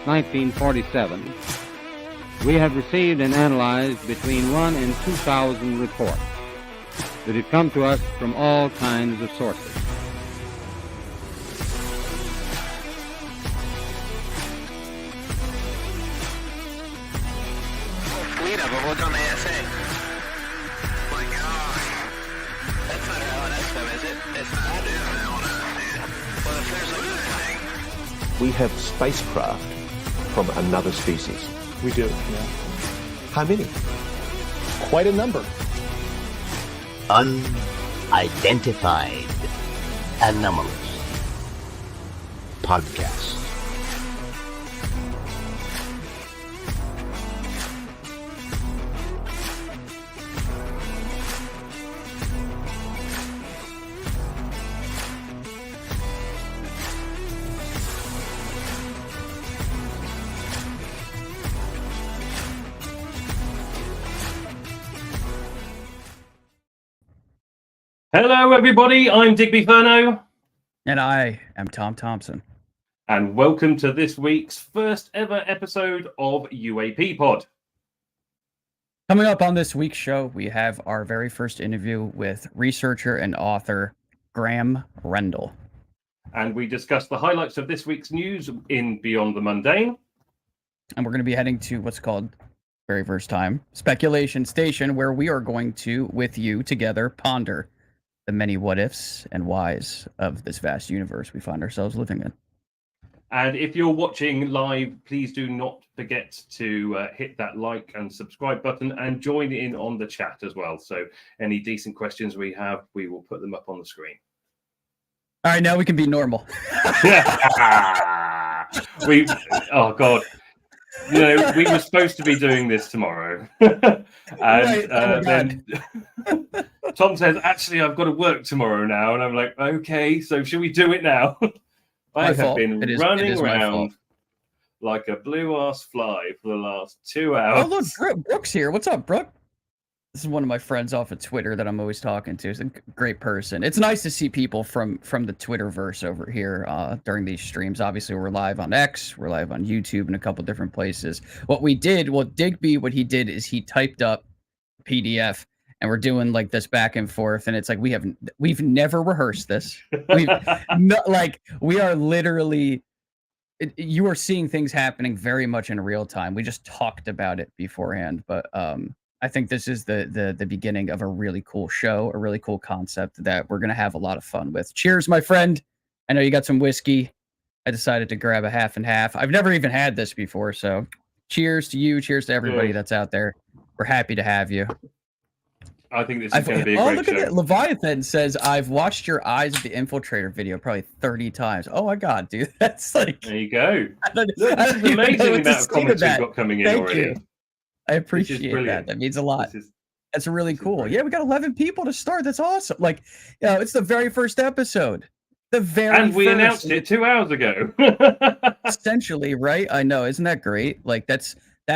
1947, we have received and analyzed between 1 and 2,000 reports that have come to us from all kinds of sources. Fleet of them. Look on the ASA. My God. That's not our LNS though, is it? It's not. It is an LNS, yeah. Well, if there's like a thing. We have spacecraft from another species. We do, yeah. How many? Quite a number. Unidentified Anomalous Podcast. Hello, everybody. I'm Digby Furneaux. And I am Tom Thompson. And welcome to this week's first ever episode of UAPod. Coming up on this week's show, we have our very first interview with researcher and author Graeme Randall. And we discuss the highlights of this week's news in Beyond the Mundane. And we're going to be heading to what's called, very first time, Speculation Station, where we are going to, with you together, ponder the many what-ifs and whys of this vast universe we find ourselves living in. And if you're watching live, please do not forget to hit that like and subscribe button and join in on the chat as well. So any decent questions we have, we will put them up on the screen. All right, now we can be normal. Oh, God. You know, we were supposed to be doing this tomorrow. And then Tom says, actually, I've got to work tomorrow now. And I'm like, okay, so should we do it now? I have been running around like a blue-ass fly for the last 2 hours. Oh, look, Brooke's here. What's up, Brooke? This is one of my friends off of Twitter that I'm always talking to. He's a great person. It's nice to see people from the Twitterverse over here during these streams. Obviously, we're live on X, we're live on YouTube, and a couple different places. Digby, what he did is he typed up PDF, and we're doing like this back and forth, and it's like we've never rehearsed this. We are literally. You are seeing things happening very much in real time. We just talked about it beforehand, but I think this is the beginning of a really cool show, a really cool concept that we're going to have a lot of fun with. Cheers, my friend. I know you got some whiskey. I decided to grab a half and half. I've never even had this before, so cheers to you. Cheers to everybody that's out there. We're happy to have you. I think this is going to be a great show. At that. Leviathan says, I've watched your Eyes of the Infiltrator video probably 30 times. Oh my God, dude. That's like... There you go. Look, this is amazing the amount of comments we've got coming in already. You. I appreciate that. That means a lot. That's really cool. Yeah, we got 11 people to start. That's awesome. Like, it's the very first episode. And we announced it 2 hours ago. Essentially, right? I know. Isn't that great? Like, that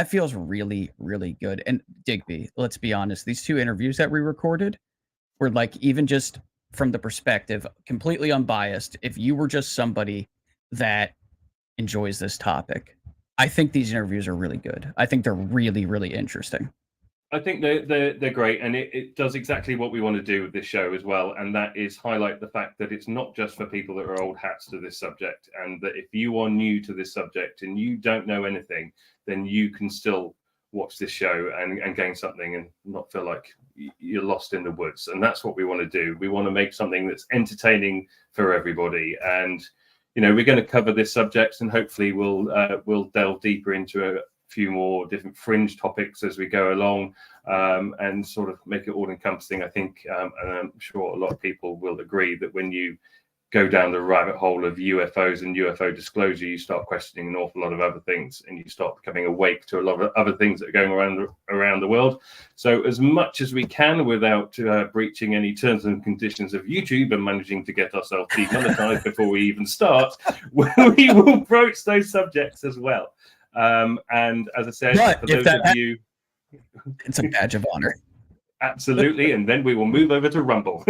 feels really, really good. And Digby, let's be honest. These two interviews that we recorded were like, even just from the perspective, completely unbiased. If you were just somebody that enjoys this topic, I think these interviews are really good. I think they're really, really interesting. I think they're great, and it does exactly what we want to do with this show as well, and that is highlight the fact that it's not just for people that are old hats to this subject, and that if you are new to this subject and you don't know anything, then you can still watch this show and gain something and not feel like you're lost in the woods. And that's what we want to do. We want to make something that's entertaining for everybody, and we're going to cover this subject, and hopefully we'll delve deeper into a few more different fringe topics as we go along, and sort of make it all encompassing. I think, and I'm sure a lot of people will agree that when you go down the rabbit hole of UFOs and UFO disclosure, you start questioning an awful lot of other things, and you start becoming awake to a lot of other things that are going around the world. So as much as we can, without breaching any terms and conditions of YouTube and managing to get ourselves demonetized before we even start, we will broach those subjects as well. And as I said, for those of you, it's a badge of honor. Absolutely. And then we will move over to Rumble.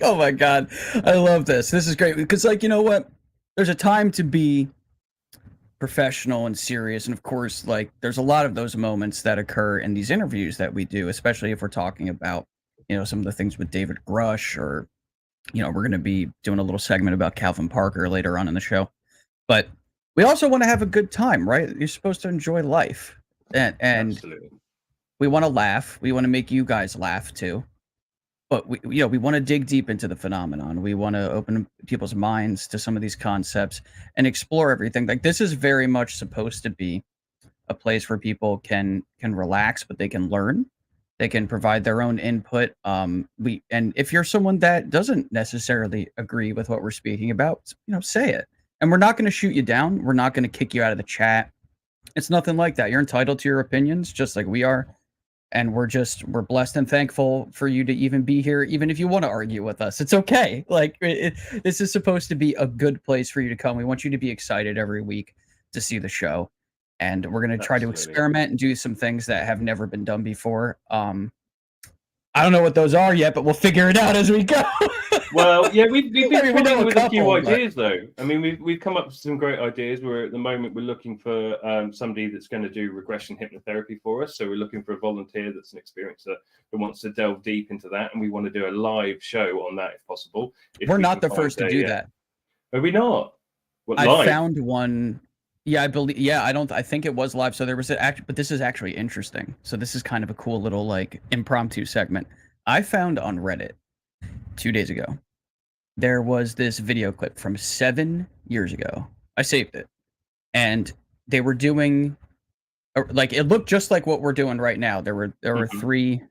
Oh my God. I love this. This is great because, like, you know what? There's a time to be professional and serious. And of course, like, there's a lot of those moments that occur in these interviews that we do, especially if we're talking about, you know, some of the things with David Grush, or, you know, we're going to be doing a little segment about Calvin Parker later on in the show. But we also want to have a good time, right? You're supposed to enjoy life. And Absolutely. we want to laugh. We want to make you guys laugh too. But we want to dig deep into the phenomenon. We want to open people's minds to some of these concepts and explore everything. Like, this is very much supposed to be a place where people can relax, but they can learn. They can provide their own input. And if you're someone that doesn't necessarily agree with what we're speaking about, you know, say it. And we're not going to shoot you down. We're not going to kick you out of the chat. It's nothing like that. You're entitled to your opinions, just like we are. And we're blessed and thankful for you to even be here, even if you want to argue with us. It's okay. Like, this is supposed to be a good place for you to come. We want you to be excited every week to see the show. And we're going to try to experiment and do some things that have never been done before. I don't know what those are yet, but we'll figure it out as we go. Well, yeah, we've been know with a few couple, ideas, though. I mean, we've come up with some great ideas. At the moment we're looking for somebody that's going to do regression hypnotherapy for us. So we're looking for a volunteer that's an experiencer who wants to delve deep into that, and we want to do a live show on that if possible. We're not the first to do that. Are we not? I found one. Yeah, I believe. Yeah, I think it was live. So there was but this is actually interesting. So this is kind of a cool little, like, impromptu segment. I found on Reddit 2 days ago, there was this video clip from 7 years ago. I saved it, and they were doing, like, it looked just like what we're doing right now. There were three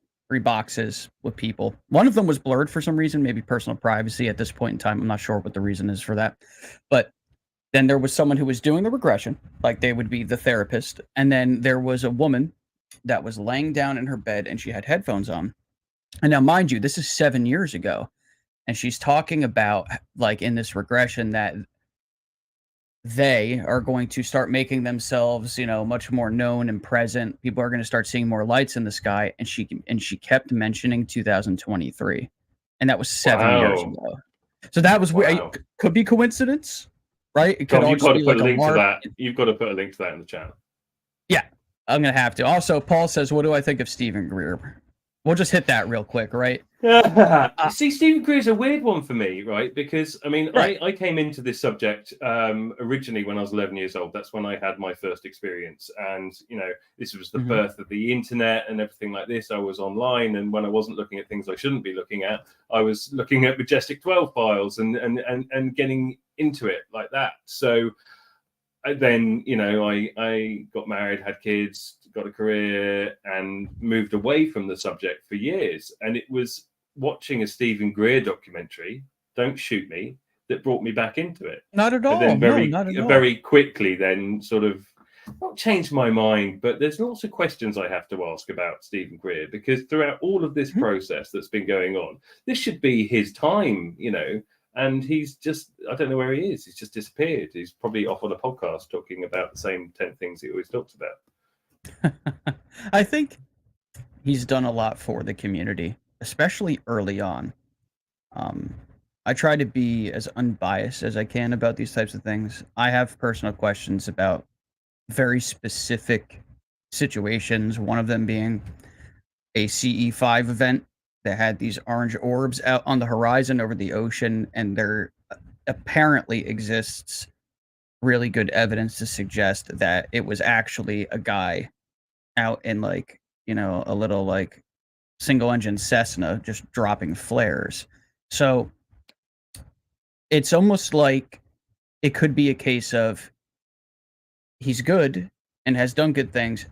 boxes with people. One of them was blurred for some reason, maybe personal privacy at this point in time. I'm not sure what the reason is for that, but then there was someone who was doing the regression, like they would be the therapist, and then there was a woman that was laying down in her bed and she had headphones on. And now, mind you, this is 7 years ago. And she's talking about, like, in this regression, that they are going to start making themselves, you know, much more known and present. People are going to start seeing more lights in the sky. And she kept mentioning 2023. And that was 7 years ago. So that was weird. Could be coincidence, right? It could Tom, you've got to put a like link to that. You've got to put a link to that in the channel. Yeah, I'm going to have to. Also, Paul says, what do I think of Stephen Greer? We'll just hit that real quick, right? See, Stephen Greer's a weird one for me, right? Because, I mean, I came into this subject originally when I was 11 years old. That's when I had my first experience. And, you know, this was the birth of the internet and everything like this. I was online. And when I wasn't looking at things I shouldn't be looking at, I was looking at Majestic 12 files and getting into it like that. So then, you know, I got married, had kids, got a career, and moved away from the subject for years. And it was watching a Stephen Greer documentary, Don't Shoot Me, that brought me back into it. Not at all. And then not at all. Very quickly then sort of not changed my mind, but there's lots of questions I have to ask about Stephen Greer, because throughout all of this process that's been going on, this should be his time, you know, and he's just, I don't know where he is. He's just disappeared. He's probably off on a podcast talking about the same 10 things he always talks about. I think he's done a lot for the community, especially early on. I try to be as unbiased as I can about these types of things. I have personal questions about very specific situations, one of them being a CE5 event that had these orange orbs out on the horizon over the ocean, and there apparently exists really good evidence to suggest that it was actually a guy out in, like, you know, a little, like, single engine Cessna just dropping flares. So it's almost like it could be a case of he's good and has done good things.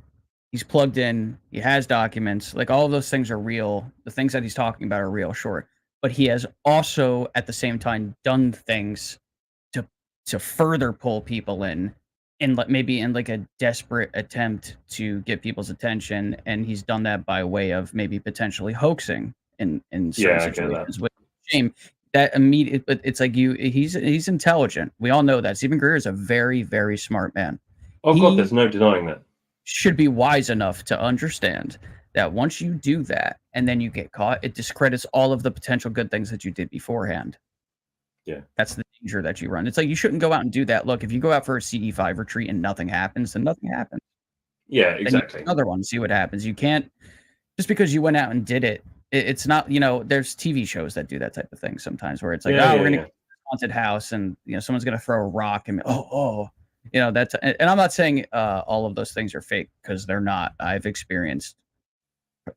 He's plugged in, he has documents, like, all of those things are real. The things that he's talking about are real, sure. But he has also at the same time done things to further pull people in maybe in like a desperate attempt to get people's attention, and he's done that by way of maybe potentially hoaxing in certain situations. With shame, that immediate, but it's like he's intelligent. We all know that. Stephen Greer is a very, very smart man. Oh God, there's no denying that. Should be wise enough to understand that once you do that and then you get caught, it discredits all of the potential good things that you did beforehand. Yeah. That's the danger that you run. It's like you shouldn't go out and do that. Look, if you go out for a CE5 retreat and nothing happens, then nothing happens. Yeah, Then you exactly. do another one, see what happens. You can't, just because you went out and did it, it's not, you know, there's TV shows that do that type of thing sometimes where it's like, we're going to go to a haunted house and, you know, someone's going to throw a rock and, you know, that's, and I'm not saying all of those things are fake, because they're not. I've experienced,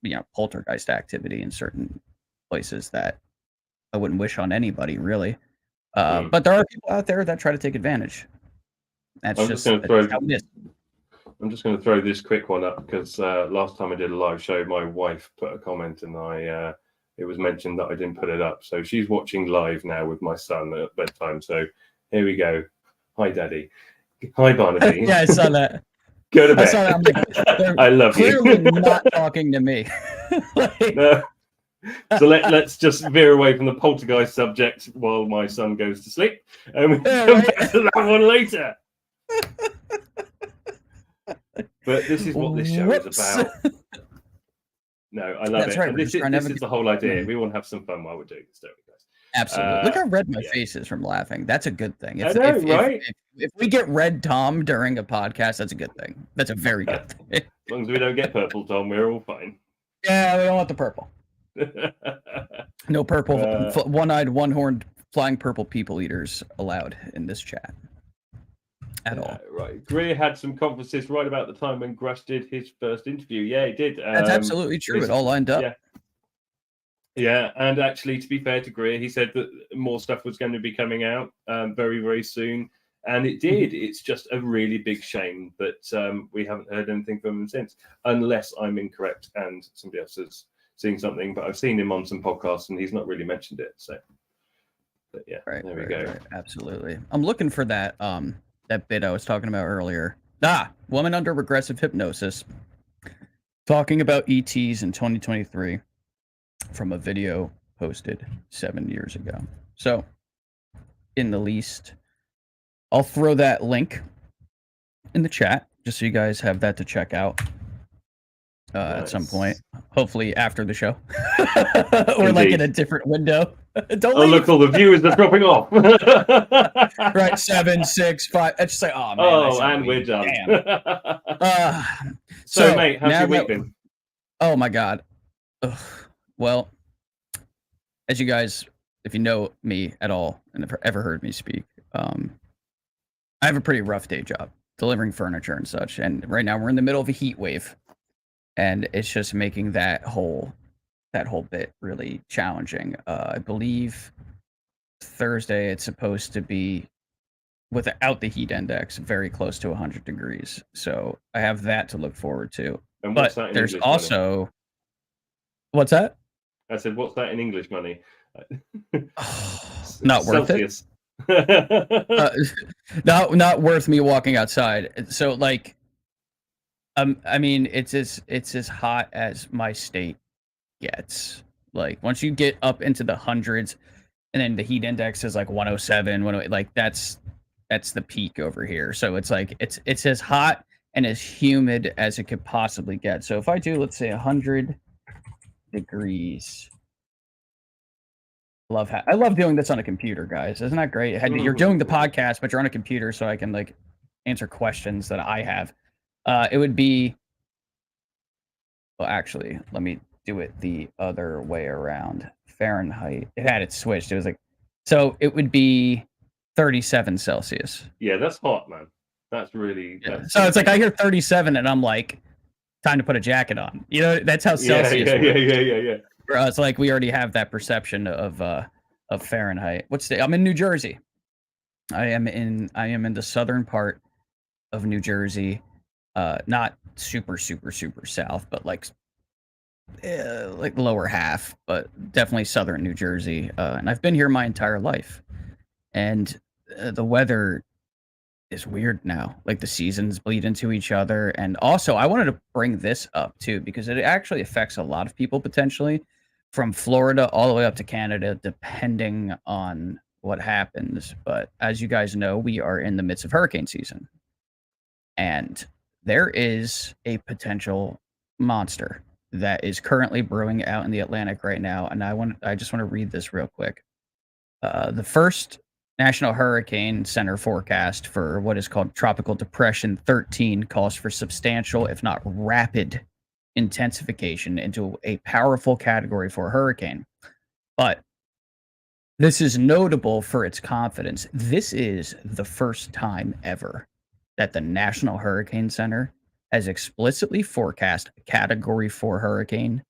you know, poltergeist activity in certain places that I wouldn't wish on anybody, really. But there are people out there that try to take advantage. That's I'm just just going to throw. how it is. I'm just going to throw this quick one up because last time I did a live show, my wife put a comment and it was mentioned that I didn't put it up. So she's watching live now with my son at bedtime. So here we go. Hi, Daddy. Hi, Barnaby. Yeah, I saw that. Go to bed. I saw that. I'm like, I love you. Clearly not talking to me. Like, No. So let's just veer away from the poltergeist subject while my son goes to sleep, and we come back to that one later. But this is what this show is about. No, I love That's it. right, And we're this just trying to is have a the whole idea. We want to have some fun while we're doing this, don't we, guys? Absolutely. Look how red my face is from laughing. That's a good thing. I know, right? If we get red Tom during a podcast, that's a good thing. That's a very good thing. As long as we don't get purple Tom, we're all fine. Yeah, we don't want the purple. No purple, one-eyed, one-horned, flying purple people eaters allowed in this chat at all. Right. Greer had some conferences right about the time when Grush did his first interview. Yeah, he did. That's absolutely true. It all lined up. Yeah. Yeah, and actually, to be fair to Greer, he said that more stuff was going to be coming out very, very soon. And it did. It's just a really big shame that we haven't heard anything from him since, unless I'm incorrect and somebody else has seen something. But I've seen him on some podcasts and he's not really mentioned it. So, but yeah, there we go. Right. Absolutely. I'm looking for that that bit I was talking about earlier. Woman under regressive hypnosis, talking about ETs in 2023 from a video posted 7 years ago. So, in the least, I'll throw that link in the chat just so you guys have that to check out at some point. Hopefully after the show, or like in a different window. Don't leave. Look, all the viewers are dropping off. Right, 7, 6, 5. It's just like, oh man. And we're done. So, mate, how's your week been? Oh my god. Ugh. Well, as you guys, if you know me at all and have ever heard me speak, I have a pretty rough day job delivering furniture and such. And right now we're in the middle of a heat wave, and it's just making that whole bit really challenging. I believe Thursday it's supposed to be, without the heat index, very close to 100 degrees. So I have that to look forward to. And but there's English also money? What's that? I said, what's that in English money? Not worth Celsius. Not worth me walking outside. So like, I mean, it's as hot as my state gets. Like once you get up into the hundreds, and then the heat index is like 107, 108, like that's the peak over here. So it's like it's as hot and as humid as it could possibly get. So if I do, let's say 100 degrees. I love doing this on a computer, guys. Isn't that great? You're doing the podcast, but you're on a computer, so I can like answer questions that I have. It would be, well, actually, let me do it the other way around. Fahrenheit. It had it switched. It was like, so it would be 37 Celsius. Yeah, that's hot, man. That's really. Yeah. So it's like I hear 37, and I'm like, time to put a jacket on. You know, that's how Celsius works. Yeah. It's like we already have that perception of Fahrenheit. I'm in New Jersey. I am in the southern part of New Jersey. Not super south, but like lower half, but definitely southern New Jersey. And I've been here my entire life. And the weather is weird now. Like the seasons bleed into each other. And also I wanted to bring this up too, because it actually affects a lot of people potentially, from Florida all the way up to Canada, depending on what happens. But as you guys know, we are in the midst of hurricane season. And there is a potential monster that is currently brewing out in the Atlantic right now, and I just want to read this real quick. The first National Hurricane Center forecast for what is called Tropical Depression 13 calls for substantial, if not rapid, intensification into a powerful Category 4 hurricane. But this is notable for its confidence. This is the first time ever that the National Hurricane Center has explicitly forecast a Category 4 hurricane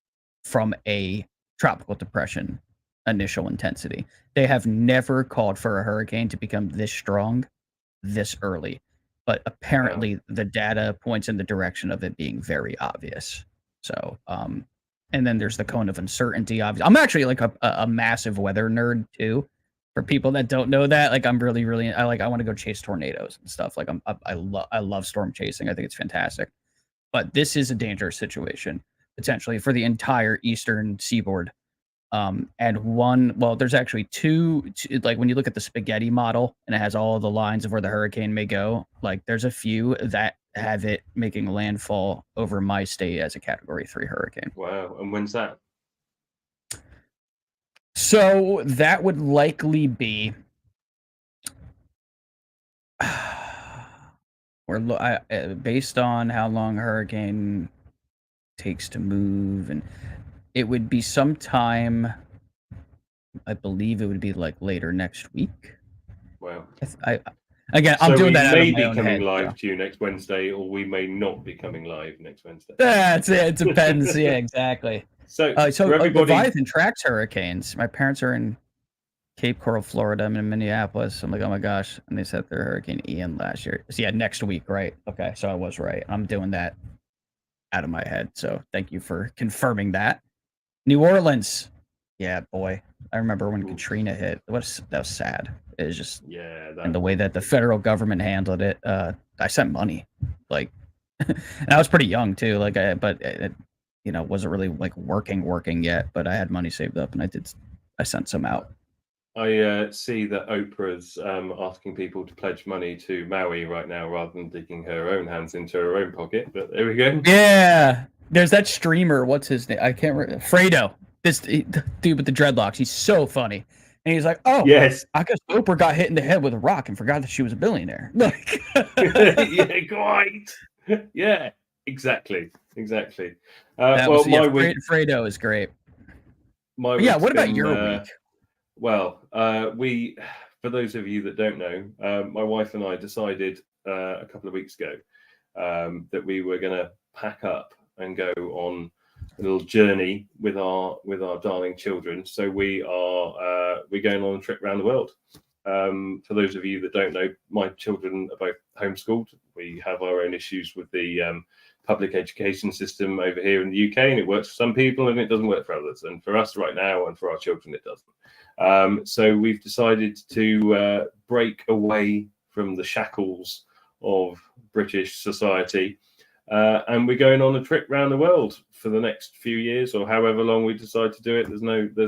from a tropical depression initial intensity. They have never called for a hurricane to become this strong this early, but apparently the data points in the direction of it being very obvious. So, and then there's the cone of uncertainty. Obviously, I'm actually like a massive weather nerd too. For people that don't know that, like I'm really I want to go chase tornadoes and stuff. Like I love storm chasing. I think it's fantastic. But this is a dangerous situation potentially for the entire eastern seaboard. There's actually two, like when you look at the spaghetti model and it has all of the lines of where the hurricane may go, like there's a few that have it making landfall over my state as a Category 3 hurricane. Wow. And when's that? So that would likely be based on how long a hurricane takes to move, and it would be sometime, I believe it would be like later next week. Wow. I'm doing that out of my own head. We may be coming live to you next Wednesday, or we may not be coming live next Wednesday. That's it. It depends. Yeah, exactly. So everybody... Leviathan tracks hurricanes. My parents are in Cape Coral, Florida. I'm in Minneapolis. I'm like, oh my gosh. And they said they're Hurricane Ian last year. So yeah, next week, right? Okay, so I was right. I'm doing that out of my head. So thank you for confirming that. New Orleans. Yeah, boy. I remember when Katrina hit. That was sad. It was just, and the way that the federal government handled it. I sent money, like, and I was pretty young too. Like, wasn't really like working yet. But I had money saved up, and I sent some out. I see that Oprah's asking people to pledge money to Maui right now, rather than digging her own hands into her own pocket. But there we go. Yeah, there's that streamer. What's his name? I can't remember. Fredo. This dude with the dreadlocks. He's so funny. And he's like, oh, yes, I guess Oprah got hit in the head with a rock and forgot that she was a billionaire. Like, yeah, quite. Yeah, exactly. Fredo is great. What about your week? Well, for those of you that don't know, my wife and I decided a couple of weeks ago that we were going to pack up and go on a little journey with our darling children. So we're going on a trip around the world. For those of you that don't know, my children are both homeschooled. We have our own issues with the public education system over here in the UK, and it works for some people and it doesn't work for others. And for us right now, and for our children, it doesn't. So we've decided to break away from the shackles of British society. And we're going on a trip around the world for the next few years, or however long we decide to do it. There's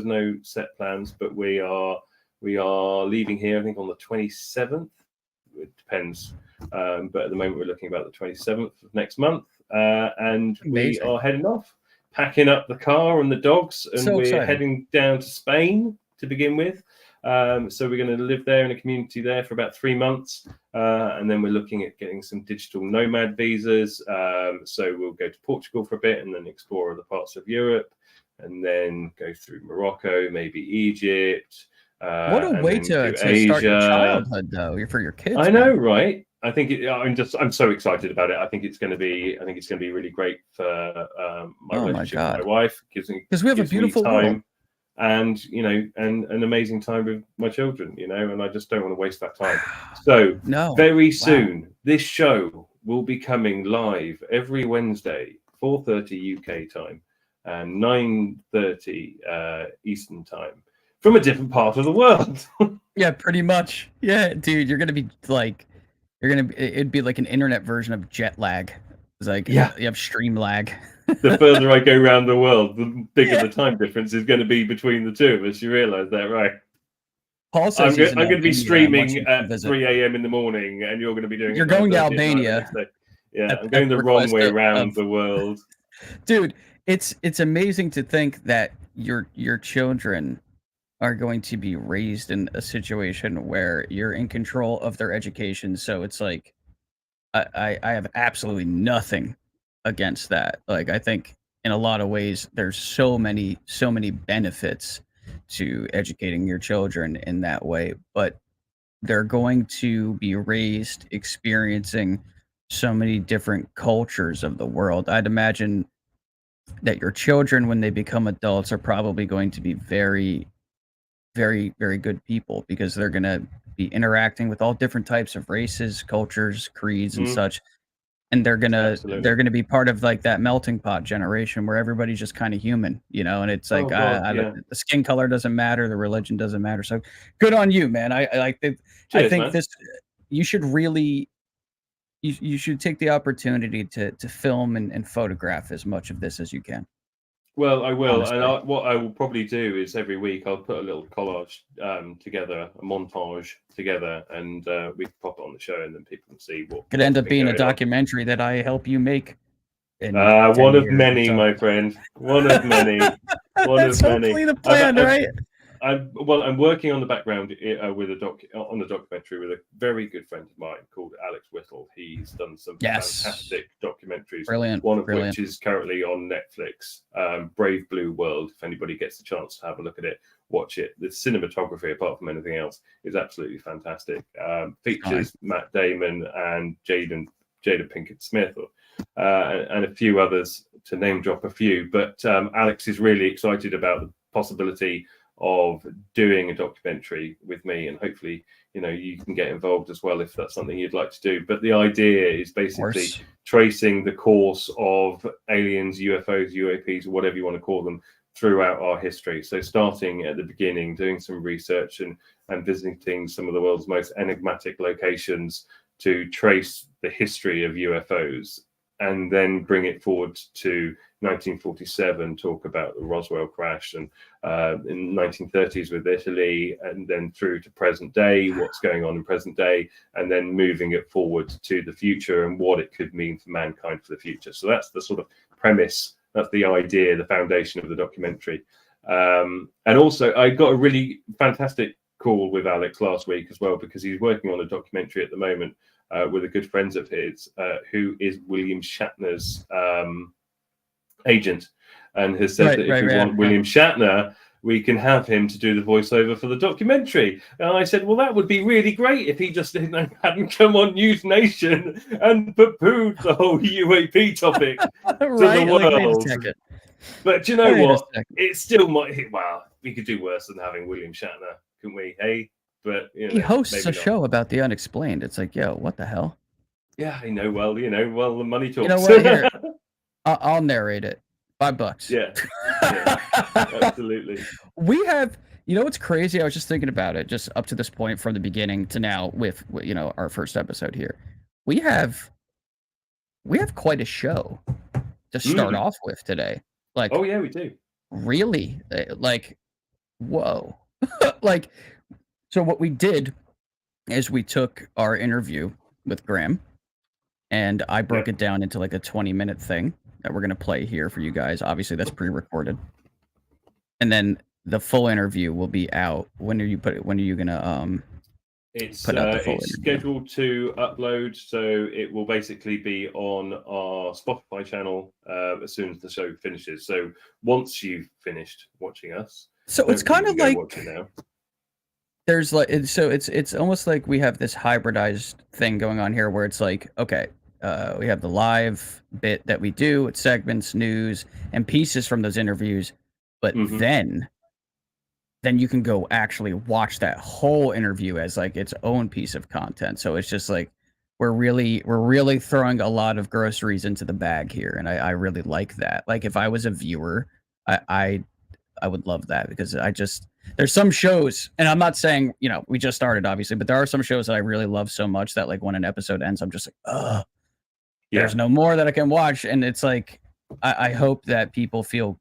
no set plans, but we are leaving here, I think, on the 27th. It depends, but at the moment we're looking about the 27th of next month, and we are heading off, packing up the car and the dogs, and we're heading down to Spain to begin with. So we're going to live there in a community there for about 3 months, and then we're looking at getting some digital nomad visas. So we'll go to Portugal for a bit and then explore other parts of Europe, and then go through Morocco, maybe Egypt. What a way to start your childhood, though. For your kids. I know, right? I think I'm so excited about it. I think it's going to be really great for my relationship with my wife. Because we have a beautiful world. And an amazing time with my children, and I just don't want to waste that time. So very soon, this show will be coming live every Wednesday, 4:30 UK time and 9:30 Eastern time, from a different part of the world. Yeah, pretty much. Yeah, dude, it'd be like an internet version of jet lag. It's like, you have stream lag. The further I go around the world, the bigger the time difference is going to be between the two of us. You realize that, right? Paul says I'm going to be streaming at 3 a.m. in the morning, and you're going to be doing. You're going to Albania. Yeah, I'm going the wrong way around the world. Dude, it's amazing to think that your children are going to be raised in a situation where you're in control of their education. So it's like I have absolutely nothing against that. Like I think in a lot of ways there's so many benefits to educating your children in that way, but they're going to be raised experiencing so many different cultures of the world. I'd imagine that your children, when they become adults, are probably going to be very, very, very good people because they're going to be interacting with all different types of races, cultures, creeds, and such. And they're gonna be part of like that melting pot generation where everybody's just kind of human, you know. And it's like the skin color doesn't matter, the religion doesn't matter. So good on you, man. I think man. this you should really you should take the opportunity to film and photograph as much of this as you can. Well, I will, Honestly. and what I will probably do is every week I'll put a little collage together, a montage together, and we can pop it on the show, and then people can see what Could end up being a going on. documentary that I help you make. One of many, my friend. One of many. That's hopefully the plan, right? I'm working on the background with on a documentary with a very good friend of mine called Alex Whittle. He's done some fantastic documentaries. Brilliant. One of which is currently on Netflix, Brave Blue World. If anybody gets the chance to have a look at it, watch it. The cinematography, apart from anything else, is absolutely fantastic. Features Matt Damon and Jada Pinkett Smith, and a few others, to name drop a few. But Alex is really excited about the possibility of doing a documentary with me, and hopefully you can get involved as well if that's something you'd like to do. But the idea is basically tracing the course of aliens, UFOs, UAPs, or whatever you want to call them, throughout our history. So starting at the beginning, doing some research and visiting some of the world's most enigmatic locations to trace the history of UFOs, and then bring it forward to 1947, talk about the Roswell crash, and in 1930s with Italy, and then through to present day, what's going on in present day, and then moving it forward to the future and what it could mean for mankind for the future. So that's the sort of premise, that's the idea, the foundation of the documentary. And also, I got a really fantastic call with Alex last week as well, because he's working on a documentary at the moment with a good friend of his who is William Shatner's agent, and has said that if we want William Shatner, we can have him to do the voiceover for the documentary. And I said, well, that would be really great if he just hadn't come on News Nation and poo-pooed the whole UAP topic to the world. But you know what? It still might. Well, we could do worse than having William Shatner, couldn't we? Hey, but he hosts a show about the unexplained. It's like, yo, what the hell? Yeah, I know. Well, the money talks. You know what? Here, I'll narrate it. $5. Yeah, absolutely. We have, what's crazy? I was just thinking about it, just up to this point, from the beginning to now, with our first episode here. We have quite a show to start off with today. Like, oh yeah, we do. Really? Like, whoa. Like, so what we did is we took our interview with Graeme, and I broke it down into like a 20-minute thing that we're going to play here for you guys. Obviously, that's pre-recorded. And then the full interview will be out. When are you going to put out the full it's scheduled to upload, so it will basically be on our Spotify channel as soon as the show finishes. So once you've finished watching us, so it's kind of like now. There's like, so it's almost like we have this hybridized thing going on here where it's like, okay, we have the live bit that we do, it's segments, news, and pieces from those interviews, but then you can go actually watch that whole interview as like its own piece of content. So it's just like we're really throwing a lot of groceries into the bag here, and I really like that. Like if I was a viewer, I would love that, because there's some shows, and I'm not saying, we just started obviously, but there are some shows that I really love so much that like when an episode ends, I'm just like, ugh, there's no more that I can watch. And it's like, I hope that people feel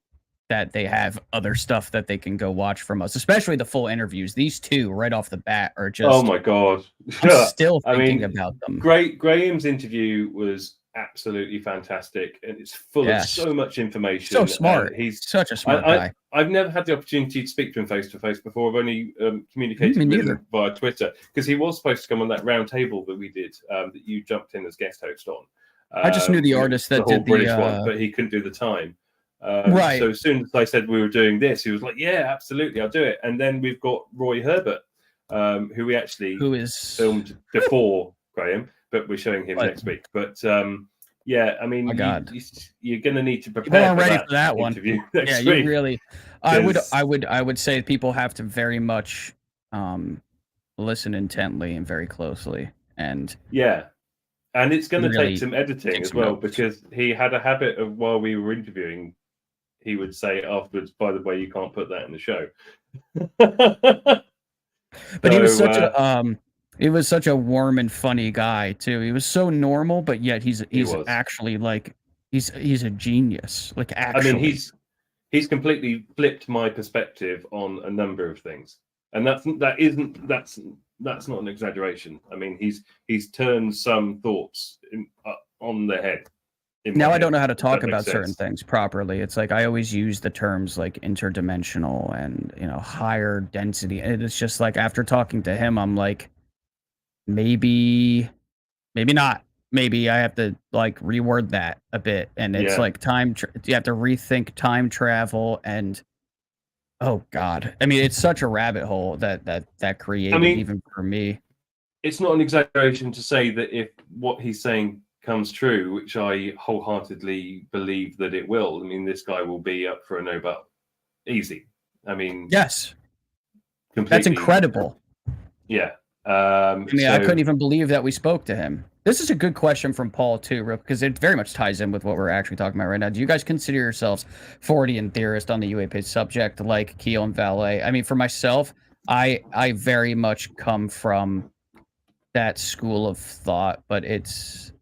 that they have other stuff that they can go watch from us, especially the full interviews. These two right off the bat are just. Oh my god! I'm still I thinking mean, about them. Graham's interview was absolutely fantastic, and it's full of Yes. so much information. So smart. And he's Such a smart guy. I've never had the opportunity to speak to him face to face before. I've only communicated Me with neither. him via Twitter, because he was supposed to come on that round table that we did, that you jumped in as guest host on. I just knew the artist that whole did the British one, but he couldn't do the time. Right. So as soon as I said we were doing this, he was like, "Yeah, absolutely, I'll do it." And then we've got Roy Herbert, who we actually filmed before Graeme, but we're showing him next week. But yeah, I mean, you're going to need to prepare. People aren't ready for that one. Yeah, you really. I would say people have to very much listen intently and very closely, and yeah. And it's going to really take some editing as well, because he had a habit of, while we were interviewing, he would say afterwards, "By the way, you can't put that in the show." But he was such a warm and funny guy too. He was so normal, but yet he's actually like he's a genius. Like actually, I mean, he's completely flipped my perspective on a number of things, and that's not an exaggeration. I mean, he's turned some thoughts on the head. Now I don't know how to talk about certain things properly. It's like I always use the terms like interdimensional and, you know, higher density. And it's just like after talking to him, I'm like, maybe not. Maybe I have to like reword that a bit. And it's like you have to rethink time travel and oh God. I mean, it's such a rabbit hole that created even for me. It's not an exaggeration to say that if what he's saying comes true, which I wholeheartedly believe that it will, I mean, this guy will be up for a Nobel. Easy. I mean, yes. Completely. That's incredible. Yeah. I couldn't even believe that we spoke to him. This is a good question from Paul too, because it very much ties in with what we're actually talking about right now. Do you guys consider yourselves Fortean theorists on the UAP subject, like Keel and Valet? I mean, for myself, I very much come from that school of thought, but it's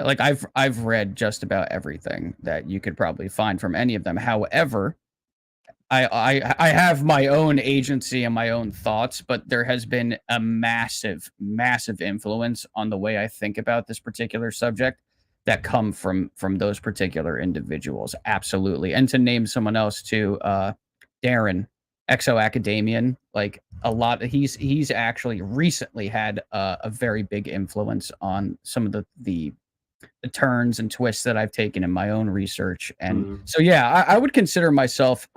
like I've read just about everything that you could probably find from any of them. However, I have my own agency and my own thoughts, but there has been a massive influence on the way I think about this particular subject that come from those particular individuals. Absolutely. And to name someone else too, Darren, Exo Academian, like a lot. He's actually recently had a very big influence on some of the turns and twists that I've taken in my own research. And so, yeah, I would consider myself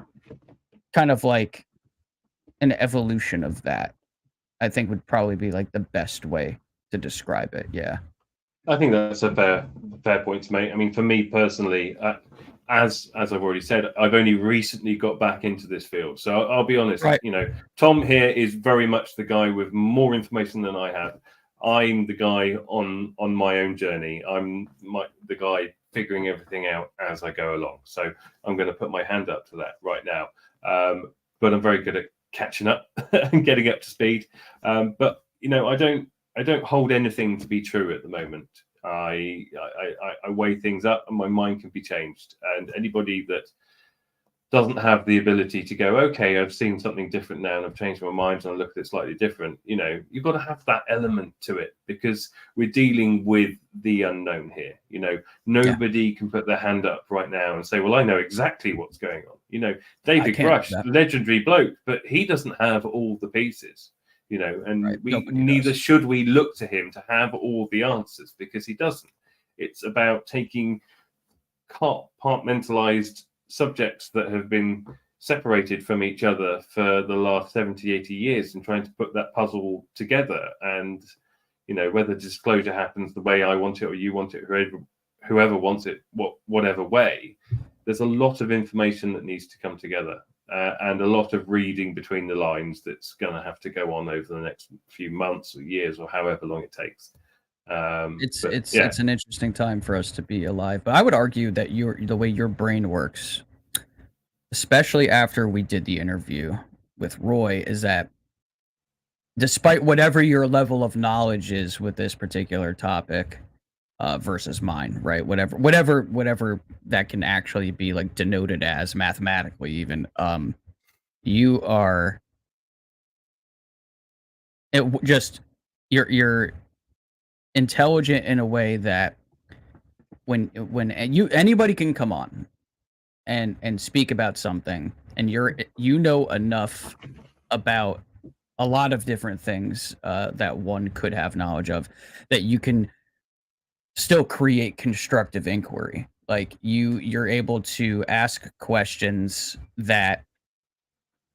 kind of like an evolution of that. I think would probably be like the best way to describe it. Yeah. I think that's a fair point to make. I mean, for me personally, as I've already said, I've only recently got back into this field. So I'll be honest, you know, Tom here is very much the guy with more information than I have. I'm the guy on my own journey. I'm the guy figuring everything out as I go along. So I'm going to put my hand up to that right now. But I'm very good at catching up and getting up to speed. But you know, I don't hold anything to be true at the moment. I weigh things up, and my mind can be changed. And anybody that doesn't have the ability to go, okay, I've seen something different now and I've changed my mind and I look at it slightly different, you know, you've got to have that element to it, because we're dealing with the unknown here. You know, nobody can put their hand up right now and say, well, I know exactly what's going on. You know, David Grush, legendary bloke, but he doesn't have all the pieces, you know, and neither should we look to him to have all the answers, because he doesn't. It's about taking compartmentalized subjects that have been separated from each other for the last 70, 80 years and trying to put that puzzle together. And, you know, whether disclosure happens the way I want it or you want it, whoever wants it, whatever way, there's a lot of information that needs to come together and a lot of reading between the lines that's going to have to go on over the next few months or years or however long it takes. It's an interesting time for us to be alive, but I would argue that the way your brain works, especially after we did the interview with Roy, is that despite whatever your level of knowledge is with this particular topic, versus mine, right? Whatever that can actually be like denoted as mathematically, even. You are you're intelligent in a way that when anybody can come on and speak about something, and you know enough about a lot of different things that one could have knowledge of, that you can still create constructive inquiry. Like you're able to ask questions that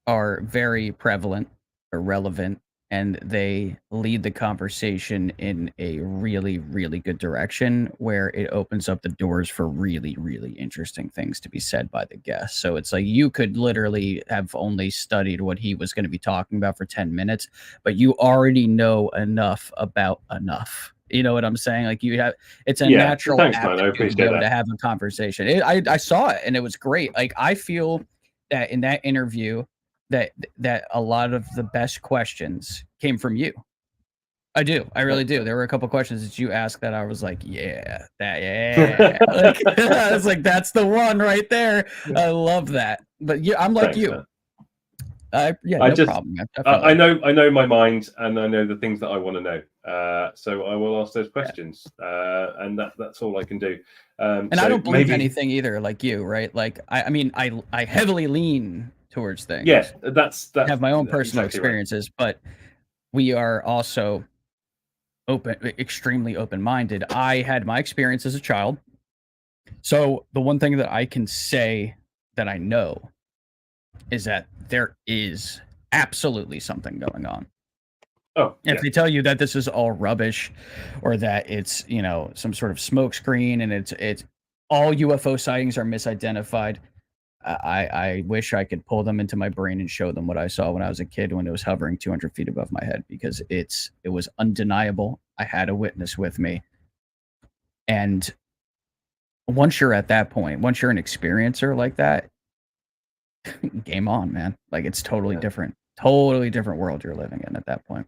are very prevalent or relevant, and they lead the conversation in a really, really good direction where it opens up the doors for really, really interesting things to be said by the guest. So it's like you could literally have only studied what he was going to be talking about for 10 minutes, but you already know enough about enough. You know what I'm saying? Like it's a natural thanks, man. I aptitude appreciate to be able that. to have a conversation. I saw it and it was great. Like I feel that in that interview, that a lot of the best questions came from you. I do. I really do. There were a couple questions that you asked that I was like, yeah. Like, I was like, that's the one right there. I love that. But yeah, I'm like Thanks, you. man. No problem. Man. I know my mind, and I know the things that I want to know. So I will ask those questions, and that's all I can do. And so I don't believe anything either, like you, right? Like I mean, I heavily lean towards things. Yeah, that's I have my own personal exactly experiences, right. But we are also extremely open-minded. I had my experience as a child, so the one thing that I can say that I know is that there is absolutely something going on. Oh, if they tell you that this is all rubbish, or that it's some sort of smokescreen and it's all UFO sightings are misidentified, I wish I could pull them into my brain and show them what I saw when I was a kid when it was hovering 200 feet above my head, because it was undeniable. I had a witness with me. And once you're at that point, once you're an experiencer like that, game on, man. Like it's totally different world you're living in at that point.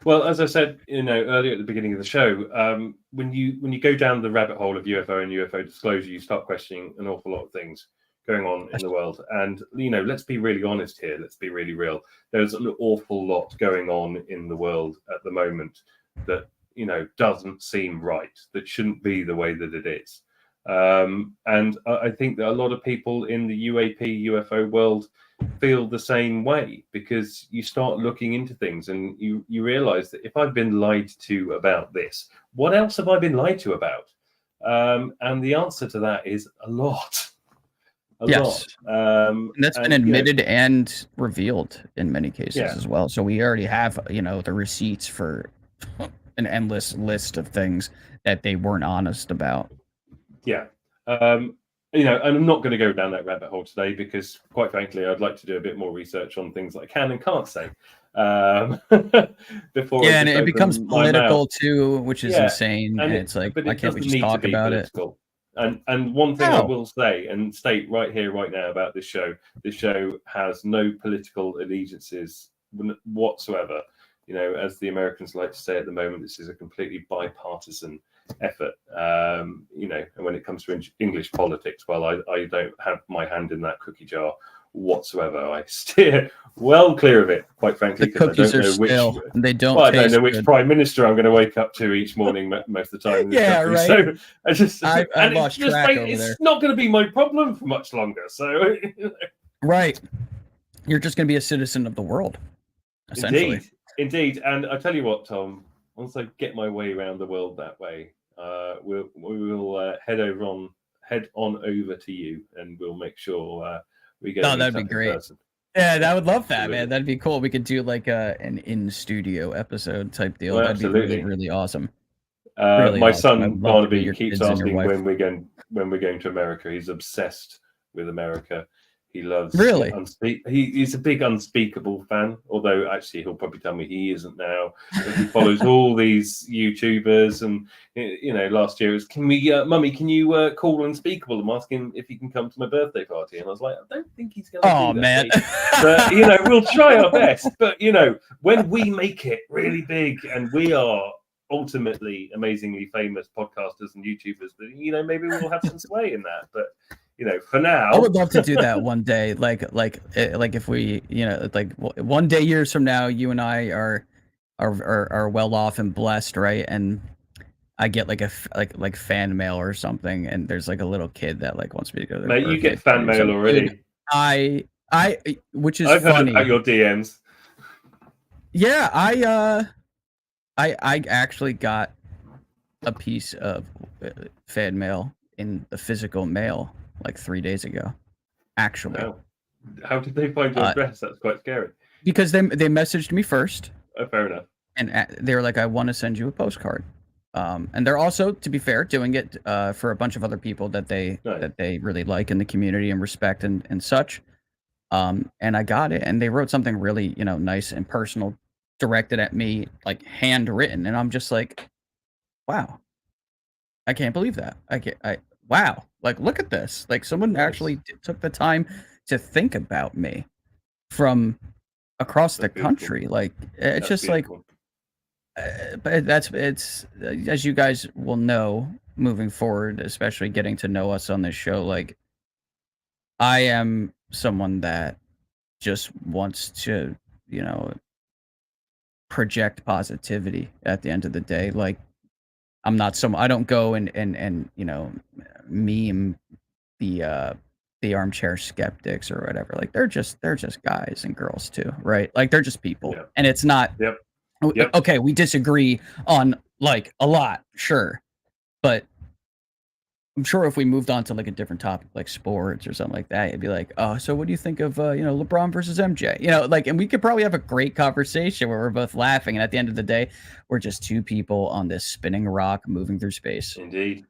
Well, as I said, earlier at the beginning of the show, when you go down the rabbit hole of UFO and UFO disclosure, you start questioning an awful lot of things going on in the world. And let's be really honest here. Let's be really real. There's an awful lot going on in the world at the moment that doesn't seem right. That shouldn't be the way that it is. And I think that a lot of people in the UAP UFO world feel the same way, because you start looking into things and you realize that if I've been lied to about this, what else have I been lied to about? And the answer to that is a lot. A lot. And that's been admitted and revealed in many cases as well. So we already have, the receipts for an endless list of things that they weren't honest about. Yeah. And I'm not going to go down that rabbit hole today, because quite frankly, I'd like to do a bit more research on things that I can and can't say. Before and it becomes political too, which is insane. And it's like, why can't we just talk about political. And one thing I will say and state right here, right now about this show has no political allegiances whatsoever. As the Americans like to say at the moment, this is a completely bipartisan effort. And when it comes to English politics, well, I don't have my hand in that cookie jar whatsoever. I steer well clear of it, quite frankly. The cookies are stale. They don't. Well, I don't know which prime minister I'm going to wake up to each morning most of the time. Right. So I just I lost track over there. It's not going to be my problem for much longer. So right, you're just going to be a citizen of the world, essentially. Indeed. And I tell you what, Tom, once I get my way around the world that way, we will head on over to you, and we'll make sure we get. Oh, that'd be great. Person. Yeah, I would love that, man. That'd be cool. We could do like an in-studio episode type deal. Well, that'd be really, really awesome. My son Barnaby keeps asking when we're going to America. He's obsessed with America. He loves he's a big Unspeakable fan, although actually he'll probably tell me he isn't now. He follows all these YouTubers, and last year it was, Mummy, can you call Unspeakable? I'm asking if he can come to my birthday party, and I was like, I don't think he's going to do that. Man. But we'll try our best. But when we make it really big and we are ultimately amazingly famous podcasters and YouTubers, that maybe we'll have some sway in that. But for now, I would love to do that one day. Like if we, like one day years from now, you and I are well off and blessed, right? And I get like like fan mail or something, and there's like a little kid that like wants me to go to their mate, you get fan mail already. Dude, which is I've heard funny. about your DMs. Yeah, I actually got a piece of fan mail in the physical mail like 3 days ago. Actually, how did they find your address? That's quite scary. Because they messaged me first. Oh, fair enough. And they were like, "I want to send you a postcard." And they're also, to be fair, doing it for a bunch of other people that they really like in the community and respect and such. And I got it, and they wrote something really nice and personal, directed at me, like handwritten, and I'm just like, wow, I can't believe that. Wow, like look at this, like someone actually took the time to think about me from across the country. Like it's just beautiful. But it's as you guys will know moving forward, especially getting to know us on this show, like I am someone that just wants to project positivity at the end of the day. Like I'm not I don't go and meme the armchair skeptics or whatever. Like they're just guys and girls too, right? Like they're just people. Yep. And it's not okay, we disagree on like a lot, sure. But I'm sure if we moved on to like a different topic, like sports or something like that, it'd be like, oh, so what do you think of LeBron versus MJ? Like, and we could probably have a great conversation where we're both laughing, and at the end of the day, we're just two people on this spinning rock moving through space. Indeed,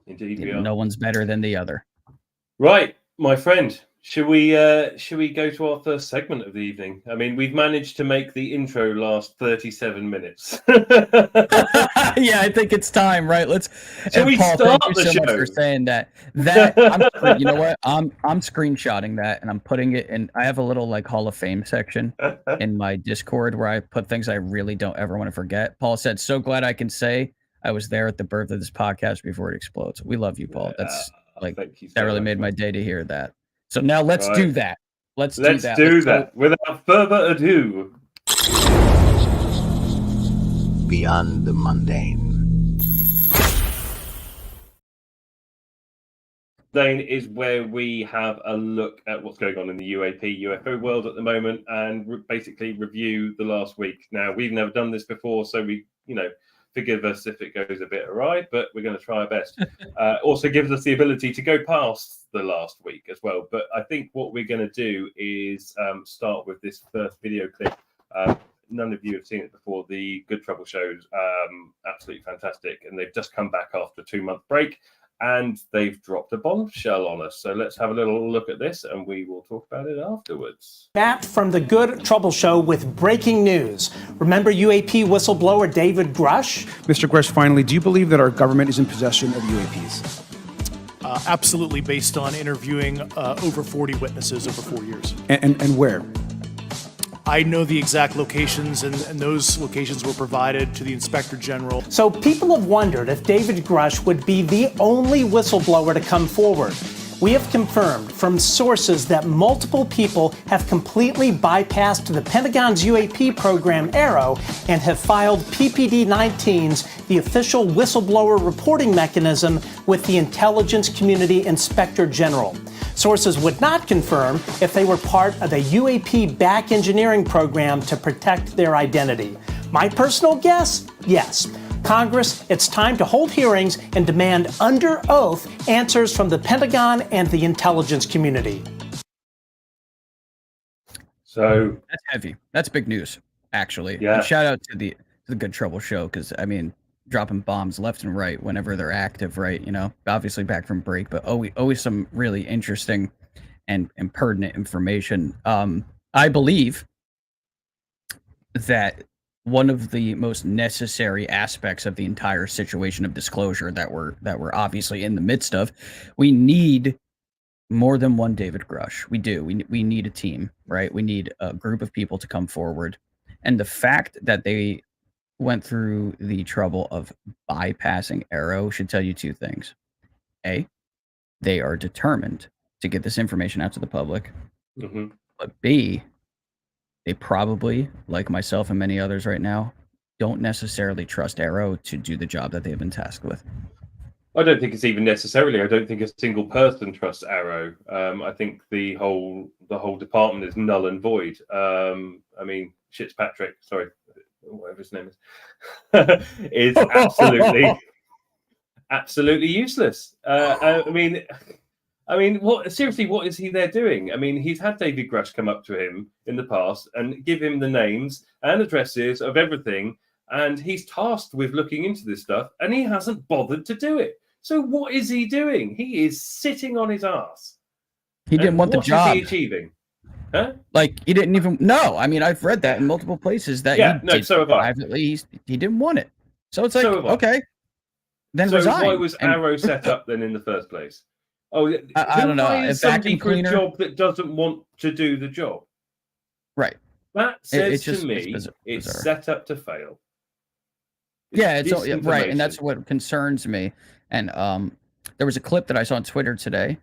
we are. No one's better than the other. Right, my friend. Should we go to our first segment of the evening? I mean, we've managed to make the intro last 37 minutes. Yeah, I think it's time, right? Shall we Paul, start thank you the so show? much for saying that. You know what? I'm screenshotting that and I'm putting it in. I have a little like Hall of Fame section in my Discord where I put things I really don't ever want to forget. Paul said, "So glad I can say I was there at the birth of this podcast before it explodes." We love you, Paul. That's that really made my day to hear that. So now let's do that. Let's do that. Without further ado. Beyond the mundane. Mundane is where we have a look at what's going on in the UAP, UFO world at the moment, and basically review the last week. Now, we've never done this before, so we, forgive us if it goes a bit awry, but we're going to try our best. Also gives us the ability to go past the last week as well. But I think what we're going to do is start with this first video clip. None of you have seen it before. The Good Trouble show's absolutely fantastic, and they've just come back after a 2-month break, and they've dropped a bombshell on us. So let's have a little look at this, and we will talk about it afterwards. Matt from the Good Trouble Show with breaking news. Remember UAP whistleblower David Grush? Mr. Grush, finally, do you believe that our government is in possession of UAPs? Absolutely, based on interviewing over 40 witnesses over 4 years. And where? I know the exact locations, and those locations were provided to the Inspector General. So people have wondered if David Grush would be the only whistleblower to come forward. We have confirmed from sources that multiple people have completely bypassed the Pentagon's UAP program Arrow and have filed PPD-19s, the official whistleblower reporting mechanism, with the Intelligence Community Inspector General. Sources would not confirm if they were part of a UAP back engineering program to protect their identity. My personal guess, yes. Congress, it's time to hold hearings and demand under oath answers from the Pentagon and the intelligence community. So that's heavy. That's big news, actually. Yeah. And shout out to the Good Trouble show, because I mean, dropping bombs left and right whenever they're active, right? Obviously back from break, but always some really interesting and pertinent information. I believe that one of the most necessary aspects of the entire situation of disclosure that we're obviously in the midst of, we need more than one David Grush. We do. We need a team, right? We need a group of people to come forward. And the fact that they went through the trouble of bypassing Arrow should tell you two things. A, they are determined to get this information out to the public. Mm-hmm. But B, they probably, like myself and many others right now, don't necessarily trust Arrow to do the job that they've been tasked with. I don't think it's even necessarily. I don't think a single person trusts Arrow. I think the whole department is null and void. I mean, Fitzpatrick, sorry, whatever his name is absolutely useless. I mean, what seriously? What is he there doing? I mean, he's had David Grush come up to him in the past and give him the names and addresses of everything, and he's tasked with looking into this stuff, and he hasn't bothered to do it. So what is he doing? He is sitting on his ass. He didn't want the job. What is he achieving? Huh? Like, he didn't even... No, I mean, I've read that in multiple places that privately, he didn't want it. So it's like, okay, then resign. Why was Arrow set up then in the first place? Oh, I don't know. A vacuum cleaner for a job that doesn't want to do the job. Right. That says to me it's set up to fail. It's right, and that's what concerns me. And there was a clip that I saw on Twitter today.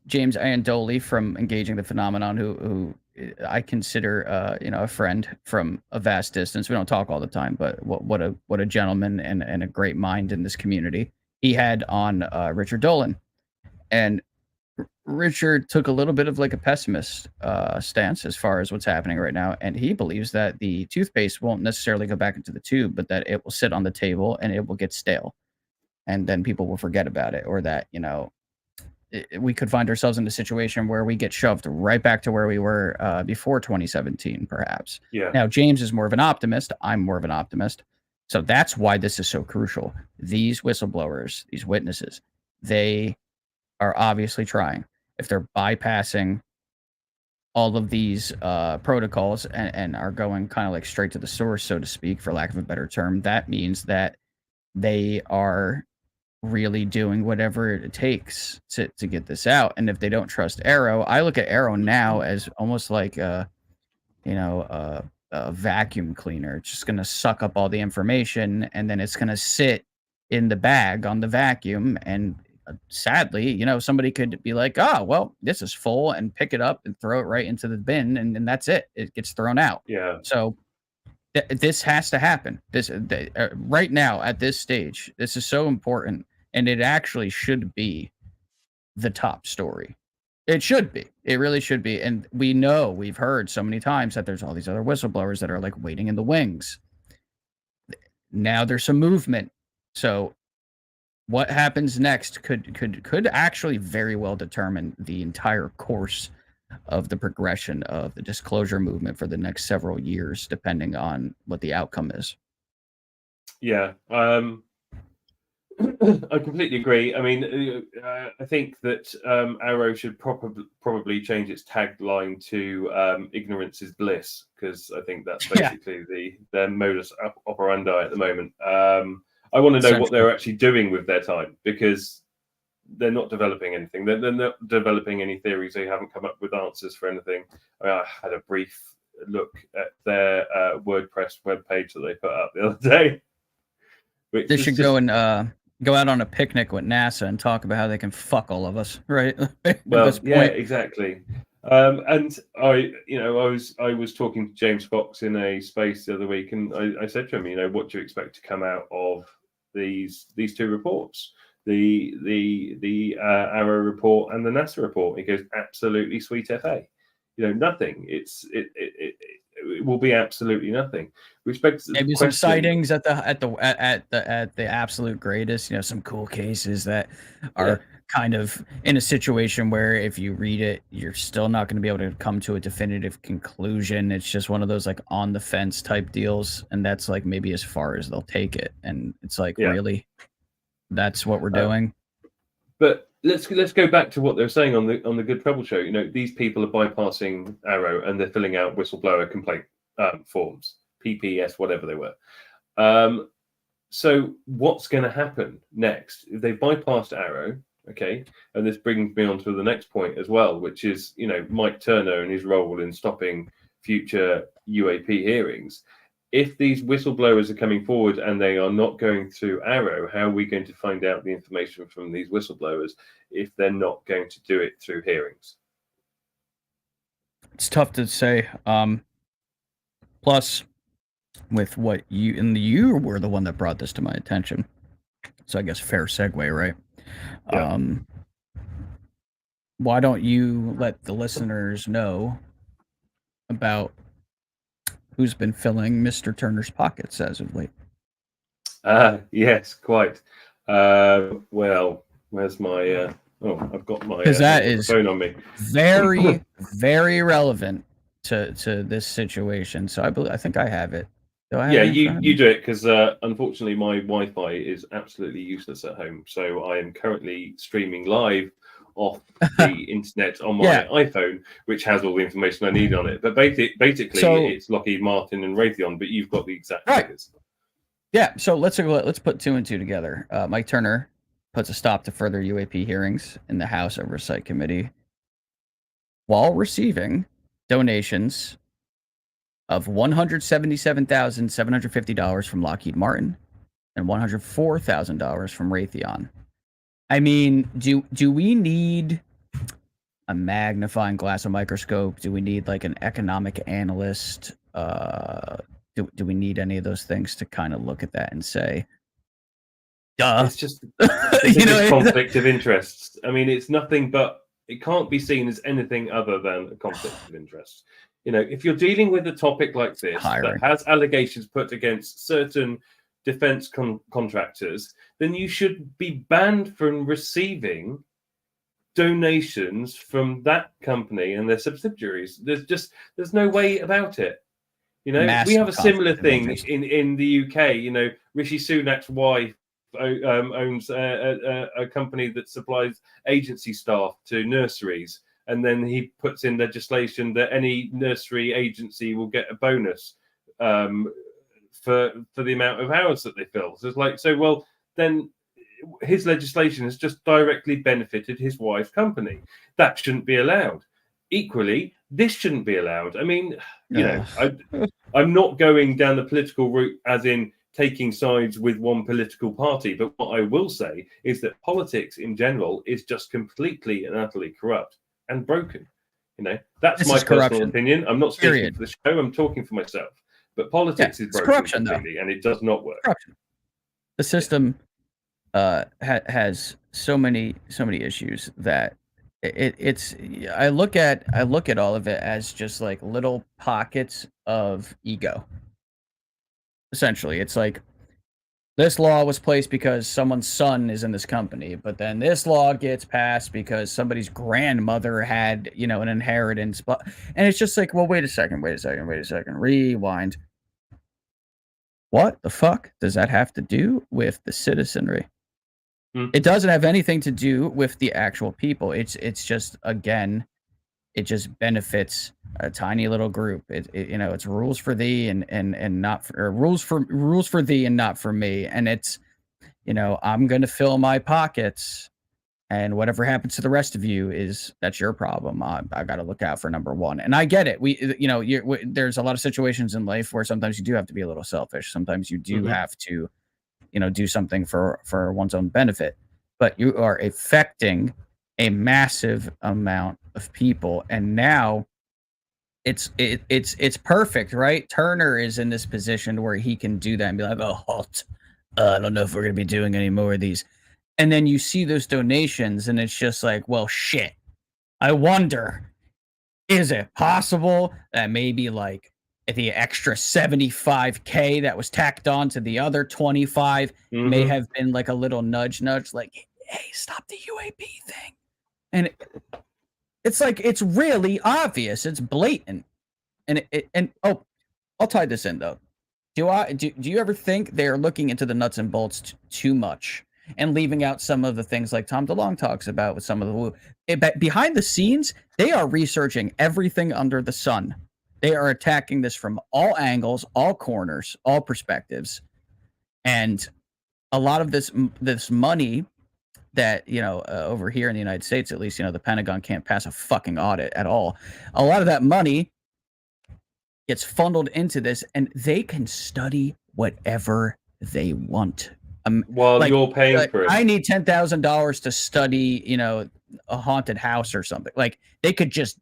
James Iandoli from Engaging the Phenomenon, who I consider a friend from a vast distance. We don't talk all the time, but what a gentleman and a great mind in this community. He had on Richard Dolan, and Richard took a little bit of like a pessimist stance as far as what's happening right now, and he believes that the toothpaste won't necessarily go back into the tube, but that it will sit on the table and it will get stale, and then people will forget about it, or that we could find ourselves in a situation where we get shoved right back to where we were before 2017, perhaps. Yeah. Now, James is more of an optimist. I'm more of an optimist. So that's why this is so crucial. These whistleblowers, these witnesses, they are obviously trying. If they're bypassing all of these protocols and are going kind of like straight to the source, so to speak, for lack of a better term, that means that they are really doing whatever it takes to get this out. And if they don't trust Arrow, I look at Arrow now as almost like a vacuum cleaner. It's just going to suck up all the information, and then it's going to sit in the bag on the vacuum. And sadly, somebody could be like, oh, well, this is full, and pick it up and throw it right into the bin, and that's it. It gets thrown out. Yeah. So this has to happen. This right now at this stage, this is so important, and it actually should be the top story. It should be. It really should be. And we've heard so many times that there's all these other whistleblowers that are like waiting in the wings. Now there's some movement. So what happens next could actually very well determine the entire course of the progression of the disclosure movement for the next several years, depending on what the outcome is. Yeah, I completely agree. I mean, I think that Arrow should probably change its tagline to "Ignorance is bliss," because I think that's basically their modus operandi at the moment. I want to know what they're actually doing with their time, because they're not developing anything. They're not developing any theories. They haven't come up with answers for anything. I had a brief look at their WordPress webpage that they put up the other day. They should go out on a picnic with NASA and talk about how they can fuck all of us, right? Well, yeah, exactly. And I was talking to James Fox in a space the other week, and I said to him, what do you expect to come out of these two reports? The Arrow report and the NASA report. He goes, absolutely sweet FA. Nothing. It will be absolutely nothing. We expect maybe some sightings at the absolute greatest. Some cool cases that are kind of in a situation where if you read it, you're still not going to be able to come to a definitive conclusion. It's just one of those like on the fence type deals, and that's like maybe as far as they'll take it. And it's like, really, that's what we're doing. But let's go back to what they're saying on the Good Trouble show. These people are bypassing Arrow and they're filling out whistleblower complaint forms, PPS, whatever they were. So what's going to happen next? If they've bypassed Arrow, okay, and this brings me on to the next point as well, which is, Mike Turner and his role in stopping future UAP hearings. if these whistleblowers are coming forward and they are not going through Arrow, how are we going to find out the information from these whistleblowers if they're not going to do it through hearings? It's tough to say. Plus, with what you were the one that brought this to my attention, so I guess fair segue, right? Yeah. Why don't you let the listeners know about who's been filling Mr. Turner's pockets as of late? Yes, quite. Well, where's my? I've got my because that is phone on me. Very, very relevant to this situation. So I think I have it. Do I have it you do it because unfortunately my Wi-Fi is absolutely useless at home. So I am currently streaming live off the internet on my iPhone, which has all the information I need on it. But basically, it's Lockheed Martin and Raytheon. But you've got the exact figures. Yeah. So let's put two and two together. Mike Turner puts a stop to further UAP hearings in the House Oversight Committee while receiving donations of $177,750 from Lockheed Martin and $104,000 from Raytheon. I mean, do we need a magnifying glass, a microscope? Do we need like an economic analyst? Do we need any of those things to kind of look at that and say, duh? It's just conflict of interests. I mean, it's nothing but, it can't be seen as anything other than a conflict of interest. If you're dealing with a topic like this that has allegations put against certain defense contractors, then you should be banned from receiving donations from that company and their subsidiaries. There's no way about it. We have a similar thing in the UK. Rishi Sunak's wife owns a company that supplies agency staff to nurseries, and then he puts in legislation that any nursery agency will get a bonus for the amount of hours that they fill. So it's like, then his legislation has just directly benefited his wife's company. That shouldn't be allowed. Equally, this shouldn't be allowed. I mean, I'm not going down the political route as in taking sides with one political party, but what I will say is that politics in general is just completely and utterly corrupt and broken. That's my personal opinion. I'm not speaking for the show. I'm talking for myself. But politics is broken completely, and it does not work. Corruption. The system has so many issues that it's. I look at all of it as just like little pockets of ego. Essentially, it's like this law was placed because someone's son is in this company, but then this law gets passed because somebody's grandmother had, an inheritance. And it's just like, well, wait a second, rewind. What the fuck does that have to do with the citizenry? It doesn't have anything to do with the actual people. It's just, again, it just benefits a tiny little group. It's rules for thee and not for, or rules for thee and not for me. And it's, I'm going to fill my pockets, and whatever happens to the rest of you that's your problem. I got to look out for number one. And I get it. There's a lot of situations in life where sometimes you do have to be a little selfish. Sometimes you do have to, do something for one's own benefit, but you are affecting a massive amount of people. And now it's perfect, right? Turner is in this position where he can do that and be like, I don't know if we're going to be doing any more of these. And then you see those donations and it's just like, well, shit. I wonder, is it possible that maybe like the extra $75K that was tacked on to the other 25 may have been like a little nudge, like, hey, stop the UAP thing. And it's like, it's really obvious. It's blatant. And I'll tie this in though. Do you ever think they're looking into the nuts and bolts too much and leaving out some of the things like Tom DeLonge talks about with some of the behind the scenes? They are researching everything under the sun. They are attacking this from all angles, all corners, all perspectives. And a lot of this money that, over here in the United States, at least, the Pentagon can't pass a fucking audit at all. A lot of that money gets funneled into this, and they can study whatever they want. While you're paying for it. I need $10,000 to study, you know, a haunted house or something. Like they could just,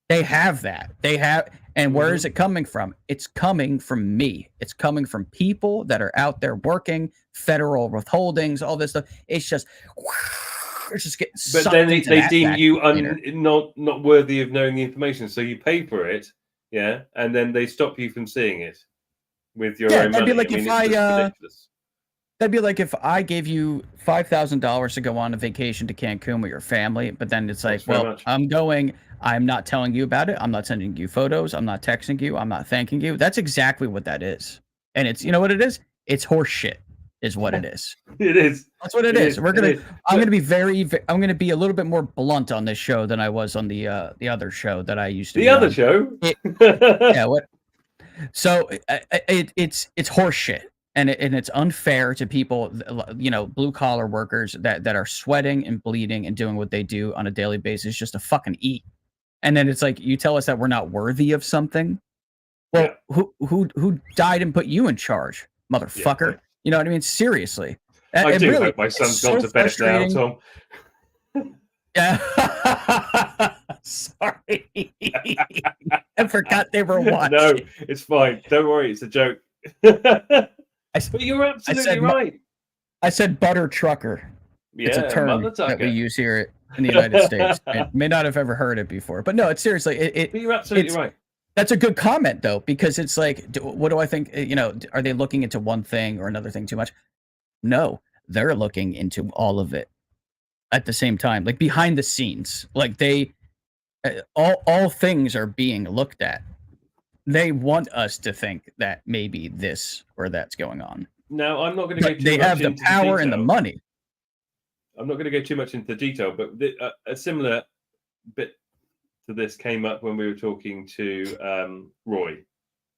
they have that. They have, and where is it coming from? It's coming from me. It's coming from people that are out there working, federal withholdings, all this stuff. It's just getting. But then they deem you not worthy of knowing the information, so you pay for it, yeah, and then they stop you from seeing it with your own money. That'd be like it's ridiculous. That'd be like if I gave you $5,000 to go on a vacation to Cancun with your family, but then it's like, well, I'm not telling you about it. I'm not sending you photos. I'm not texting you. I'm not thanking you. That's exactly what that is. And it's, you know what it is? It's horse shit is what it is. It is. That's what it is. I'm going to be a little bit more blunt on this show than I was on the other show that I used to be other on. show? Yeah. What? So it's horse shit. And it's unfair to people, you know, blue collar workers that are sweating and bleeding and doing what they do on a daily basis just to fucking eat. And then it's like, you tell us that we're not worthy of something. Well, who died and put you in charge, motherfucker? Yeah. You know what I mean? Seriously. I do hope my son's gone to bed now, Tom. Yeah. Sorry. I forgot they were watching. No, it's fine. Don't worry. It's a joke. But you're absolutely right. I said butter trucker. Yeah, it's a term that we use here in the United States. I may not have ever heard it before, but no, it's seriously. But you're absolutely right. That's a good comment, though, because it's like, what do I think? You know, are they looking into one thing or another thing too much? No, they're looking into all of it at the same time, like behind the scenes. Like all things are being looked at. They want us to think that maybe this or that's going on. Now, I'm not going to go too much They have the power and the money. I'm not going to go too much into the detail, but a similar bit to this came up when we were talking to Roy,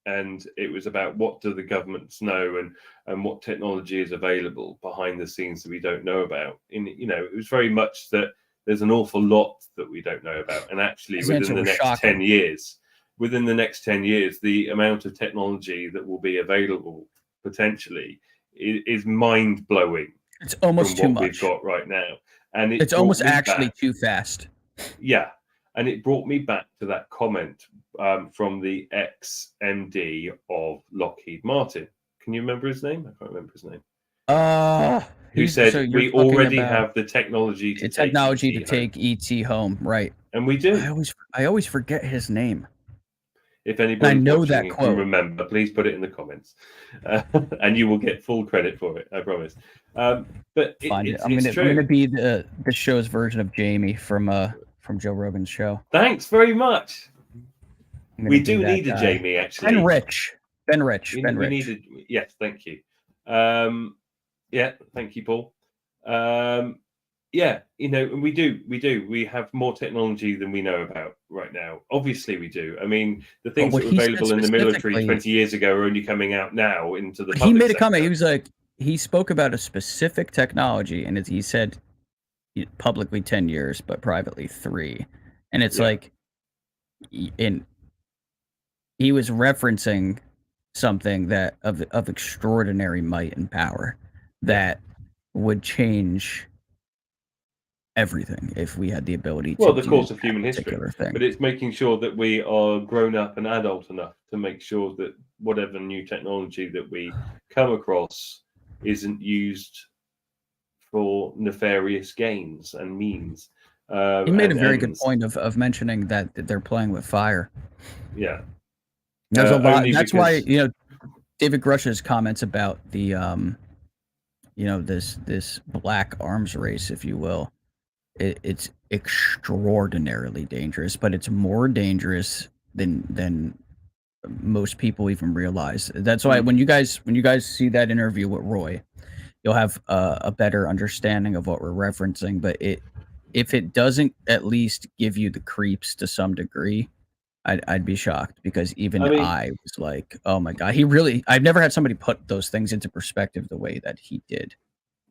and it was about what do the governments know and what technology is available behind the scenes that we don't know about. You know, it was very much that there's an awful lot that we don't know about, and actually within the next 10 years. Within the next 10 years, the amount of technology that will be available potentially is mind-blowing. It's almost too much. We've got right now, and it's almost actually too fast. Yeah, and it brought me back to that comment from the ex-MD of Lockheed Martin. Can you remember his name? I can't remember his name. Who said we already have the technology to take ET home, right? And we do. I always forget his name. If anybody I know that quote. Can remember, please put it in the comments, and you will get full credit for it. I promise. But I'm going to be the show's version of Jamie from Joe Rogan's show. Thanks very much. We do need a Jamie, actually. Ben Rich. Yes, thank you. Yeah, thank you, Paul. Yeah, you know, and we do. We have more technology than we know about right now. Obviously, we do. I mean, the things that were available in the military 20 years ago are only coming out now into the public He made sector. a comment. He was like, he spoke about a specific technology, and he said publicly 10 years, but privately 3. And it's like, he was referencing something that of extraordinary might and power that would change everything if we had the ability to. Well, the course of human history, thing. But it's making sure that we are grown up and adult enough to make sure that whatever new technology that we come across isn't used for nefarious gains and means. He made a very good point of mentioning that they're playing with fire. Yeah, there's a lot. That's why, you know, David Grush's comments about the you know, this black arms race, if you will. It's extraordinarily dangerous, but it's more dangerous than most people even realize. That's why when you guys see that interview with Roy, you'll have a better understanding of what we're referencing. But if it doesn't at least give you the creeps to some degree, I'd be shocked, because even I was like, oh my God, I've never had somebody put those things into perspective the way that he did.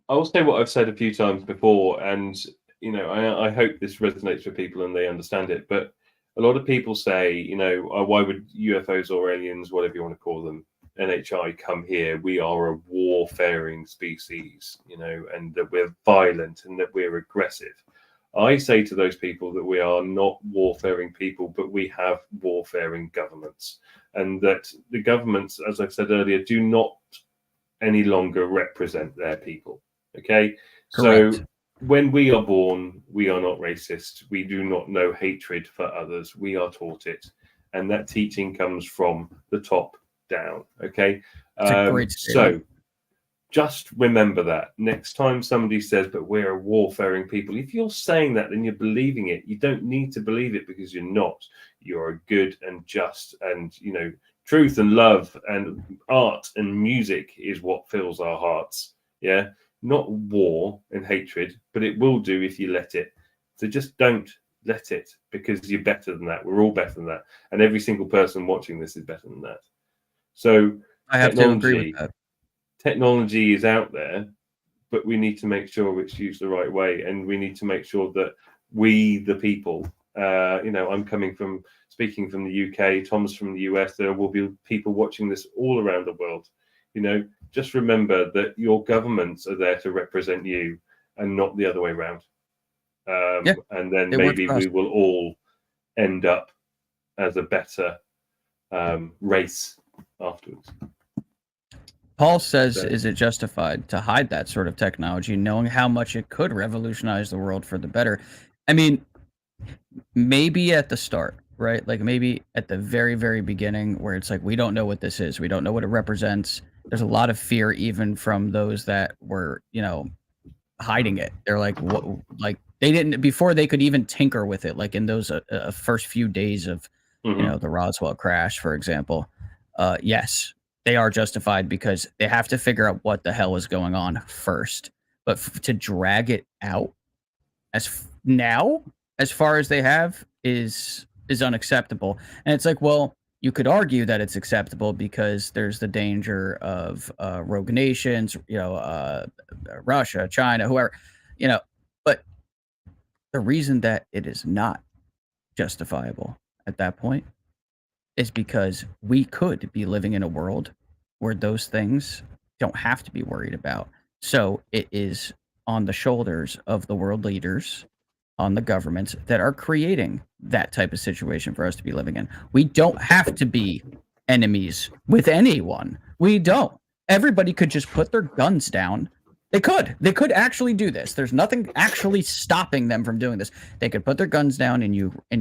I will say what I've said a few times before, and you know, I hope this resonates with people and they understand it. But a lot of people say, you know, why would UFOs or aliens, whatever you want to call them, NHI, come here? We are a warfaring species, you know, and that we're violent and that we're aggressive. I say to those people that we are not warfaring people, but we have warfaring governments, and that the governments, as I've said earlier, do not any longer represent their people. Okay, Correct. so when we are born, we are not racist. We do not know hatred for others. We are taught it, and that teaching comes from the top down. Okay, It's a great statement. so just remember that next time somebody says, but we're a warfaring people, if you're saying that, then you're believing it. You don't need to believe it, because you're not. You're a good and just, and, you know, truth and love and art and music is what fills our hearts. Yeah, not war and hatred, but it will do if you let it. So just don't let it, because you're better than that. We're all better than that, and every single person watching this is better than that. So I have to agree with that. Technology is out there, but we need to make sure it's used the right way, and we need to make sure that we, the people, you know, I'm speaking from the UK, Tom's from the US, there will be people watching this all around the world. You know, just remember that your governments are there to represent you and not the other way around. And then maybe we will all end up as a better race afterwards. Paul says, is it justified to hide that sort of technology, knowing how much it could revolutionize the world for the better? I mean, maybe at the start, right? Like maybe at the very, very beginning, where it's like, we don't know what this is. We don't know what it represents. There's a lot of fear, even from those that were, you know, hiding it. They're like, what? Like they didn't, before they could even tinker with it. Like in those first few days of, you know, the Roswell crash, for example. Yes, they are justified, because they have to figure out what the hell is going on first. But to drag it out as far as they have is unacceptable. And it's like, well, you could argue that it's acceptable because there's the danger of rogue nations, you know, Russia, China, whoever, you know. But the reason that it is not justifiable at that point is because we could be living in a world where those things don't have to be worried about. So it is on the shoulders of the world leaders, on the governments that are creating that type of situation for us to be living in. We don't have to be enemies with anyone. We don't. Everybody could just put their guns down. They could actually do this. There's nothing actually stopping them from doing this. They could put their guns down in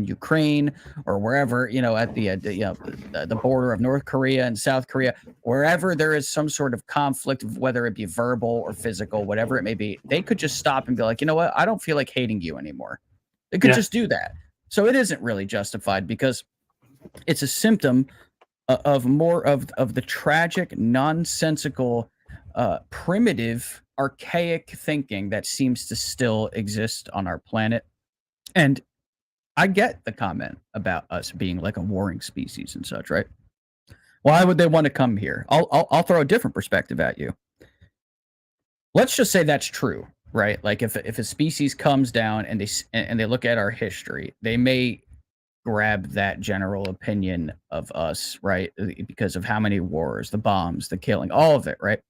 Ukraine or wherever, you know, at the border of North Korea and South Korea, wherever there is some sort of conflict, whether it be verbal or physical, whatever it may be. They could just stop and be like, you know what? I don't feel like hating you anymore. They could just do that. So it isn't really justified, because it's a symptom of more of the tragic, nonsensical, primitive, archaic thinking that seems to still exist on our planet. And I get the comment about us being like a warring species and such, right? Why would they want to come here? I'll throw a different perspective at you. Let's just say that's true, right? Like if a species comes down and they look at our history, they may grab that general opinion of us, right? Because of how many wars, the bombs, the killing, all of it, right?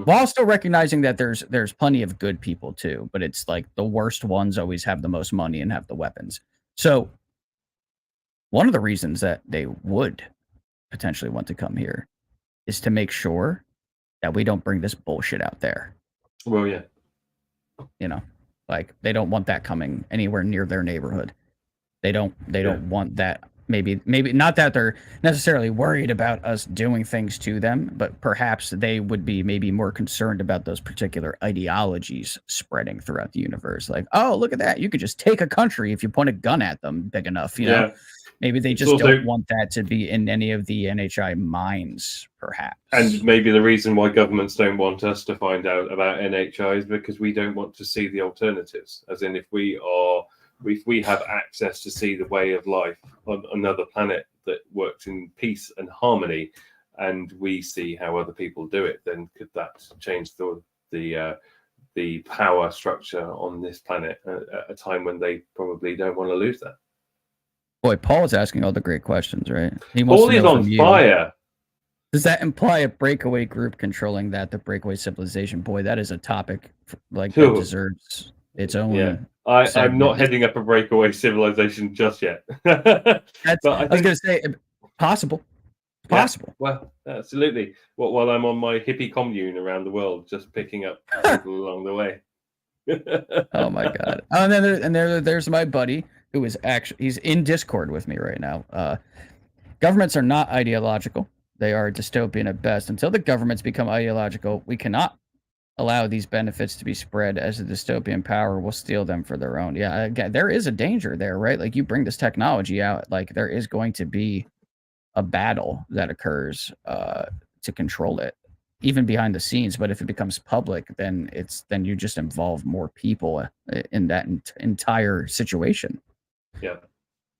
While still recognizing that there's plenty of good people too, but it's like the worst ones always have the most money and have the weapons. So one of the reasons that they would potentially want to come here is to make sure that we don't bring this bullshit out there. Well, yeah. You know, like they don't want that coming anywhere near their neighborhood. They don't want that. Maybe not that they're necessarily worried about us doing things to them, but perhaps they would be maybe more concerned about those particular ideologies spreading throughout the universe. Like, oh, look at that. You could just take a country if you point a gun at them big enough, you know? Maybe they just don't want that to be in any of the NHI minds, perhaps. And maybe the reason why governments don't want us to find out about NHI is because we don't want to see the alternatives. As in, if we have access to see the way of life on another planet that works in peace and harmony, and we see how other people do it, then could that change the power structure on this planet at a time when they probably don't want to lose that? Boy, Paul is asking all the great questions, right? He wants Paul to is know on from you, fire. does that imply a breakaway group controlling the breakaway civilization? Boy, that is a topic that Phew. deserves its own. Yeah, I'm segment. not heading up a breakaway civilization just yet. I But was going to say, possible. Possible. Well, absolutely. While I'm on my hippie commune around the world, just picking up people along the way. Oh my god! Oh, and then there's my buddy who is he's in Discord with me right now. Governments are not ideological; they are dystopian at best. Until the governments become ideological, we cannot allow these benefits to be spread, as the dystopian power will steal them for their own. Yeah, again, there is a danger there, right? Like, you bring this technology out, like there is going to be a battle that occurs to control it, even behind the scenes. But if it becomes public, then you just involve more people in that entire situation. Yeah.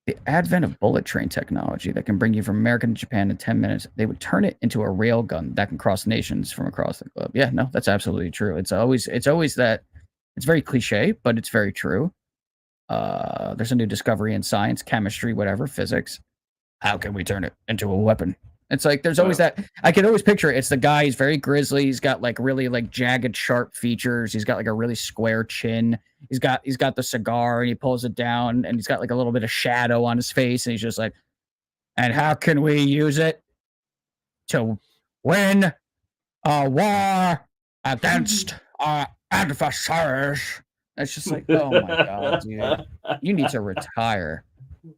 The advent of bullet train technology that can bring you from America to Japan in 10 minutes, they would turn it into a rail gun that can cross nations from across the globe. Yeah, no, that's absolutely true. It's always that. It's very cliche, but it's very true. There's a new discovery in science, chemistry, whatever, physics. How can we turn it into a weapon? It's like there's always that. I can always picture it. It's the guy. He's very grizzly. He's got like really like jagged, sharp features. He's got like a really square chin. He's got the cigar, and he pulls it down, and he's got like a little bit of shadow on his face, and he's just like, and how can we use it to win a war against our adversaries? It's just like, oh my god, dude, you need to retire.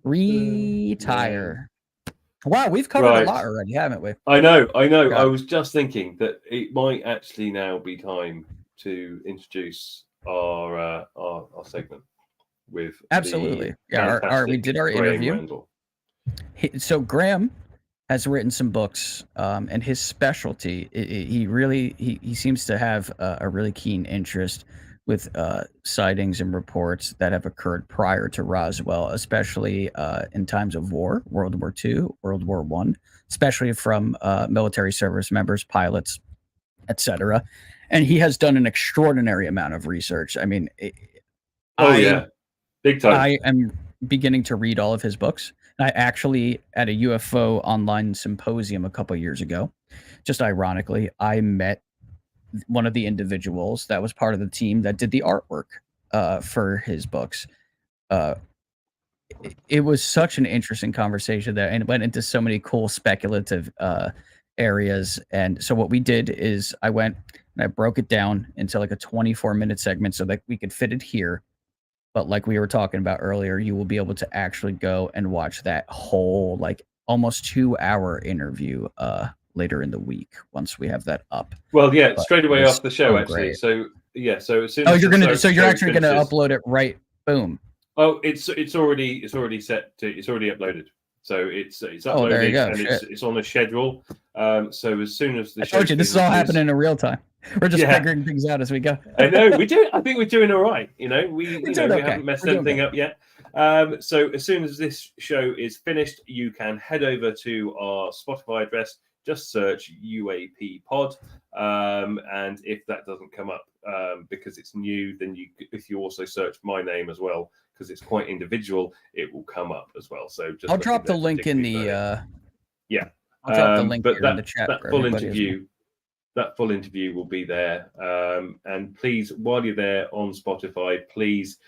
Retire. Wow, we've covered a lot already, haven't we? I know. God. I was just thinking that it might actually now be time to introduce our segment with absolutely. Yeah, we did our Graeme interview. Randall. So Graeme has written some books, and his specialty, he seems to have a really keen interest with sightings and reports that have occurred prior to Roswell, especially in times of war, World War II, World War I, especially from military service members, pilots, etc. And he has done an extraordinary amount of research. I mean, big time. I am beginning to read all of his books. I actually, at a UFO online symposium a couple years ago, just ironically, I met one of the individuals that was part of the team that did the artwork for his books. It was such an interesting conversation there, and it went into so many cool speculative areas. And so what we did is I went and I broke it down into like a 24-minute segment so that we could fit it here. But like we were talking about earlier, you will be able to actually go and watch that whole like almost 2-hour interview later in the week once we have that up. Well, yeah, But straight away it's off the show, so actually. great. So yeah, so as soon Oh, as you're actually gonna upload it right? Boom. Oh, it's already set to, it's already uploaded. So it's uploaded, Oh, there you go. and Shit. it's on a schedule. So as soon as the I show told you this is all finishes- happening in real time. We're just Yeah. figuring things out as we go. I know we do. I think we're doing all right. You know, we doing okay. haven't messed We're doing anything up yet. So as soon as this show is finished, you can head over to our Spotify address. Just search UAPod, and if that doesn't come up because it's new, then if you also search my name as well, because it's quite individual, it will come up as well. So just I'll drop the link in the yeah. I'll drop the link But here in the chat. that for full everybody as well. interview. That full interview will be there. And please, while you're there on Spotify, please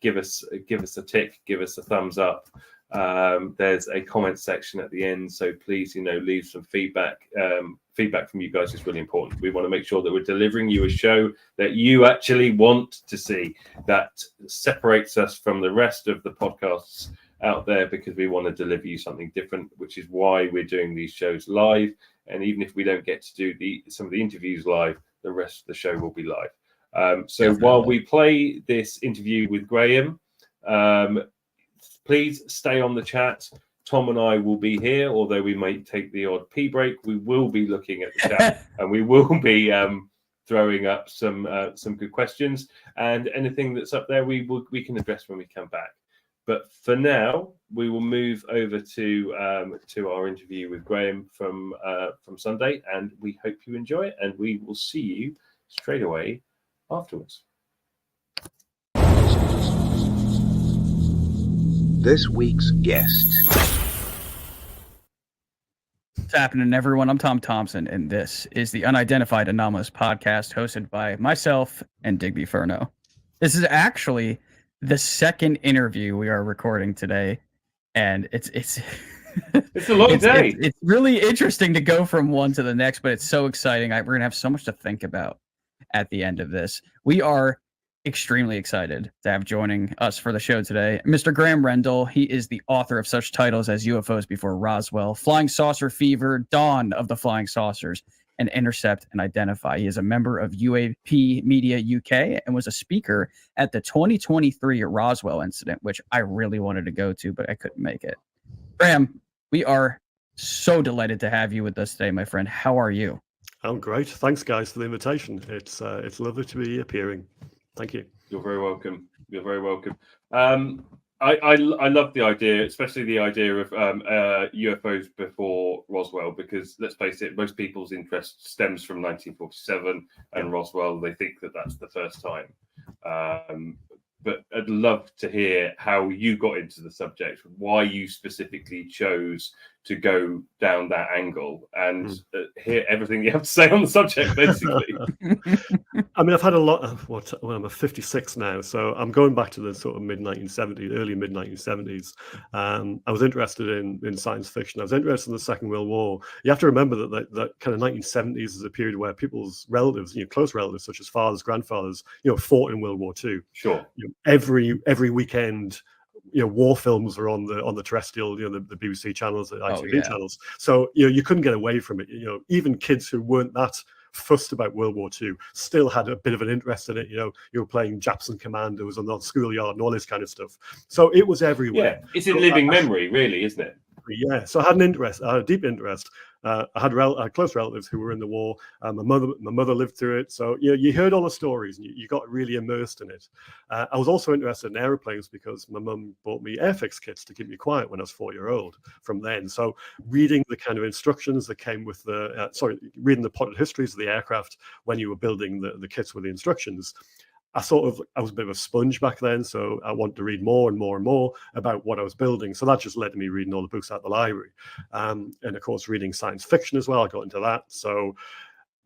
give us a tick, give us a thumbs up. There's a comment section at the end, so please, leave some feedback. Feedback from you guys is really important. We want to make sure that we're delivering you a show that you actually want to see, that separates us from the rest of the podcasts out there, because we want to deliver you something different, which is why we're doing these shows live. And even if we don't get to do some of the interviews live, the rest of the show will be live. So while we play this interview with Graeme, please stay on the chat. Tom and I will be here, although we may take the odd pee break. We will be looking at the chat and we will be throwing up some good questions, and anything that's up there we can address when we come back. But for now, we will move over to our interview with Graeme from Sunday, and we hope you enjoy it, and we will see you straight away this week's guest. What's happening, everyone? I'm Tom Thompson, and this is the Unidentified Anomalous podcast hosted by myself and Digby Furneaux. This is actually the second interview we are recording today, and it's It's a long day. It's really interesting to go from one to the next, but it's so exciting. We're going to have so much to think about at the end of this. We are extremely excited to have joining us for the show today Mr. Graeme Randall. He is the author of such titles as UFOs Before Roswell, Flying Saucer Fever, Dawn of the Flying Saucers, and Intercept and Identify. He is a member of UAP Media UK and was a speaker at the 2023 Roswell incident, which I really wanted to go to, but I couldn't make it. Graeme, we are so delighted to have you with us today, my friend. How are you? I'm great. Thanks, guys, for the invitation. It's lovely to be appearing. Thank you. You're very welcome. You're very welcome. I love the idea, especially the idea of UFOs before Roswell, because let's face it, most people's interest stems from 1947 and Roswell. They think that that's the first time. But I'd love to hear how you got into the subject, why you specifically chose to go down that angle, and hear everything you have to say on the subject, basically. I mean, I've had a lot of I'm 56 now, so I'm going back to the sort of mid-1970s, early mid-1970s. I was interested in science fiction. I was interested in the Second World War. You have to remember that kind of 1970s is a period where people's relatives, close relatives, such as fathers, grandfathers, fought in World War II. Sure. Every weekend, war films were on the terrestrial, the BBC channels, the ITV channels. So you couldn't get away from it. Even kids who weren't that fussed about World War II still had a bit of an interest in it. You were playing Japs and Commandos on the schoolyard and all this kind of stuff. So it was everywhere. Yeah, it's in living memory, really, isn't it? Yeah, so I had a deep interest. I had close relatives who were in the war. My mother lived through it, so you heard all the stories and you got really immersed in it. I was also interested in airplanes because my mum bought me Airfix kits to keep me quiet when I was 4-year-old from then. So reading the kind of instructions that came with reading the plotted histories of the aircraft when you were building the kits with the instructions. I was a bit of a sponge back then, so I wanted to read more and more and more about what I was building. So that just led to me reading all the books out of the library. And of course, reading science fiction as well. I got into that. So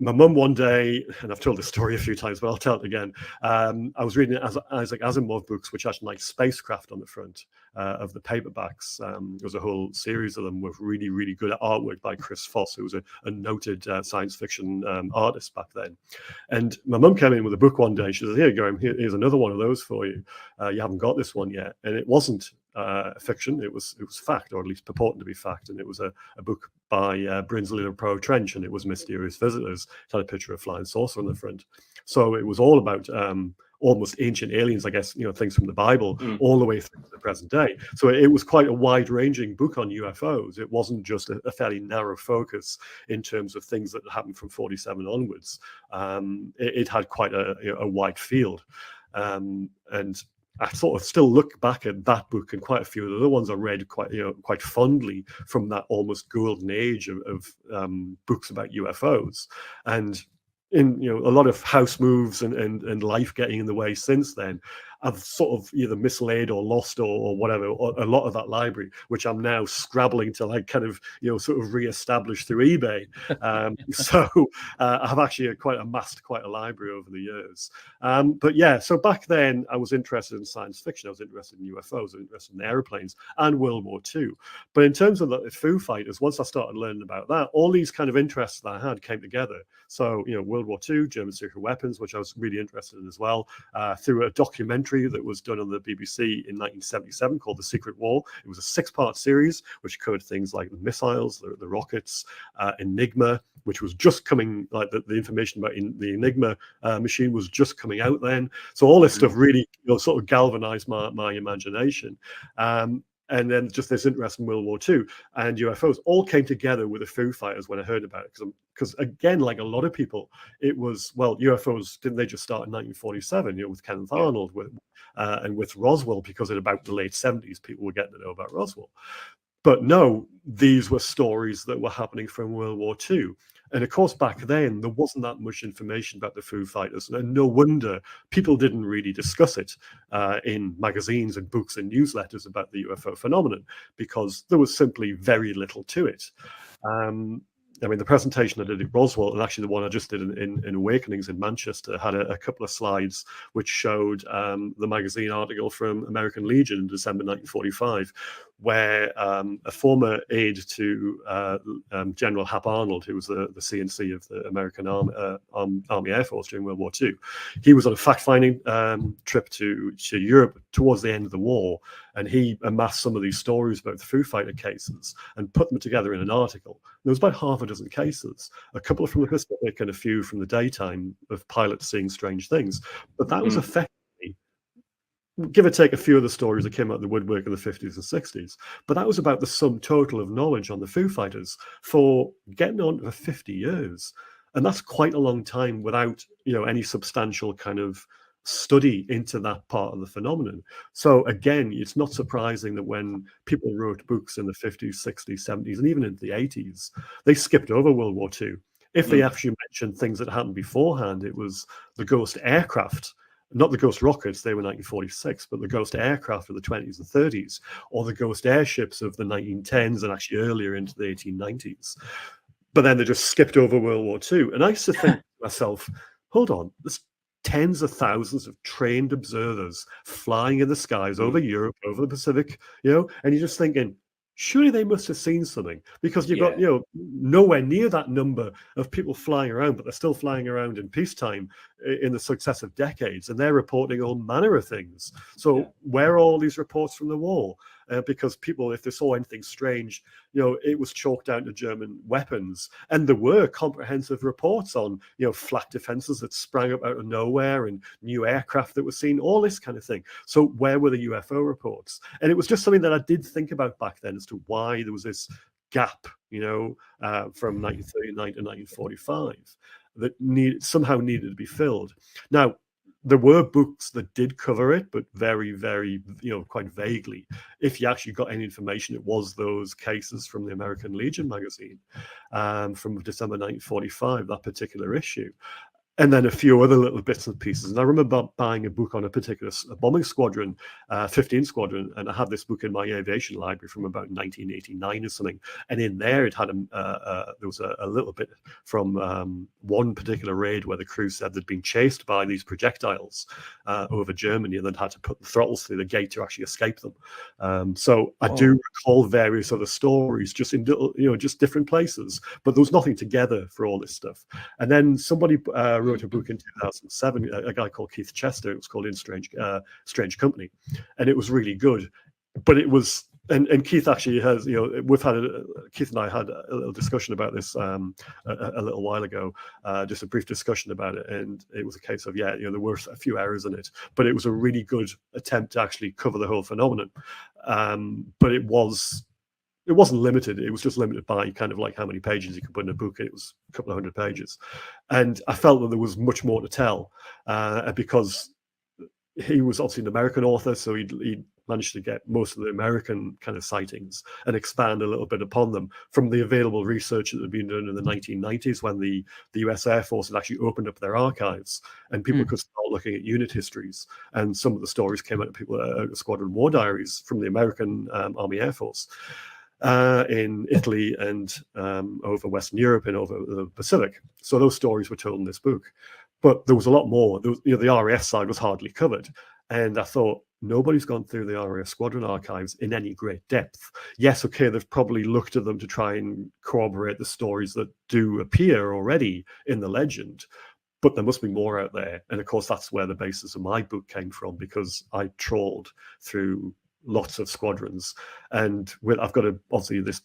my mum one day, and I've told this story a few times, but I'll tell it again. I was reading Isaac Asimov books, which had like spacecraft on the front of the paperbacks. There was a whole series of them with really, really good artwork by Chris Foss, who was a noted science fiction artist back then. And my mum came in with a book one day. She said, "Here, Graeme, here's another one of those for you. You haven't got this one yet." And it wasn't fiction. It was fact, or at least purporting to be fact. And it was a book by Brinsley and Pro Trench, and it was Mysterious Visitors. It had a picture of a flying saucer on the front. So it was all about almost ancient aliens, I guess, things from the Bible, all the way through to the present day. So it was quite a wide-ranging book on UFOs. It wasn't just a fairly narrow focus in terms of things that happened from 47 onwards. It had quite a wide field. And I sort of still look back at that book and quite a few of the other ones I read quite fondly from that almost golden age of books about UFOs. And in a lot of house moves and life getting in the way since then, I've sort of either mislaid or lost or whatever, or a lot of that library, which I'm now scrabbling to sort of reestablish through eBay. So I've actually amassed quite a library over the years. But yeah, so back then I was interested in science fiction. I was interested in UFOs, I was interested in airplanes and World War II. But in terms of the Foo Fighters, once I started learning about that, all these kind of interests that I had came together. So, World War II, German secret weapons, which I was really interested in as well, through a documentary that was done on the BBC in 1977 called The Secret War. It was a 6-part series which covered things like the missiles, the rockets, Enigma, which was just coming, like the information about the Enigma machine was just coming out then. So all this stuff really sort of galvanized my imagination. And then just this interest in World War II and UFOs all came together with the Foo Fighters when I heard about it. Because again, like a lot of people, it was, UFOs, didn't they just start in 1947, with Kenneth Arnold and with Roswell, because in about the late 70s, people were getting to know about Roswell. But no, these were stories that were happening from World War II. And of course, back then, there wasn't that much information about the Foo Fighters. And no wonder people didn't really discuss it in magazines and books and newsletters about the UFO phenomenon, because there was simply very little to it. I mean, the presentation I did at Roswell, and actually the one I just did in Awakenings in Manchester, had a couple of slides which showed the magazine article from American Legion in December 1945, where a former aide to General Hap Arnold, who was the CNC of the American Army Air Force during World War II, he was on a fact-finding trip to Europe towards the end of the war, and he amassed some of these stories about the Foo Fighter cases and put them together in an article. There was about half a dozen cases, a couple from the Pacific and a few from the daytime of pilots seeing strange things. But that was effectively, give or take a few of the stories that came out of the woodwork in the 50s and 60s, but that was about the sum total of knowledge on the Foo Fighters for getting on for 50 years. And that's quite a long time without, any substantial kind of study into that part of the phenomenon. So again, it's not surprising that when people wrote books in the 50s, 60s, 70s, and even into the 80s, they skipped over World War II. If they actually mentioned things that happened beforehand, it was the ghost aircraft, not the ghost rockets, they were 1946, but the ghost aircraft of the 20s and 30s, or the ghost airships of the 1910s and actually earlier into the 1890s. But then they just skipped over World War II. And I used to think to myself, hold on, there's tens of thousands of trained observers flying in the skies over Europe, over the Pacific, and you're just thinking, surely they must have seen something, because you've got, nowhere near that number of people flying around, but they're still flying around in peacetime in the successive decades, and they're reporting all manner of things. So where are all these reports from the war? Because people, if they saw anything strange, it was chalked down to German weapons. And there were comprehensive reports on, flak defenses that sprang up out of nowhere and new aircraft that were seen, all this kind of thing. So where were the UFO reports? And it was just something that I did think about back then as to why there was this gap, from 1939 to 1945 that somehow needed to be filled. Now, there were books that did cover it, but very, very, quite vaguely. If you actually got any information, it was those cases from the American Legion magazine from December 1945, that particular issue. And then a few other little bits and pieces. And I remember buying a book on a particular bombing squadron, 15 Squadron, and I had this book in my aviation library from about 1989 or something. And in there, it had there was a little bit from one particular raid where the crew said they'd been chased by these projectiles over Germany, and then had to put the throttles through the gate to actually escape them. So I do recall various other stories, just in just different places, but there was nothing together for all this stuff. And then somebody wrote a book in 2007, a guy called Keith Chester. It was called In Strange Company, and it was really good. But it was, and Keith actually has, Keith and I had a little discussion about this a little while ago, just a brief discussion about it, and it was a case of there were a few errors in it, but it was a really good attempt to actually cover the whole phenomenon. But it wasn't limited. It was just limited by kind of like how many pages you could put in a book. It was a couple of 100 pages. And I felt that there was much more to tell because he was obviously an American author, so he managed to get most of the American kind of sightings and expand a little bit upon them from the available research that had been done in the 1990s when the US Air Force had actually opened up their archives and people could start looking at unit histories. And some of the stories came out of people squadron war diaries from the American Army Air Force. In Italy and over Western Europe and over the Pacific. So those stories were told in this book. But there was a lot more. There was, the RAF side was hardly covered. And I thought, nobody's gone through the RAF squadron archives in any great depth. Yes, okay, they've probably looked at them to try and corroborate the stories that do appear already in the legend. But there must be more out there. And of course, that's where the basis of my book came from, because I trawled through lots of squadrons, and I've got obviously this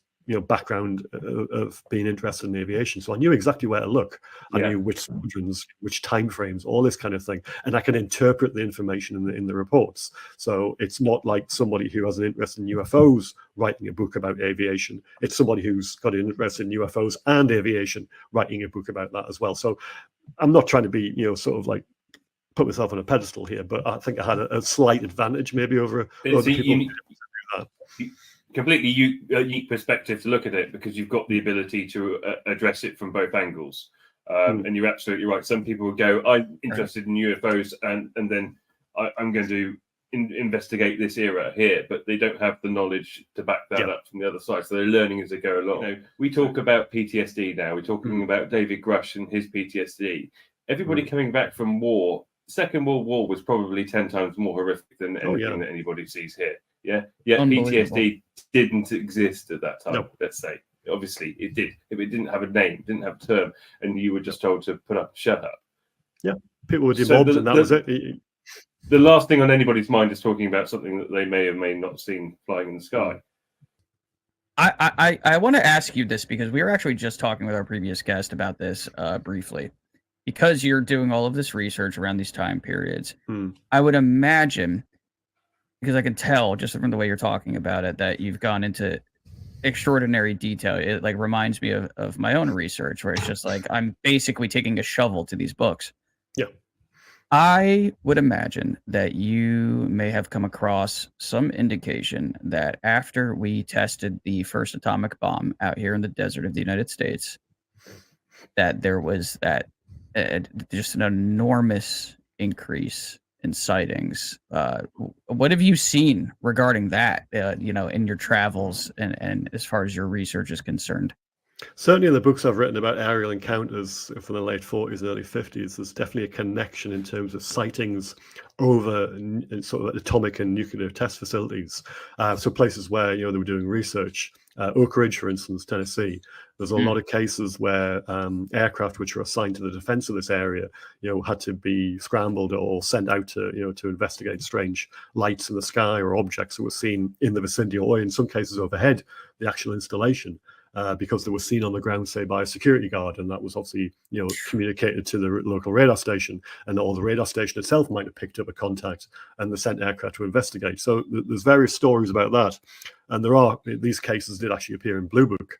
background of being interested in aviation, so I knew exactly where to look. I knew which squadrons, which time frames, all this kind of thing, and I can interpret the information in the reports. So it's not like somebody who has an interest in UFOs writing a book about aviation. It's somebody who's got an interest in UFOs and aviation writing a book about that as well. So I'm not trying to be sort of like put myself on a pedestal here, but I think I had a slight advantage maybe over other people. completely unique perspective to look at it, because you've got the ability to address it from both angles. And you're absolutely right. Some people would go, I'm interested in UFOs, and then I'm going to investigate this era here, but they don't have the knowledge to back that up from the other side. So they're learning as they go along. You know, we talk about PTSD now. We're talking about David Grush and his PTSD. Everybody coming back from war, Second World War was probably 10 times more horrific than anything that anybody sees here. Yeah. PTSD didn't exist at that time. Let's say. Obviously, it did. If it didn't have a name, didn't have a term, and you were just told to put up, shut up. Yeah, people were demobbed, and that was it. The last thing on anybody's mind is talking about something that they may or may not have seen flying in the sky. I want to ask you this, because we were actually just talking with our previous guest about this briefly. Because you're doing all of this research around these time periods, I would imagine, because I can tell just from the way you're talking about it, that you've gone into extraordinary detail. It like reminds me of my own research, where it's just like I'm basically taking a shovel to these books. Yeah. I would imagine that you may have come across some indication that after we tested the first atomic bomb out here in the desert of the United States, that there was that just an enormous increase in sightings. What have you seen regarding that, in your travels and as far as your research is concerned? Certainly in the books I've written about aerial encounters from the late 40s and early 50s, there's definitely a connection in terms of sightings over sort of atomic and nuclear test facilities. So places where, they were doing research. Oak Ridge, for instance, Tennessee, there's a lot of cases where aircraft which were assigned to the defense of this area, had to be scrambled or sent out to, to investigate strange lights in the sky or objects that were seen in the vicinity, or in some cases overhead the actual installation. Because they were seen on the ground, say, by a security guard, and that was obviously, communicated to the local radar station, and or the radar station itself might have picked up a contact and they sent aircraft to investigate. So there's various stories about that, and these cases did actually appear in Blue Book,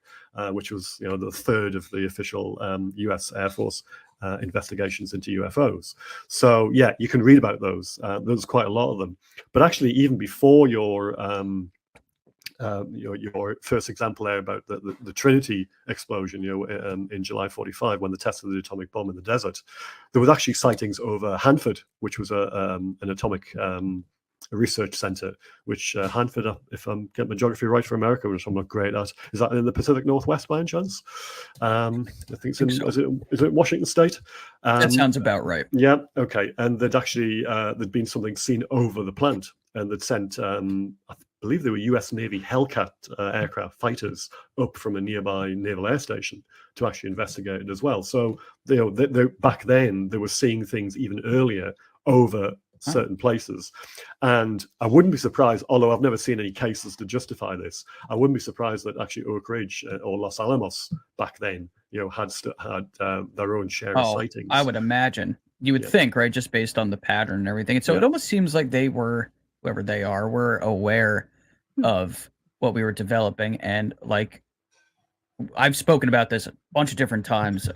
which was, the third of the official U.S. Air Force investigations into UFOs. So yeah, you can read about those. There's quite a lot of them, but actually, even before your first example there about the Trinity explosion, in July 45, when they tested the atomic bomb in the desert, there was actually sightings over Hanford, which was an atomic research center, which Hanford, if I'm getting my geography right for America, which I'm not great at, is that in the Pacific Northwest by any chance? I think it's in, so. Is it Washington State? That sounds about right. Yeah, okay. And there'd been something seen over the plant, and they'd sent, I believe they were US Navy Hellcat aircraft fighters up from a nearby naval air station to actually investigate it as well. So they back then they were seeing things even earlier over certain places, and I wouldn't be surprised, although I've never seen any cases to justify this, I wouldn't be surprised that actually Oak Ridge or Los Alamos back then, had their own share of sightings. I would imagine. You would think, right, just based on the pattern and everything. And so it almost seems like they were, whoever they are, were aware of what we were developing. And like, I've spoken about this a bunch of different times.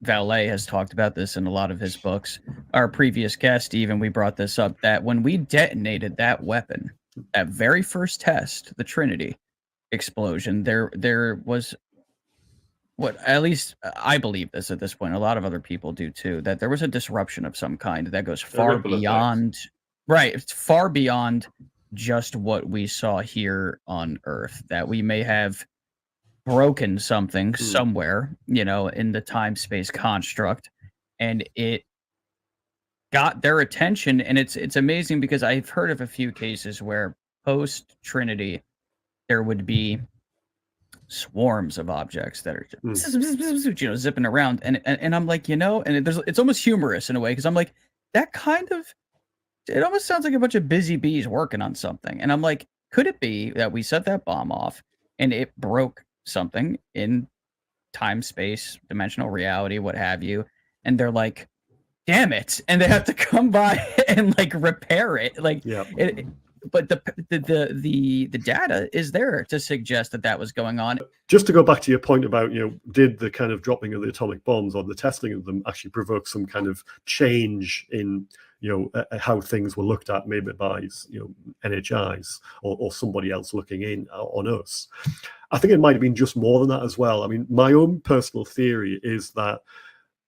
Valet has talked about this in a lot of his books. Our previous guest, even, we brought this up, that when we detonated that weapon, that very first test, the Trinity explosion, there was, what, at least I believe this at this point, a lot of other people do too, that there was a disruption of some kind that goes far beyond, right, it's far beyond just what we saw here on Earth, that we may have broken something somewhere, in the time-space construct, and it got their attention. And it's amazing, because I've heard of a few cases where post-Trinity there would be swarms of objects that are just, zipping around, and I'm like, and it's almost humorous in a way, because I'm like, that kind of, it almost sounds like a bunch of busy bees working on something. And I'm like, could it be that we set that bomb off and it broke something in time, space, dimensional reality, what have you, and they're like, damn it, and they have to come by and like repair it, like, but the data is there to suggest that was going on. Just to go back to your point about, did the kind of dropping of the atomic bombs or the testing of them actually provoke some kind of change in how things were looked at, maybe by NHIs or somebody else looking in on us. I think it might have been just more than that as well. I mean, my own personal theory is that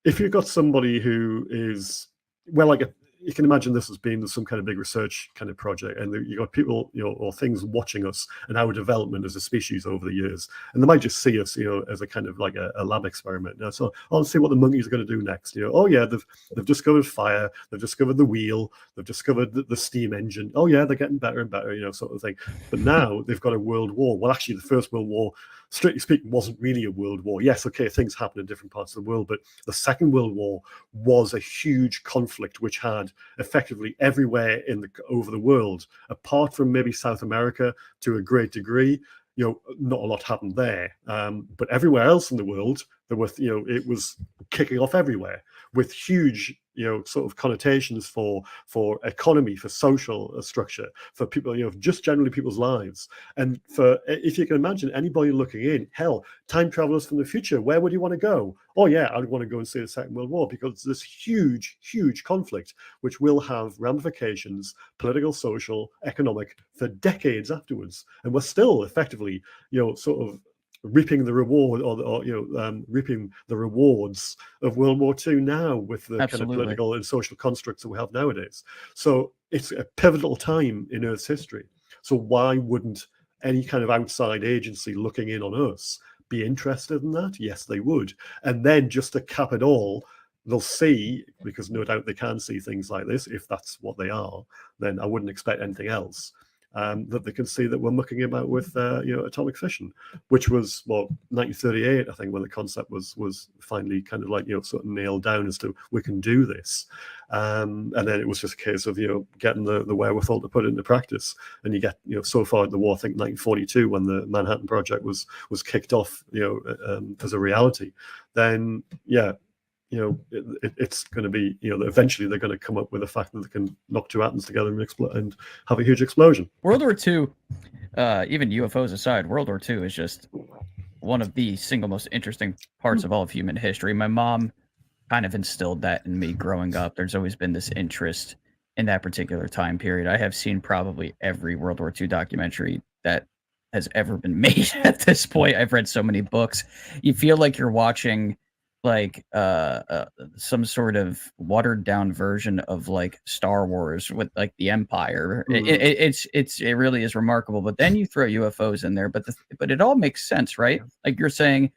if you've got somebody who is, well, you can imagine this as being some kind of big research kind of project, and you've got people, or things watching us and our development as a species over the years, and they might just see us, as a kind of like a lab experiment. So I'll see what the monkeys are going to do next. Oh yeah, they've discovered fire, they've discovered the wheel, they've discovered the steam engine. Oh yeah, they're getting better and better, sort of thing. But now they've got a world war. Well, actually, the First World War, strictly speaking, wasn't really a world war. Yes, okay, things happen in different parts of the world, but the Second World War was a huge conflict which had effectively everywhere over the world, apart from maybe South America to a great degree. Not a lot happened there, but everywhere else in the world, there were, it was kicking off everywhere with huge, sort of connotations for economy, for social structure, for people, just generally people's lives. And if you can imagine anybody looking in, hell, time travelers from the future, where would you want to go? Oh yeah, I'd want to go and see the Second World War, because this huge, huge conflict, which will have ramifications, political, social, economic, for decades afterwards. And we're still effectively, sort of reaping the reward, or reaping the rewards of World War II now with the kind of political and social constructs that we have nowadays. So it's a pivotal time in Earth's history. So why wouldn't any kind of outside agency looking in on us be interested in that? Yes, they would. And then just to cap it all, they'll see, because no doubt they can see things like this, if that's what they are, then I wouldn't expect anything else. That they can see that we're mucking about with, atomic fission, which was 1938, I think, when the concept was finally kind of like sort of nailed down as to we can do this, and then it was just a case of getting the wherewithal to put it into practice. And you get so far in the war, I think 1942, when the Manhattan Project was kicked off, as a reality, then it's going to be, eventually they're going to come up with the fact that they can knock two atoms together and have a huge explosion. World War II, even UFOs aside, World War II is just one of the single most interesting parts of all of human history. My mom kind of instilled that in me growing up. There's always been this interest in that particular time period. I have seen probably every World War II documentary that has ever been made at this point. I've read so many books. You feel like you're watching like some sort of watered down version of like Star Wars with like the Empire. It really is remarkable. But then you throw UFOs in there, but it all makes sense, right? Like you're saying,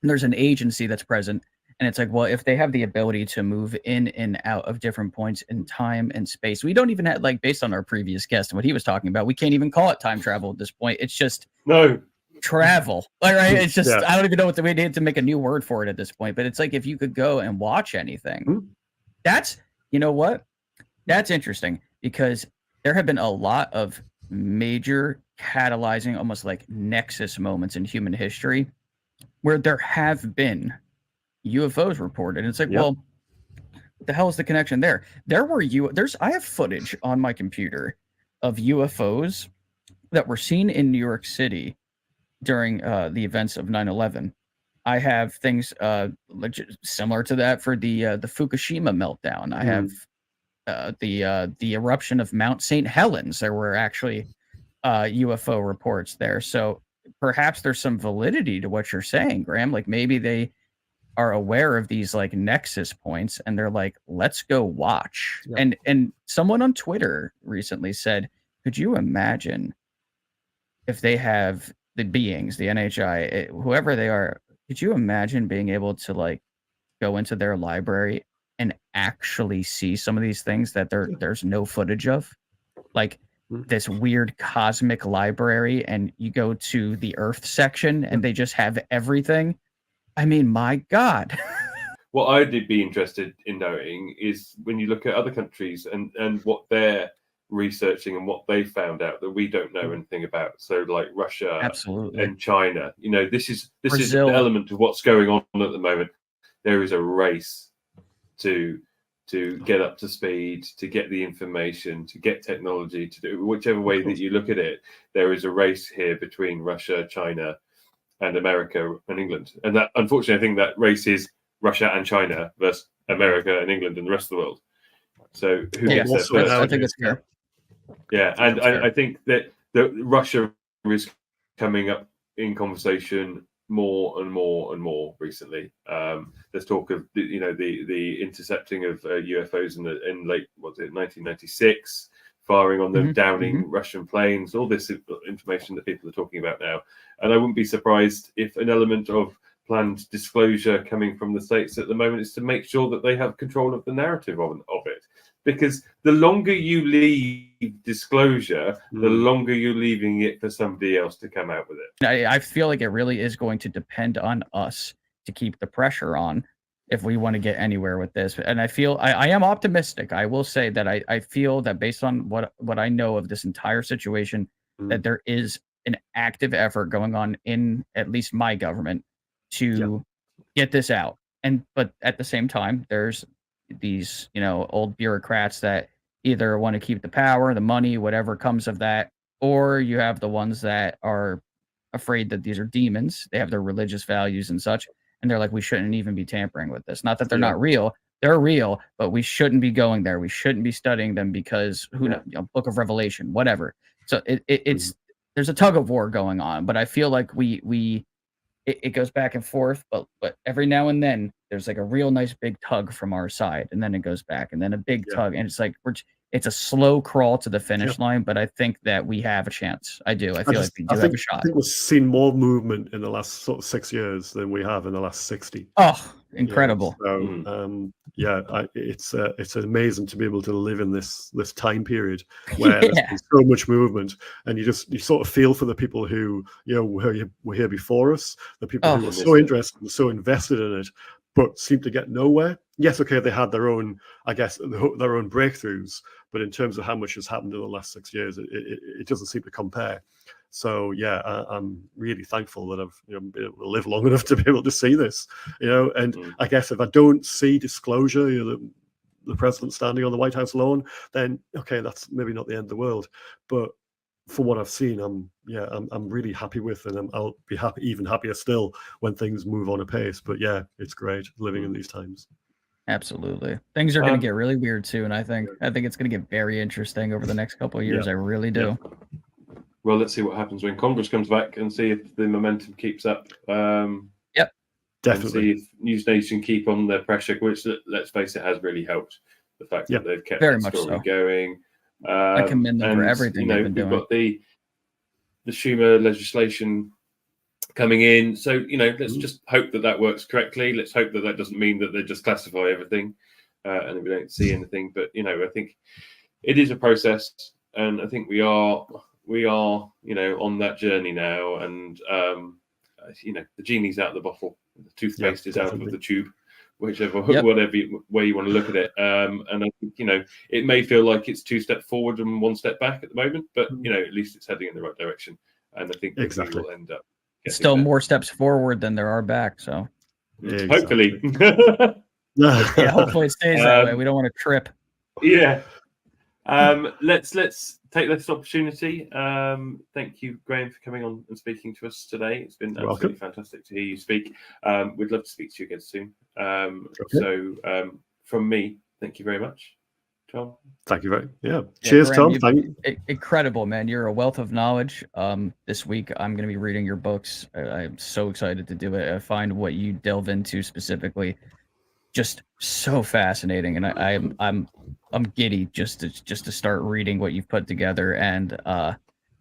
there's an agency that's present, and it's like, well, if they have the ability to move in and out of different points in time and space, we don't even have, like, based on our previous guest and what he was talking about, we can't even call it time travel at this point. It's just travel, right? It's just, I don't even know what we need to make a new word for it at this point. But it's like, if you could go and watch anything, that's, what? That's interesting, because there have been a lot of major catalyzing, almost like nexus moments in human history where there have been UFOs reported. And it's like, well, what the hell is the connection there? I have footage on my computer of UFOs that were seen in New York City during the events of 9/11. I have things similar to that for the Fukushima meltdown. I have the eruption of Mount St. Helens. There were actually UFO reports there. So perhaps there's some validity to what you're saying, Graeme. Like maybe they are aware of these like nexus points and they're like, let's go watch. And someone on Twitter recently said, could you imagine if they have the beings, the NHI, whoever they are, could you imagine being able to like go into their library and actually see some of these things that there's no footage of? Like this weird cosmic library, and you go to the Earth section and they just have everything. I mean, my God. What I'd be interested in knowing is when you look at other countries and what they're researching and what they found out that we don't know anything about. So like Russia and China, this is Brazil. An element of what's going on at the moment. There is a race to get up to speed, to get the information, to get technology, to do whichever way that you look at it. There is a race here between Russia, China, and America and England. And that, unfortunately, I think that race is Russia and China versus America and England and the rest of the world. So who Yeah, gets there first? I think that's fair. Yeah, and I think that Russia is coming up in conversation more and more and more recently. There's talk of the intercepting of UFOs in late 1996, firing on them, downing Russian planes. All this information that people are talking about now, and I wouldn't be surprised if an element of planned disclosure coming from the States at the moment is to make sure that they have control of the narrative of it. Because the longer you leave disclosure, the longer you're leaving it for somebody else to come out with it. I feel like it really is going to depend on us to keep the pressure on if we want to get anywhere with this. And I feel I am optimistic. I will say that I feel that based on what I know of this entire situation, that there is an active effort going on in at least my government to get this out. But at the same time, there's these old bureaucrats that either want to keep the power, the money, whatever comes of that, or you have the ones that are afraid that these are demons. They have their religious values and such, and they're like, we shouldn't even be tampering with this. Not that they're not real, they're real, but we shouldn't be going there. We shouldn't be studying them because who knows, Book of Revelation, whatever. So it's there's a tug of war going on, but I feel like it goes back and forth, but every now and then there's like a real nice big tug from our side, and then it goes back, and then a big tug, and it's like it's a slow crawl to the finish line. But I think that we have a chance. I do. I feel like we do have a shot. I think we've seen more movement in the last sort of 6 years than we have in the last 60. Oh, incredible! It's amazing to be able to live in this time period where there's been so much movement, and you sort of feel for the people who were here before us, the people who were so interested and so invested in it, but seem to get nowhere. Yes, okay, they had their own, I guess, their own breakthroughs, but in terms of how much has happened in the last 6 years, it doesn't seem to compare. So I'm really thankful that I've been able to live long enough to be able to see this. And I guess if I don't see disclosure, the president standing on the White House lawn, then okay, that's maybe not the end of the world. But for what I've seen, I'm really happy with, and I'll be even happier still when things move on apace. But yeah, it's great living in these times. Absolutely, things are going to get really weird soon. I think it's going to get very interesting over the next couple of years. I really do. Well, let's see what happens when Congress comes back and see if the momentum keeps up. Definitely. And see if News Nation keep on their pressure, which, let's face it, has really helped. The fact that they've kept very the much story so. going. I commend them for everything they've been doing. We've got the Schumer legislation coming in, so let's just hope that works correctly. Let's hope that doesn't mean that they just classify everything and we don't see anything. But I think it is a process, and I think we are on that journey now. And the genie's out of the bottle, the toothpaste is out of the tube. Whatever way you want to look at it, and I think it may feel like it's 2 steps forward and 1 step back at the moment, but at least it's heading in the right direction, and I think we will end up still more steps forward than there are back. So hopefully, hopefully it stays that way. We don't want to trip. Yeah. Let's take this opportunity. Thank you, Graeme, for coming on and speaking to us today. It's been absolutely fantastic to hear you speak. We'd love to speak to you again soon. So from me, thank you very much, Tom. Thank you very much. Cheers, Graeme, Tom. Thank you. Incredible, man. You're a wealth of knowledge. This week I'm going to be reading your books. I'm so excited to do it. I find what you delve into specifically just so fascinating, and I'm giddy just to start reading what you've put together, and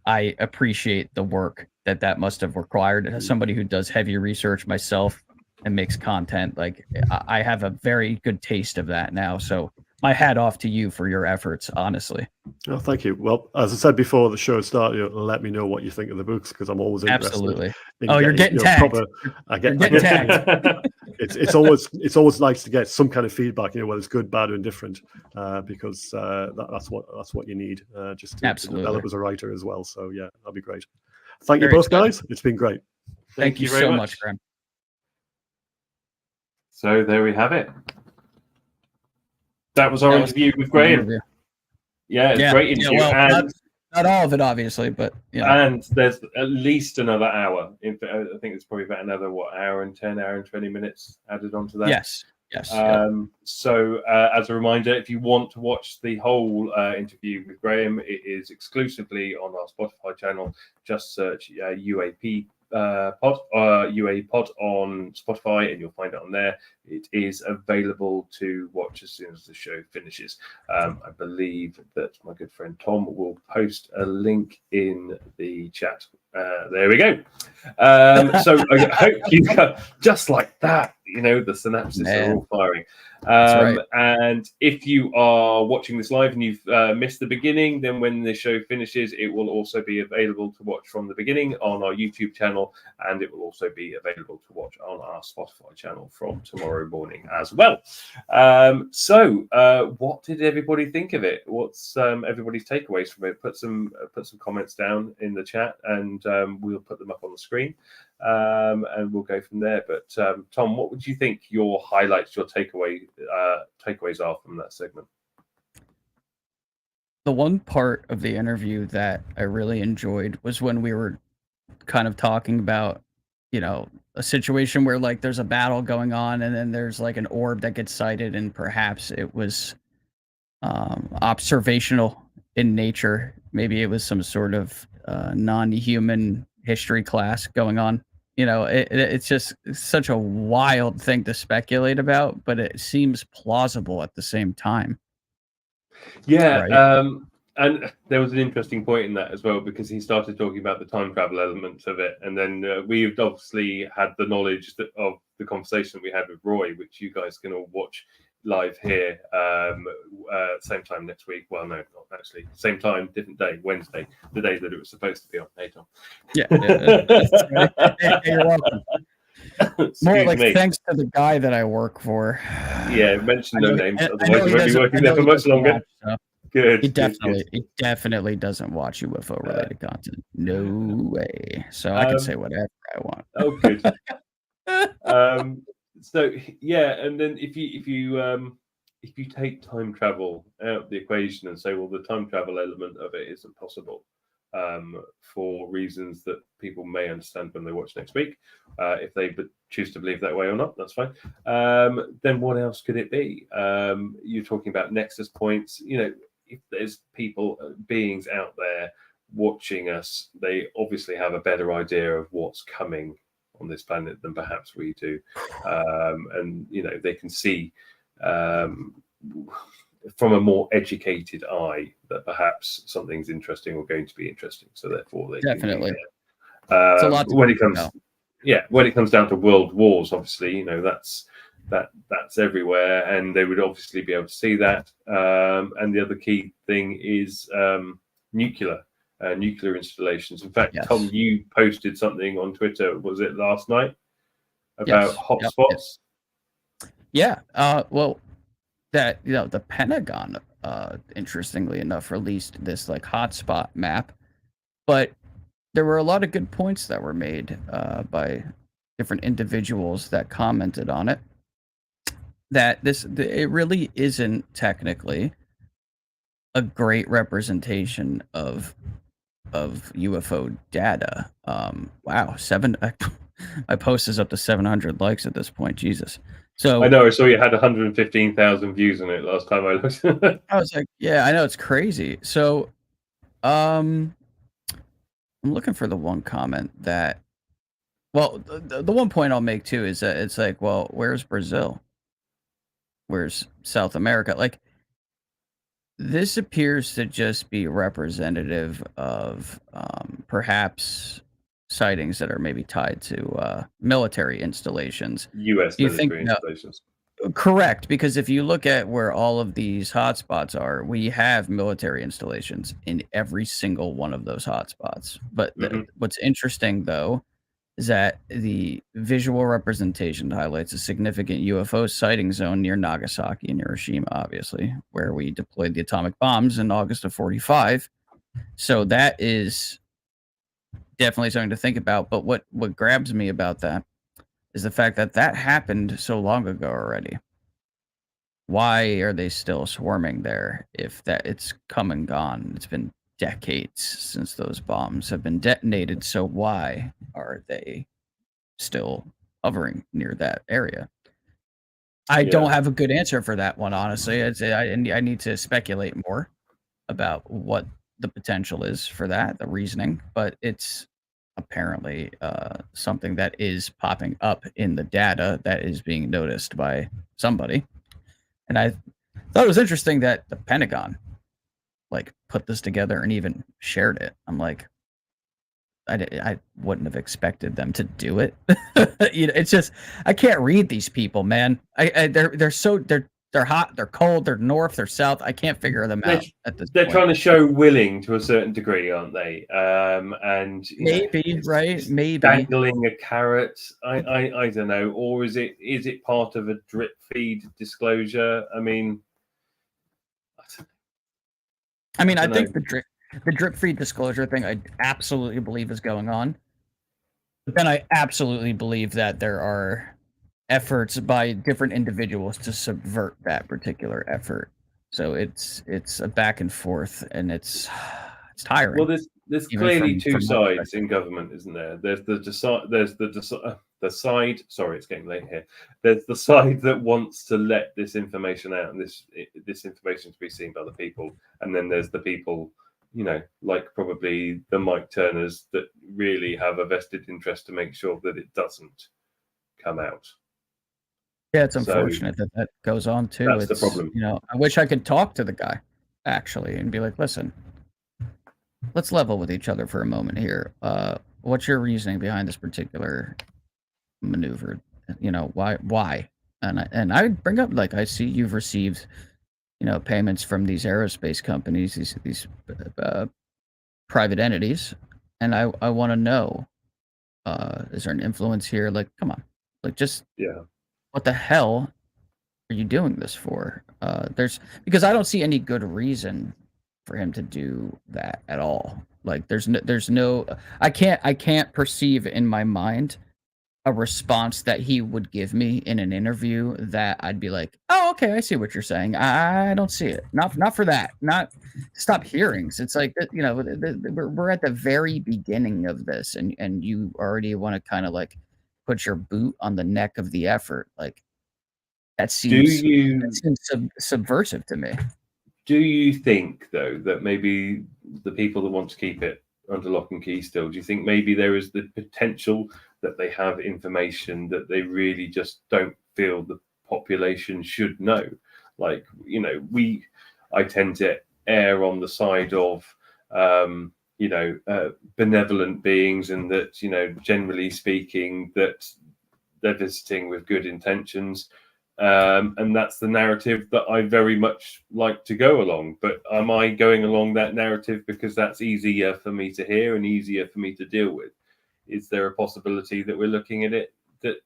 I appreciate the work that must have required. As somebody who does heavy research myself and makes content, like I have a very good taste of that now. So my hat off to you for your efforts, honestly. Oh, thank you. Well, as I said before the show started, let me know what you think of the books, because I'm always interested. Absolutely. You're getting tagged. I get tagged. It's always nice to get some kind of feedback, whether it's good, bad, or indifferent, because that's what you need just to develop as a writer as well. So yeah, that'd be great. Thank you both, guys. It's been great. Thank you so much, Graeme. So there we have it. That was our interview with Graeme. Yeah, it's a great interview. Well, not all of it, obviously, but and there's at least another hour. I think it's probably about another hour and 10, hour and 20 minutes added onto that. Yes. Yes. So, as a reminder, if you want to watch the whole interview with Graeme, it is exclusively on our Spotify channel. Just search UAP pod, UAPod on Spotify, and you'll find it on there. It is available to watch as soon as the show finishes. I believe that my good friend Tom will post a link in the chat. There we go. So I hope you got just like that. You know, the synapses are all firing. Right. And if you are watching this live and you've missed the beginning, then when the show finishes, it will also be available to watch from the beginning on our YouTube channel, and it will also be available to watch on our Spotify channel from tomorrow morning as well. So what did everybody think of it? What's everybody's takeaways from it? Put some comments down in the chat, and we'll put them up on the screen. And we'll go from there. But Tom, what would you think your highlights, your takeaways are from that segment? The one part of the interview that I really enjoyed was when we were kind of talking about, you know, a situation where like there's a battle going on and then there's like an orb that gets sighted, and perhaps it was observational in nature. Maybe it was some sort of non-human history class going on. You know, it's just such a wild thing to speculate about, but it seems plausible at the same time. Yeah, right? And there was an interesting point in that as well, because he started talking about the time travel elements of it, and then we've obviously had the knowledge of the conversation we had with Roy, which you guys can all watch live here, same time next week. Well, no, not actually, same time, different day, Wednesday, the day that it was supposed to be on. Hey, Tom. Yeah. You're welcome. More like thanks to the guy that I work for. Yeah, mention no names, otherwise you won't be working there for much longer. Good. He definitely doesn't watch UFO related content. No way. So I can say whatever I want. Oh, good. So yeah, and then if you take time travel out of the equation and say, well, the time travel element of it isn't possible for reasons that people may understand when they watch next week, if they choose to believe that way or not, that's fine. Then what else could it be? You're talking about nexus points. You know, if there's beings out there watching us, they obviously have a better idea of what's coming on this planet than perhaps we do, and you know, they can see from a more educated eye that perhaps something's interesting or going to be interesting, so therefore they definitely it's a lot when it comes when it comes down to world wars, obviously, you know, that's everywhere, and they would obviously be able to see that. And the other key thing is nuclear installations. In fact, Tom, you posted something on Twitter, was it last night, about hotspots? Yeah. Well, that, you know, the Pentagon, interestingly enough, released this like hotspot map, but there were a lot of good points that were made by different individuals that commented on it. That it really isn't technically a great representation of UFO data. Wow, my post is up to 700 likes at this point. Jesus. So I know. I saw you had 115,000 views on it last time I looked. I was like, yeah, I know, it's crazy. So, I'm looking for the one comment that, well, the one point I'll make too is that it's like, well, where's Brazil? Where's South America? Like, this appears to just be representative of perhaps sightings that are maybe tied to military installations. U.S. military installations. Correct, because if you look at where all of these hotspots are, we have military installations in every single one of those hotspots. But what's interesting, though, is that the visual representation highlights a significant UFO sighting zone near Nagasaki and Hiroshima, obviously, where we deployed the atomic bombs in August of 1945. So that is definitely something to think about. But what grabs me about that is the fact that that happened so long ago already. Why are they still swarming there if that it's come and gone? It's been decades since those bombs have been detonated, so why are they still hovering near that area? I don't have a good answer for that one, honestly. I need to speculate more about what the potential is for that, the reasoning, but it's apparently something that is popping up in the data that is being noticed by somebody. And I thought it was interesting that the Pentagon like put this together and even shared it. I'm like, I wouldn't have expected them to do it. You know, it's just I can't read these people, man. They're hot, they're cold, they're north, they're south. I can't figure them out at this They're point. trying to show willing to a certain degree, aren't they? And maybe, right? Maybe dangling a carrot. I don't know. Or is it part of a drip feed disclosure? I mean, I think the drip feed disclosure thing I absolutely believe is going on. But then I absolutely believe that there are efforts by different individuals to subvert that particular effort. So it's a back and forth, and it's tiring. Well, there's clearly two sides in government, isn't there? There's the side. Sorry, it's getting late here. There's the side that wants to let this information out and this information to be seen by the people, and then there's the people, you know, like probably the Mike Turners that really have a vested interest to make sure that it doesn't come out. Yeah, it's unfortunate that goes on too. That's the problem. You know, I wish I could talk to the guy actually and be like, listen, let's level with each other for a moment here. What's your reasoning behind this particular maneuver? You know, why? And I bring up, like, I see you've received, you know, payments from these aerospace companies, these private entities, and I want to know, is there an influence here? Like, come on, like, just what the hell are you doing this for? Because I don't see any good reason for him to do that at all. Like, there's no I can't perceive in my mind a response that he would give me in an interview that I'd be like, oh, okay, I see what you're saying. I don't see it. Not for that. Not stop hearings. It's like, you know, we're at the very beginning of this, and you already want to kind of like put your boot on the neck of the effort. Like, that seems subversive to me. Do you think, though, that maybe the people that want to keep it under lock and key still, do you think maybe there is the potential that they have information that they really just don't feel the population should know? Like, you know, I tend to err on the side of, benevolent beings, and that, you know, generally speaking, that they're visiting with good intentions. And that's the narrative that I very much like to go along. But am I going along that narrative because that's easier for me to hear and easier for me to deal with? Is there a possibility that we're looking at it that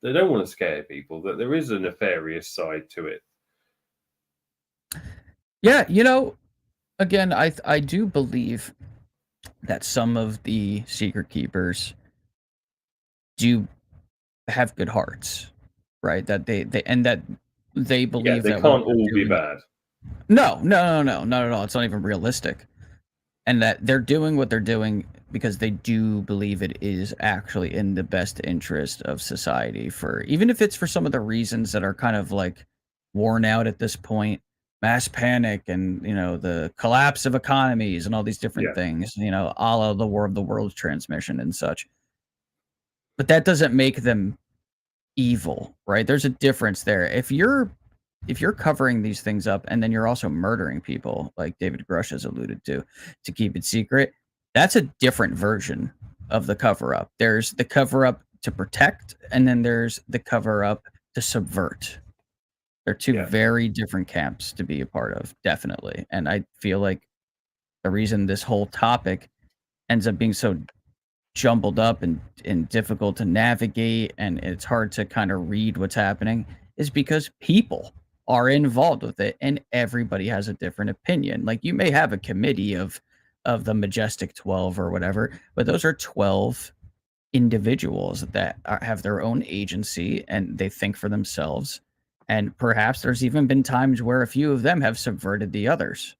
they don't want to scare people, that there is a nefarious side to it? Yeah, you know, again, I do believe that some of the secret keepers do have good hearts, right? That they believe they that can't all be bad. No, not at all. It's not even realistic. And that they're doing what they're doing because they do believe it is actually in the best interest of society, for even if it's for some of the reasons that are kind of like worn out at this point, mass panic and, you know, the collapse of economies and all these different things, you know, a la the War of the Worlds transmission and such. But that doesn't make them evil, right? There's a difference there. If you're covering these things up and then you're also murdering people, like David Grush has alluded to keep it secret, that's a different version of the cover up. There's the cover up to protect, and then there's the cover up to subvert. They're two very different camps to be a part of, definitely. And I feel like the reason this whole topic ends up being so jumbled up and difficult to navigate, and it's hard to kind of read what's happening, is because people are involved with it, and everybody has a different opinion. Like, you may have a committee of the Majestic 12 or whatever, but those are 12 individuals that have their own agency and they think for themselves. And perhaps there's even been times where a few of them have subverted the others.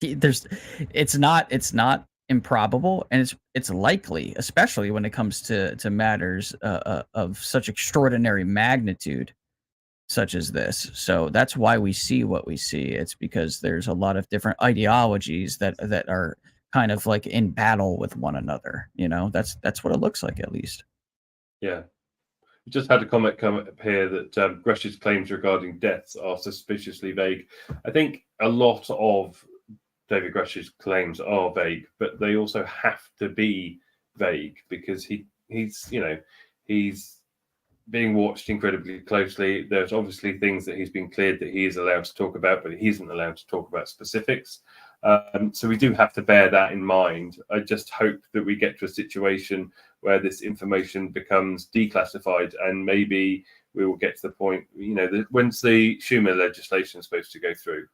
It's not improbable, and it's likely, especially when it comes to matters of such extraordinary magnitude, such as this. So that's why we see what we see. It's because there's a lot of different ideologies that are kind of like in battle with one another. That's what it looks like, at least. Yeah. We just had a comment come up here that Gresh's claims regarding deaths are suspiciously vague. I think a lot of David Gresh's claims are vague, but they also have to be vague because he's being watched incredibly closely. There's obviously things that he's been cleared that he is allowed to talk about, but he isn't allowed to talk about specifics. So we do have to bear that in mind. I just hope that we get to a situation where this information becomes declassified, and maybe we will get to the point, when's the Schumer legislation supposed to go through?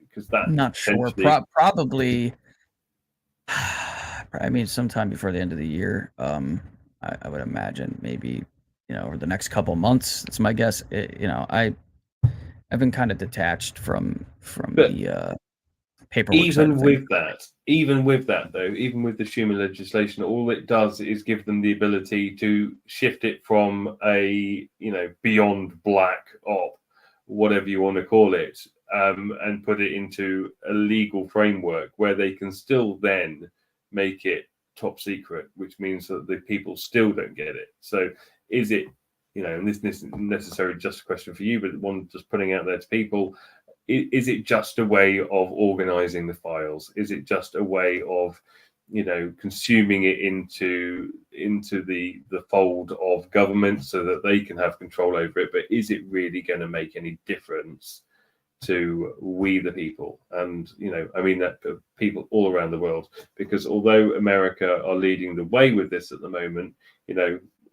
Because that, I'm not sure. Probably, I mean, sometime before the end of the year. I would imagine, maybe, over the next couple months. That's my guess. I've been kind of detached from the paperwork. Even with that, though, even with the Schumer legislation, all it does is give them the ability to shift it from a beyond black op, whatever you want to call it, and put it into a legal framework where they can still then make it top secret, which means that the people still don't get it. So is it, and this isn't necessarily just a question for you, but one just putting out there to people, is it just a way of organizing the files? Is it just a way of, consuming it into the fold of government so that they can have control over it? But is it really going to make any difference to we the people? And I mean that people all around the world, because although America are leading the way with this at the moment,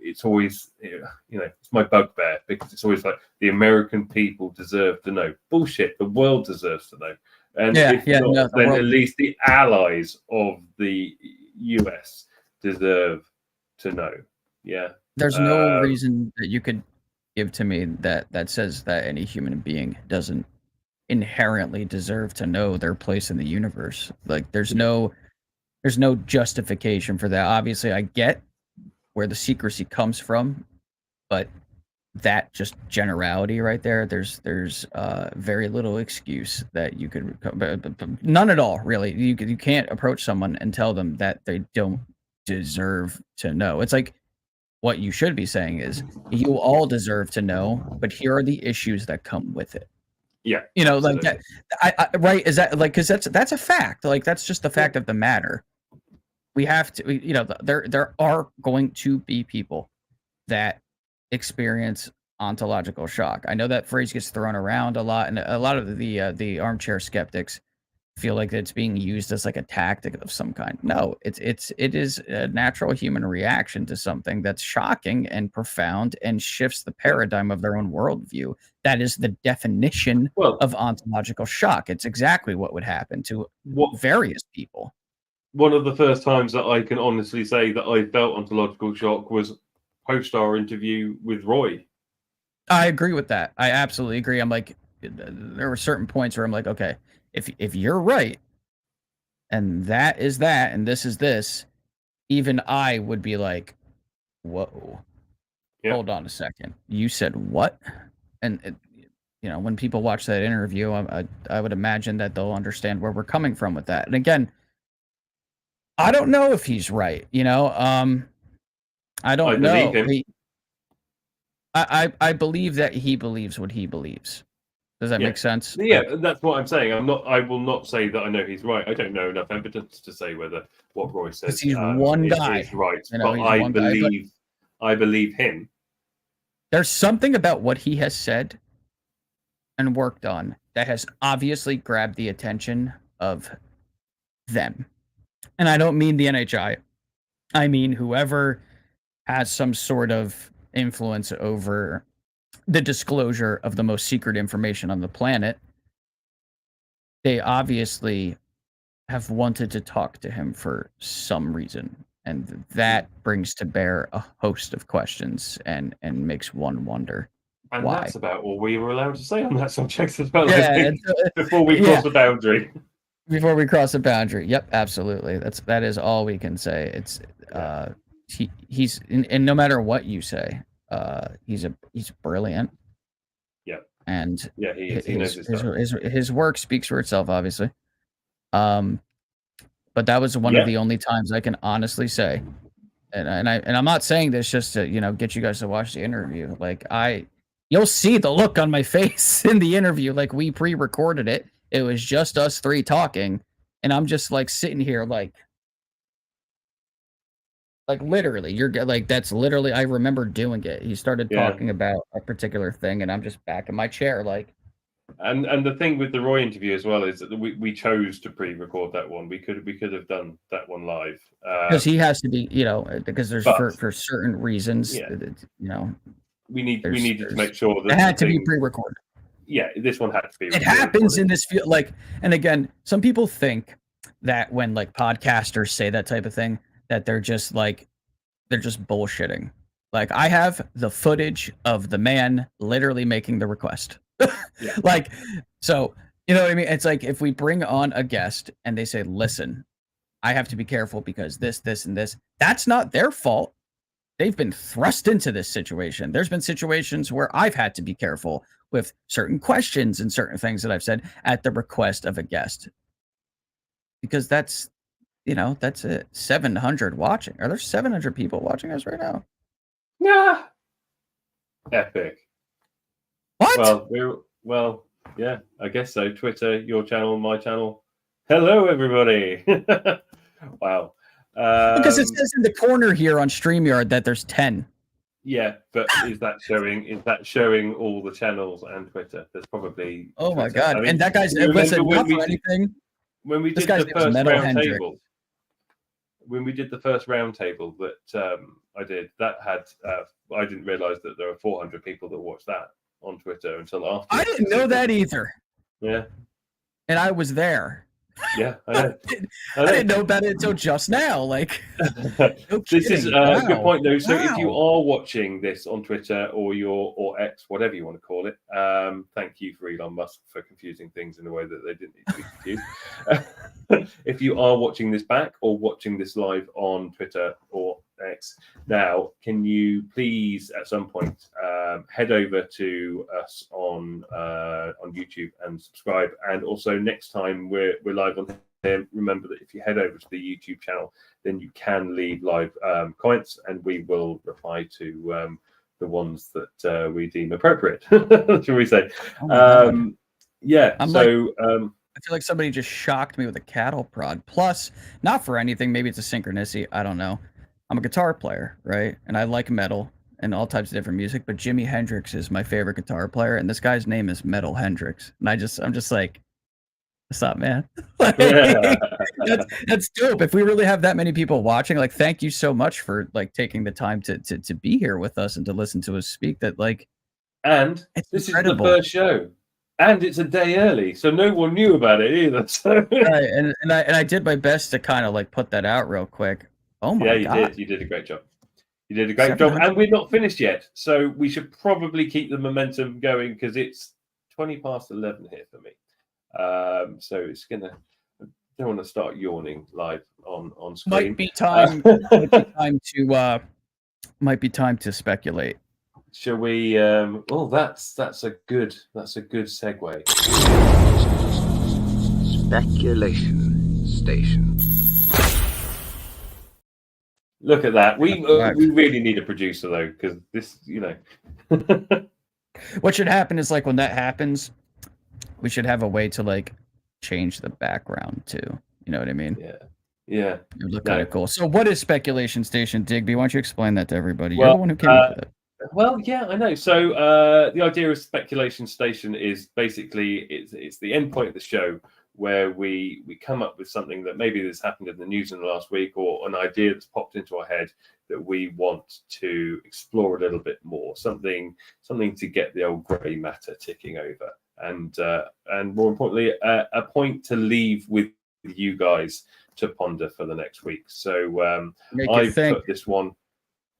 it's always it's my bugbear, because it's always like the American people deserve to know. Bullshit, the world deserves to know. And then at least the allies of the US deserve to know. Yeah, there's no reason that you could give to me that says that any human being doesn't inherently deserve to know their place in the universe. Like there's no justification for that. Obviously, I get where the secrecy comes from, but that just generality right there, there's very little excuse that you could, none at all, really. You can't approach someone and tell them that they don't deserve to know. It's like, what you should be saying is, you all deserve to know, but here are the issues that come with it. Yeah, like that. Right? Is that like, because that's a fact. Like that's just the fact of the matter. We have to, there are going to be people that experience ontological shock. I know that phrase gets thrown around a lot, and a lot of the armchair skeptics feel like it's being used as like a tactic of some kind. No, it is a natural human reaction to something that's shocking and profound and shifts the paradigm of their own worldview. That is the definition of ontological shock. It's exactly what would happen to various people. One of the first times that I can honestly say that I felt ontological shock was post our interview with Roy. I agree with that. I absolutely agree. I'm like, there were certain points where I'm like, okay, if you're right, and that is that, and this is this, even I would be like, whoa, hold on a second. You said what? And when people watch that interview, I would imagine that they'll understand where we're coming from with that. And again, I don't know if he's right. I don't know. Believe him. I believe that he believes what he believes. Does that make sense? Yeah, that's what I'm saying. I will not say that I know he's right. I don't know enough evidence to say whether what Roy says he's one guy is right. But I believe him. There's something about what he has said and worked on that has obviously grabbed the attention of them. And I don't mean the NHI. I mean whoever has some sort of influence over the disclosure of the most secret information on the planet. They obviously have wanted to talk to him for some reason. And that brings to bear a host of questions and makes one wonder and why. That's about all we were allowed to say on that subject as well, before we cross the boundary. Before we cross the boundary. Yep, absolutely. That is all we can say. It's he's and no matter what you say, he's brilliant. Yep. And yeah, he knows his stuff. his work speaks for itself, obviously. But that was one of the only times I can honestly say, and I'm not saying this just to get you guys to watch the interview. Like you'll see the look on my face in the interview. Like we pre-recorded it. It was just us three talking, and I'm just like sitting here like literally. You're like that's literally. I remember doing it. He started talking about a particular thing, and I'm just back in my chair like. And the thing with the Roy interview as well is that we chose to pre-record that one. We could have done that one live because he has to be, because there's for certain reasons, we needed to make sure that it had to be pre-recorded. Yeah, this one had to be. It happens in this field, and again, some people think that when podcasters say that type of thing, that they're just bullshitting. Like I have the footage of the man literally making the request. So you know what I mean? It's like if we bring on a guest and they say, listen, I have to be careful because this, and this, that's not their fault. They've been thrust into this situation. There's been situations where I've had to be careful with certain questions and certain things that I've said at the request of a guest. Because that's it. 700 watching. Are there 700 people watching us right now? Yeah. Epic. What? Well, yeah, I guess so. Twitter, your channel, my channel. Hello, everybody. Wow. Because it says in the corner here on StreamYard that there's 10. Yeah, but is that showing all the channels and Twitter? There's probably. Oh my God! I mean, and that guy's listen, not for anything. When we did the first round table, when we did the first round table that I did, that had I didn't realize that there were 400 people that watched that on Twitter until after. I didn't know that either. Yeah, and I was there. Yeah, I know. I didn't know about it until just now. Like, this is a good point, though. So, if you are watching this on Twitter or X, whatever you want to call it, thank you for Elon Musk for confusing things in a way that they didn't need to be confused. If you are watching this back or watching this live on Twitter or X now, can you please at some point head over to us on YouTube and subscribe? And also next time we're live on here, remember that if you head over to the YouTube channel, then you can leave live comments, and we will reply to the ones that we deem appropriate. Shall we say? Yeah. I feel like somebody just shocked me with a cattle prod. Plus, not for anything, maybe it's a synchronicity. I don't know. I'm a guitar player, right? And I like metal and all types of different music, but Jimi Hendrix is my favorite guitar player, and this guy's name is Metal Hendrix. And I'm just like, what's up, man? That's dope. If we really have that many people watching, like, thank you so much for taking the time to be here with us and to listen to us speak. And this incredible. Is the first show. And it's a day early, so no one knew about it either. So. Right, and I did my best to kind of put that out real quick. Oh my God! Yeah, you did a great job. You did a great job, and we're not finished yet, so we should probably keep the momentum going because it's 11:20 here for me. So it's gonna. I don't want to start yawning live on screen. Might be time to speculate. Shall we? That's a good segue. Speculation station. Look at that. We really need a producer though, because this, What should happen is when that happens, we should have a way to change the background too. You know what I mean? Yeah. It would look kind of cool. So, what is Speculation Station, Digby? Why don't you explain that to everybody? You're the one who came up with it. Well, yeah, I know. So the idea of Speculation Station is basically it's the end point of the show where we come up with something that maybe has happened in the news in the last week, or an idea that's popped into our head that we want to explore a little bit more, something to get the old grey matter ticking over, and more importantly, a point to leave with you guys to ponder for the next week. So I've put this one.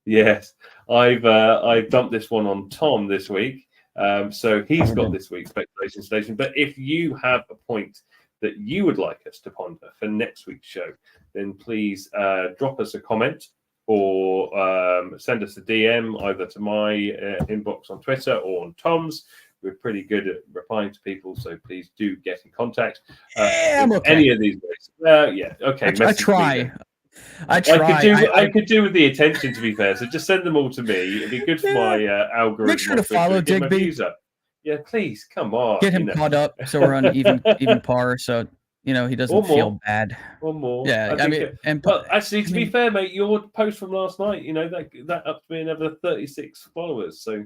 Yes, I've dumped this one on Tom this week. So he's got this week's Speculation Station. But if you have a point that you would like us to ponder for next week's show, then please drop us a comment or send us a DM either to my inbox on Twitter or on Tom's. We're pretty good at replying to people, so please do get in contact. I'm okay. Any of these ways. Yeah, okay. I try. I could do with the attention, to be fair. So just send them all to me. It'd be good for my algorithm. Make sure to follow Digby. Yeah, please, come on. Get him caught up so we're on even par. So he doesn't feel bad. Or more. Yeah, but actually, to be fair, mate, your post from last night, that upped me another 36 followers. So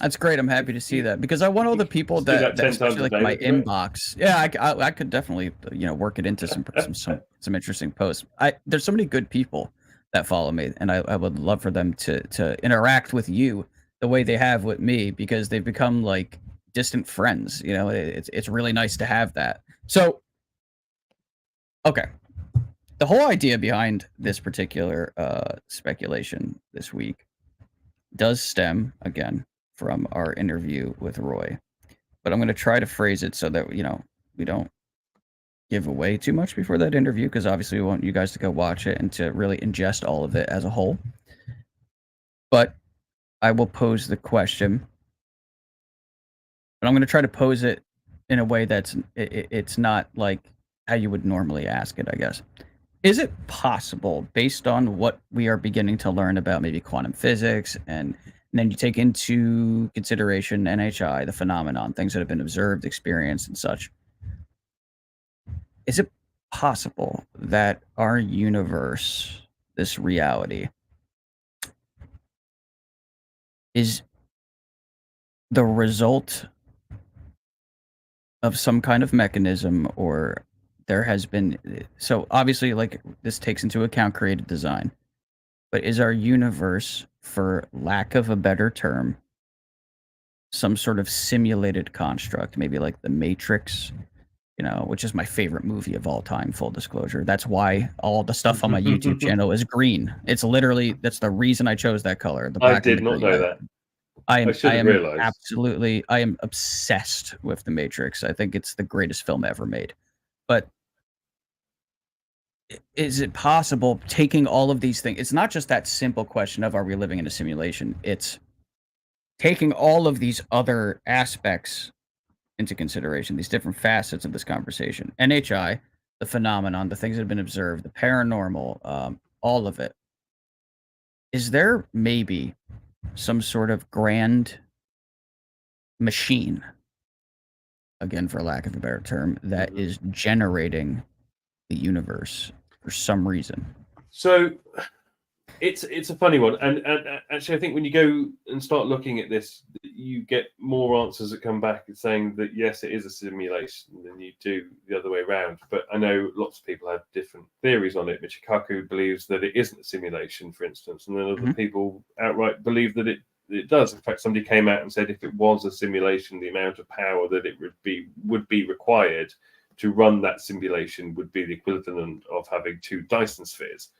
that's great. I'm happy to see that because I want all the people that especially like my inbox. Yeah, I could definitely work it into some interesting posts. There's so many good people that follow me, and I would love for them to interact with you the way they have with me because they've become like distant friends. It's really nice to have that. So, okay, the whole idea behind this particular speculation this week does stem again from our interview with Roy, but I'm going to try to phrase it so that we don't give away too much before that interview because obviously we want you guys to go watch it and to really ingest all of it as a whole. But I will pose the question, but I'm going to try to pose it in a way that's it's not like how you would normally ask it, I guess. Is it possible, based on what we are beginning to learn about maybe quantum physics and then you take into consideration NHI, the phenomenon, things that have been observed, experienced, and such. Is it possible that our universe, this reality, is the result of some kind of mechanism, or there has been... So obviously, like, this takes into account creative design. But is our universe, for lack of a better term, some sort of simulated construct, maybe like The Matrix, which is my favorite movie of all time, full disclosure. That's why all the stuff on my YouTube channel is green. It's literally, that's the reason I chose that color. The black I did not know that. I am obsessed with The Matrix. I think it's the greatest film ever made. But is it possible, taking all of these things, it's not just that simple question of are we living in a simulation, it's taking all of these other aspects into consideration, these different facets of this conversation, NHI, the phenomenon, the things that have been observed, the paranormal, all of it. Is there maybe some sort of grand machine, again for lack of a better term, that is generating the universe for some reason? So it's a funny one, and actually I think when you go and start looking at this, you get more answers that come back saying that yes, it is a simulation than you do the other way around. But I know lots of people have different theories on it. Michikaku believes that it isn't a simulation, for instance, and then other people outright believe that it does. In fact, somebody came out and said if it was a simulation, the amount of power that it would be required to run that simulation would be the equivalent of having 2 Dyson spheres.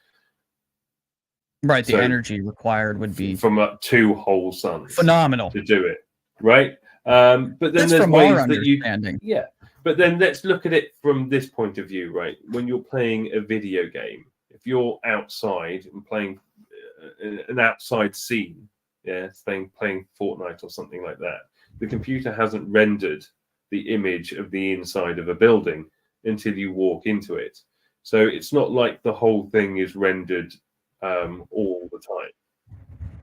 Right, the energy required would be from 2 whole suns. Phenomenal to do it, right? But then that's there's from ways our that you, understanding. yeah. But then let's look at it from this point of view, right? When you're playing a video game, if you're outside and playing an outside scene, yeah, playing Fortnite or something like that, the computer hasn't rendered the image of the inside of a building until you walk into it. So it's not like the whole thing is rendered all the time.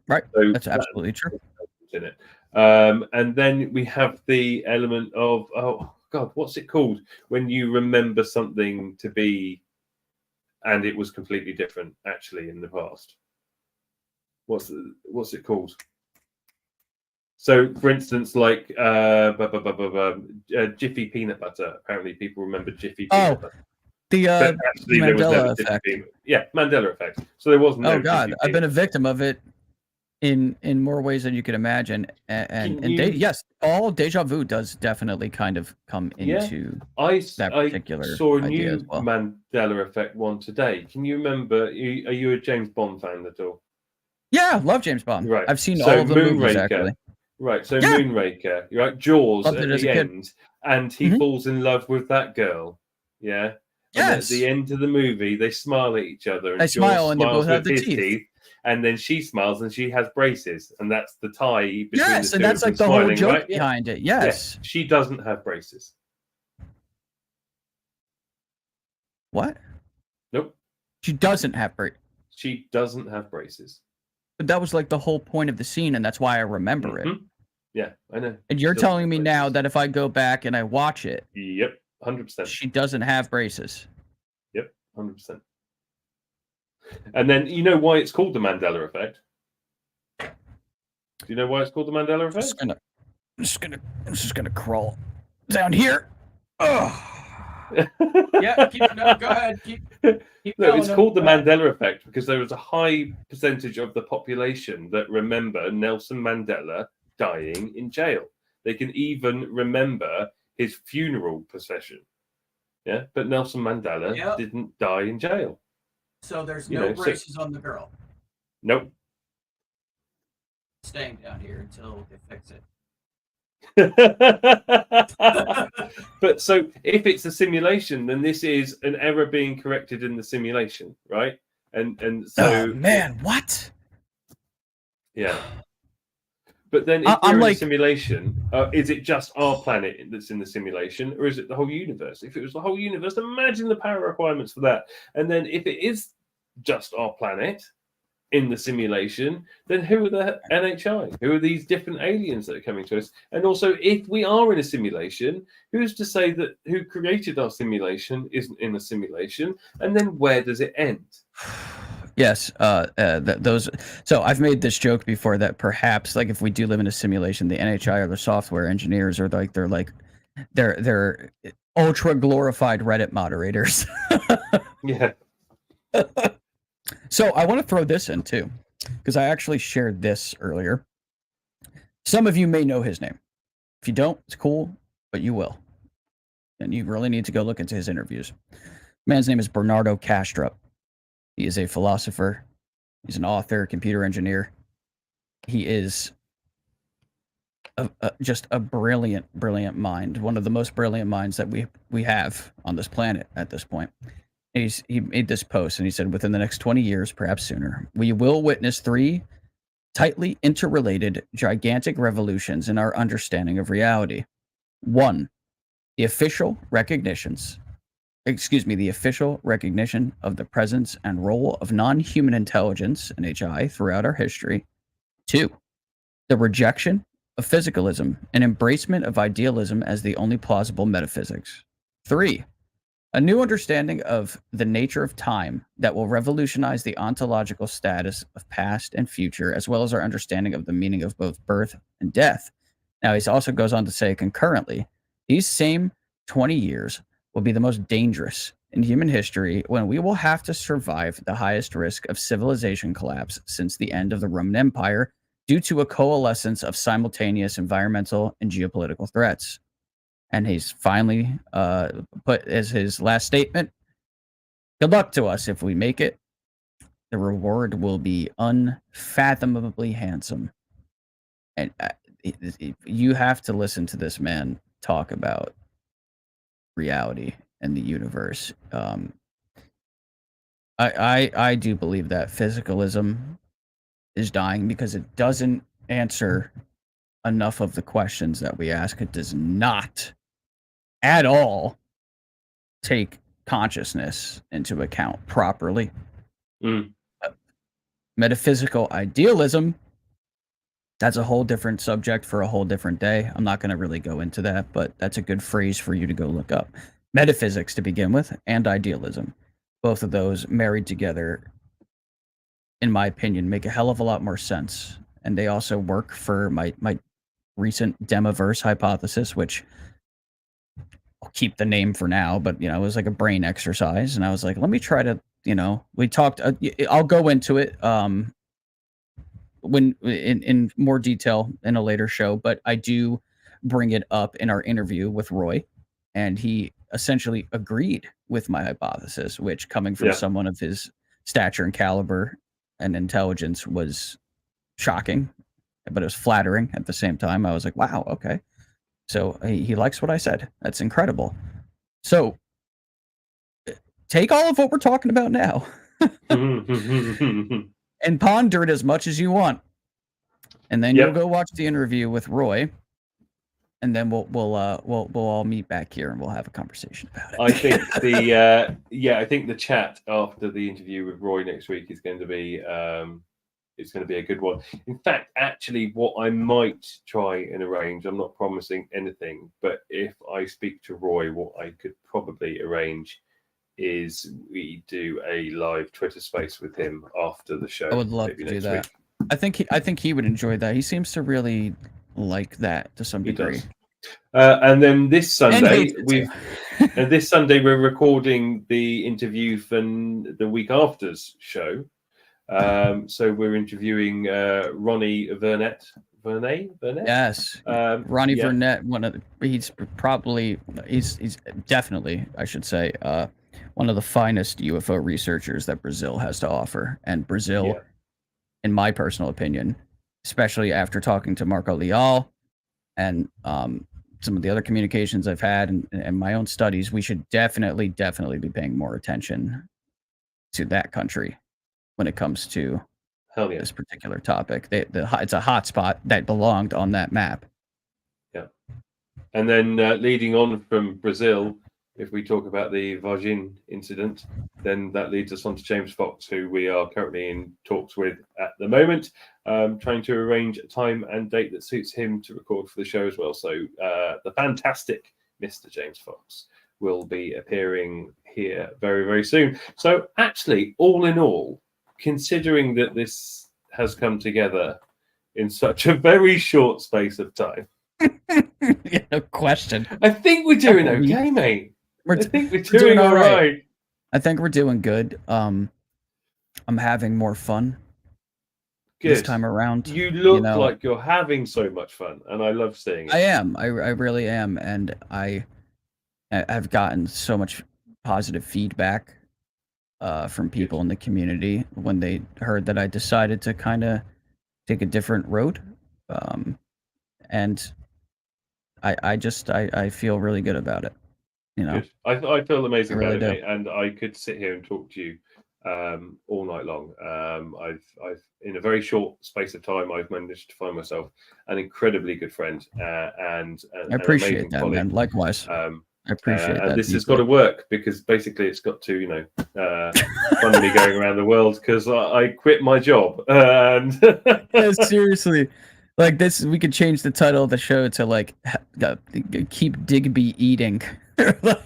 Right. So that's absolutely true. In it. And then we have the element of, oh God, what's it called? When you remember something to be, and it was completely different actually in the past. What's it called? So, for instance, like Jiffy peanut butter. Apparently, people remember Jiffy peanut butter. The Mandela effect. Yeah, Mandela effect. So there was no. Oh God, I've been a victim of it in more ways than you could imagine. Yes, all deja vu does definitely kind of come into that particular. I saw a idea new as well. Mandela effect one today. Can you remember? Are you a James Bond fan at all? Yeah, love James Bond. Right. I've seen all of the movies actually. Right, so Moonraker, right? Jaws Loved at it as the a kid. end, and he falls in love with that girl. Yeah. Yes. And at the end of the movie, they smile at each other, and They smile Jaws and they smiles both have with the his teeth. and then she smiles and she has braces, and that's the tie between Yes, the and two that's of them like the smiling, whole joke right? behind it. Yeah. Yes. She doesn't have braces. What? Nope. She doesn't have braces. She doesn't have braces. But that was like the whole point of the scene, and that's why I remember it. Yeah, I know. And you're She doesn't telling have me braces. now that if I go back and I watch it, Yep, 100%. she doesn't have braces. Yep, 100%. And then you know why it's called the Mandela effect? Do you know why it's called the Mandela effect? I'm just gonna crawl down here. Oh. Yeah, go ahead. Keep No, it's going. called the Mandela effect because there was a high percentage of the population that remember Nelson Mandela dying in jail. They can even remember his funeral procession. Yeah, but Nelson Mandela didn't die in jail. So there's no braces on the girl. Nope. Staying down here until they fix it. But so if it's a simulation, then this is an error being corrected in the simulation, right? And so man, what? Yeah. But then if I'm we're in like- a simulation, is it just our planet that's in the simulation, or is it the whole universe? If it was the whole universe, imagine the power requirements for that. And then if it is just our planet in the simulation, then who are the NHI? Who are these different aliens that are coming to us? And also, if we are in a simulation, who's to say that who created our simulation isn't in a simulation? And then where does it end? Yes, those. So I've made this joke before that perhaps, like, if we do live in a simulation, the NHI or the software engineers are like they're ultra glorified Reddit moderators. Yeah. So I want to throw this in too, because I actually shared this earlier. Some of you may know his name. If you don't, it's cool, but you will. And you really need to go look into his interviews. Man's name is Bernardo Kastrup. He is a philosopher. He's an author, computer engineer. He is just a brilliant, brilliant mind. One of the most brilliant minds that we have on this planet at this point. He made this post and he said, within the next 20 years, perhaps sooner, we will witness 3 tightly interrelated, gigantic revolutions in our understanding of reality. 1, the official recognition of the presence and role of non-human intelligence, NHI, throughout our history. 2, the rejection of physicalism and embracement of idealism as the only plausible metaphysics. 3, a new understanding of the nature of time that will revolutionize the ontological status of past and future, as well as our understanding of the meaning of both birth and death. Now, he also goes on to say, concurrently, these same 20 years will be the most dangerous in human history, when we will have to survive the highest risk of civilization collapse since the end of the Roman Empire due to a coalescence of simultaneous environmental and geopolitical threats. And he's finally put as his last statement, good luck to us if we make it. The reward will be unfathomably handsome. And you have to listen to this man talk about reality and the universe. I do believe that physicalism is dying because it doesn't answer enough of the questions that we ask. It does not at all take consciousness into account properly. Metaphysical idealism, that's a whole different subject for a whole different day. I'm not going to really go into that, but that's a good phrase for you to go look up. Metaphysics to begin with, and idealism. Both of those married together, in my opinion, make a hell of a lot more sense. And they also work for my recent Demiverse hypothesis, which I'll keep the name for now, but, it was like a brain exercise. And I was like, let me try to, we talked, I'll go into it when in more detail in a later show, but I do bring it up in our interview with Roy, and he essentially agreed with my hypothesis, which, coming from someone of his stature and caliber and intelligence, was shocking, but it was flattering at the same time. I was like, wow, okay. So he likes what I said. That's incredible. So take all of what we're talking about now Mm-hmm. and ponder it as much as you want, and then you'll go watch the interview with Roy, and then we'll all meet back here and we'll have a conversation about it. I think I think the chat after the interview with Roy next week is going to be it's going to be a good one. In fact, actually, what I might try and arrange, I'm not promising anything, but if I speak to Roy, what I could probably arrange is we do a live Twitter space with him after the show. I would love to do that. I think he would enjoy that. He seems to really like that to some degree. And then this Sunday we're recording the interview for the week after's show. So we're interviewing Ronnie Vernett. Yes, Ronnie Vernett. He's definitely, I should say, one of the finest UFO researchers that Brazil has to offer. And Brazil, in my personal opinion, especially after talking to Marco Leal and some of the other communications I've had and my own studies, we should definitely be paying more attention to that country when it comes to this particular topic. It's a hot spot that belonged on that map. Yeah. And then leading on from Brazil, if we talk about the Varginha incident, then that leads us on to James Fox, who we are currently in talks with at the moment, trying to arrange a time and date that suits him to record for the show as well. So the fantastic Mr. James Fox will be appearing here very, very soon. So actually, all in all, considering that this has come together in such a very short space of time, no question. I think we're doing okay, mate. I think we're doing all right. I think we're doing good. I'm having more fun this time around. You look like you're having so much fun, and I love seeing it. I am. I really am, and I've gotten so much positive feedback from people in the community when they heard that I decided to kind of take a different road, and I feel really good about it. Good. I feel amazing I really about it, do. mate, and I could sit here and talk to you all night long. I've in a very short space of time, I've managed to find myself an incredibly good friend and I appreciate an amazing that, colleague. man. Likewise. I appreciate that. And this has got to work because basically it's got to, fund me going around the world because I quit my job. And Yeah, seriously. Like this, we could change the title of the show to keep Digby eating. But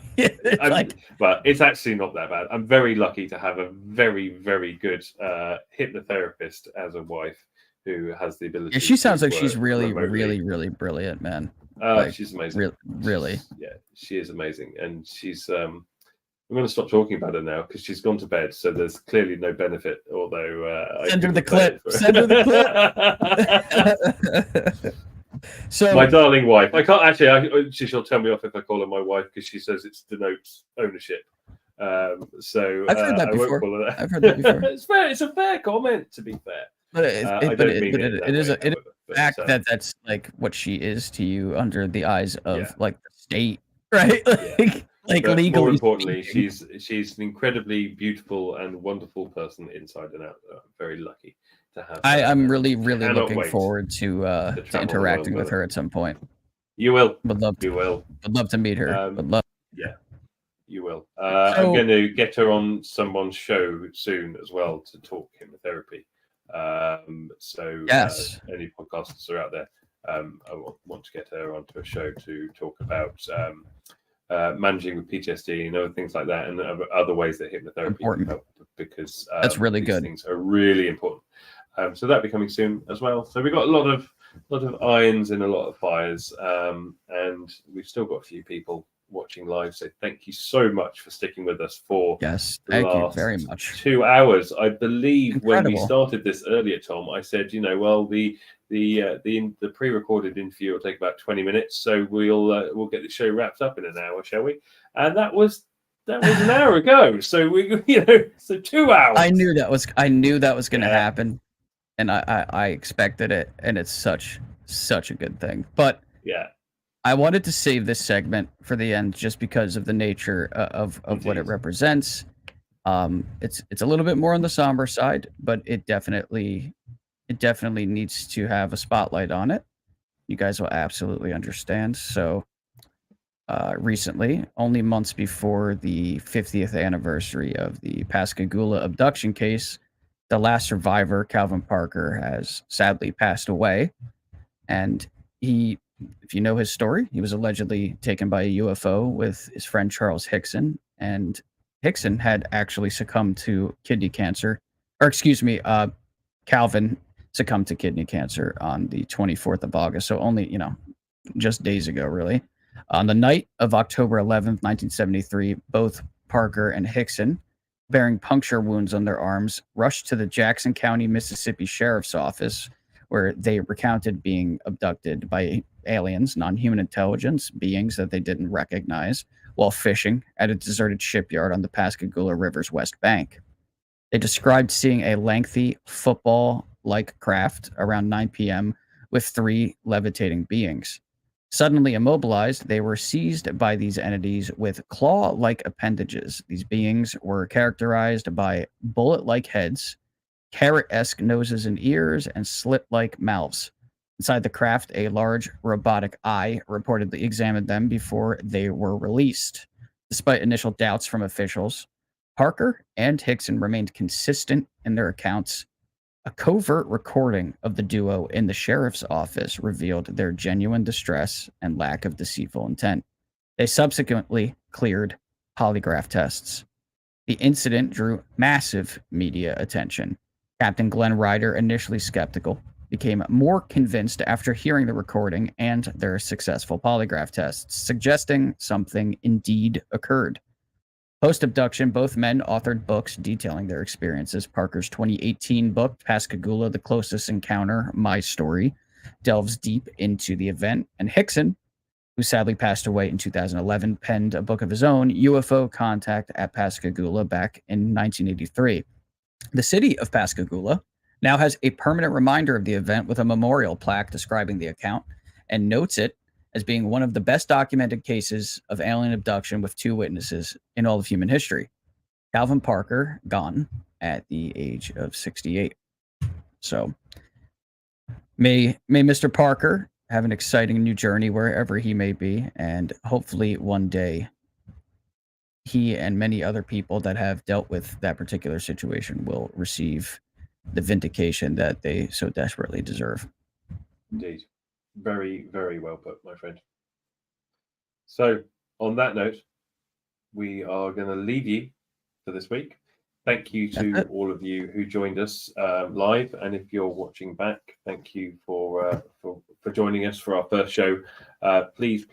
it's actually not that bad. I'm very lucky to have a very, very good hypnotherapist as a wife who has the ability. Yeah, she sounds like she's remotely. really brilliant, man. She's amazing. Really. Yeah, she is amazing, and she's. I'm going to stop talking about her now because she's gone to bed. So there's clearly no benefit. Although send her the clip. Send her the clip. So my darling wife. I can't actually. She'll tell me off if I call her my wife because she says it denotes ownership. So I've heard that I before. won't call her that. I've heard that before. It's fair. It's a fair comment, to be fair. But it is a fact that that's like what she is to you under the eyes of like the state, right? Like but legally. More importantly, speaking. she's an incredibly beautiful and wonderful person inside and out. I'm very lucky to have. I'm really looking wait forward to interacting with her at some point. You will. Would love to. You will. Would love to meet her. Would love. Yeah, you will. I'm going to get her on someone's show soon as well to talk chemotherapy. So yes, any podcasters are out there. I want to get her onto a show to talk about managing with PTSD and other things like that, and other ways that hypnotherapy can help, because that's really these good. Things are really important. So that'll be coming soon as well. So we've got a lot of irons in a lot of fires, and we've still got a few people watching live. So thank you so much for sticking with us for thank you very much. 2 hours. I believe Incredible. When we started this earlier, Tom, I said, well, the pre-recorded interview will take about 20 minutes, so we'll get the show wrapped up in an hour, shall we? And that was an hour ago. So so 2 hours. I knew that was going to happen, and I expected it, and it's such a good thing. But yeah, I wanted to save this segment for the end just because of the nature of what it represents. It's a little bit more on the somber side, but it definitely needs to have a spotlight on it. You guys will absolutely understand. So recently, only months before the 50th anniversary of the Pascagoula abduction case, the last survivor, Calvin Parker, has sadly passed away. And he, if you know his story, he was allegedly taken by a UFO with his friend Charles Hickson. And Hickson had actually succumbed to kidney cancer. Or excuse me, Calvin succumbed to kidney cancer on the 24th of August. So only, just days ago, really. On the night of October 11th, 1973, both Parker and Hickson, bearing puncture wounds on their arms, rushed to the Jackson County, Mississippi Sheriff's Office, where they recounted being abducted by aliens, non-human intelligence beings that they didn't recognize, while fishing at a deserted shipyard on the Pascagoula River's west bank. They described seeing a lengthy football-like craft around 9 p.m. with 3 levitating beings. Suddenly immobilized, they were seized by these entities with claw-like appendages. These beings were characterized by bullet-like heads, carrot-esque noses and ears, and slit-like mouths. Inside the craft, a large robotic eye reportedly examined them before they were released. Despite initial doubts from officials, Parker and Hickson remained consistent in their accounts. A covert recording of the duo in the sheriff's office revealed their genuine distress and lack of deceitful intent. They subsequently cleared polygraph tests. The incident drew massive media attention. Captain Glenn Ryder, initially skeptical, became more convinced after hearing the recording and their successful polygraph tests, suggesting something indeed occurred. Post-abduction, both men authored books detailing their experiences. Parker's 2018 book, Pascagoula, The Closest Encounter, My Story, delves deep into the event. And Hickson, who sadly passed away in 2011, penned a book of his own, UFO Contact at Pascagoula, back in 1983. The city of Pascagoula now has a permanent reminder of the event with a memorial plaque describing the account and notes it as being one of the best documented cases of alien abduction with 2 witnesses in all of human history. Calvin Parker, gone at the age of 68. So may Mr. Parker have an exciting new journey wherever he may be, and hopefully one day he and many other people that have dealt with that particular situation will receive the vindication that they so desperately deserve. Indeed. Very, very well put, my friend. So, on that note, we are going to leave you for this week. Thank you to all of you who joined us live, and if you're watching back, thank you for joining us for our first show. Please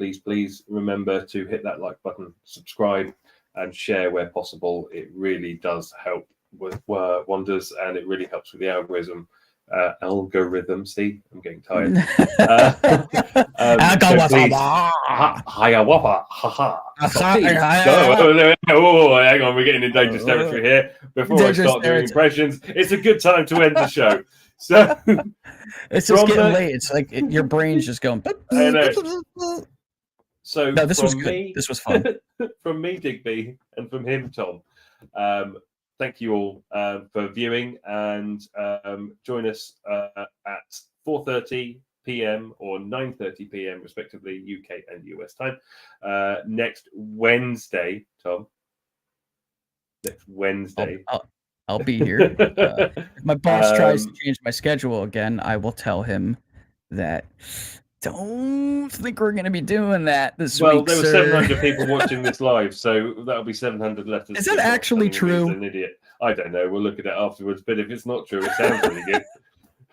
remember to hit that like button, subscribe, and share where possible. It really does help with wonders, and it really helps with the algorithm. See, I'm getting tired. Hiya wappa, haha. Hang on, we're getting in dangerous territory here. Before I start doing impressions, it's a good time to end the show. So it's just getting late. It's like your brain's just going. I know. So no, this was good. This was fun. From me, Digby, and from him, Tom. Thank you all for viewing, and join us at 4:30 p.m. or 9:30 p.m. respectively, UK and US time, next Wednesday. Tom, next Wednesday. I'll be here. If my boss tries to change my schedule again, I will tell him that. Don't think we're going to be doing that this week. Well, there were 700 people watching this live, so that'll be 700 letters. Is that actually true? An idiot. I don't know. We'll look at it afterwards. But if it's not true, it sounds really good.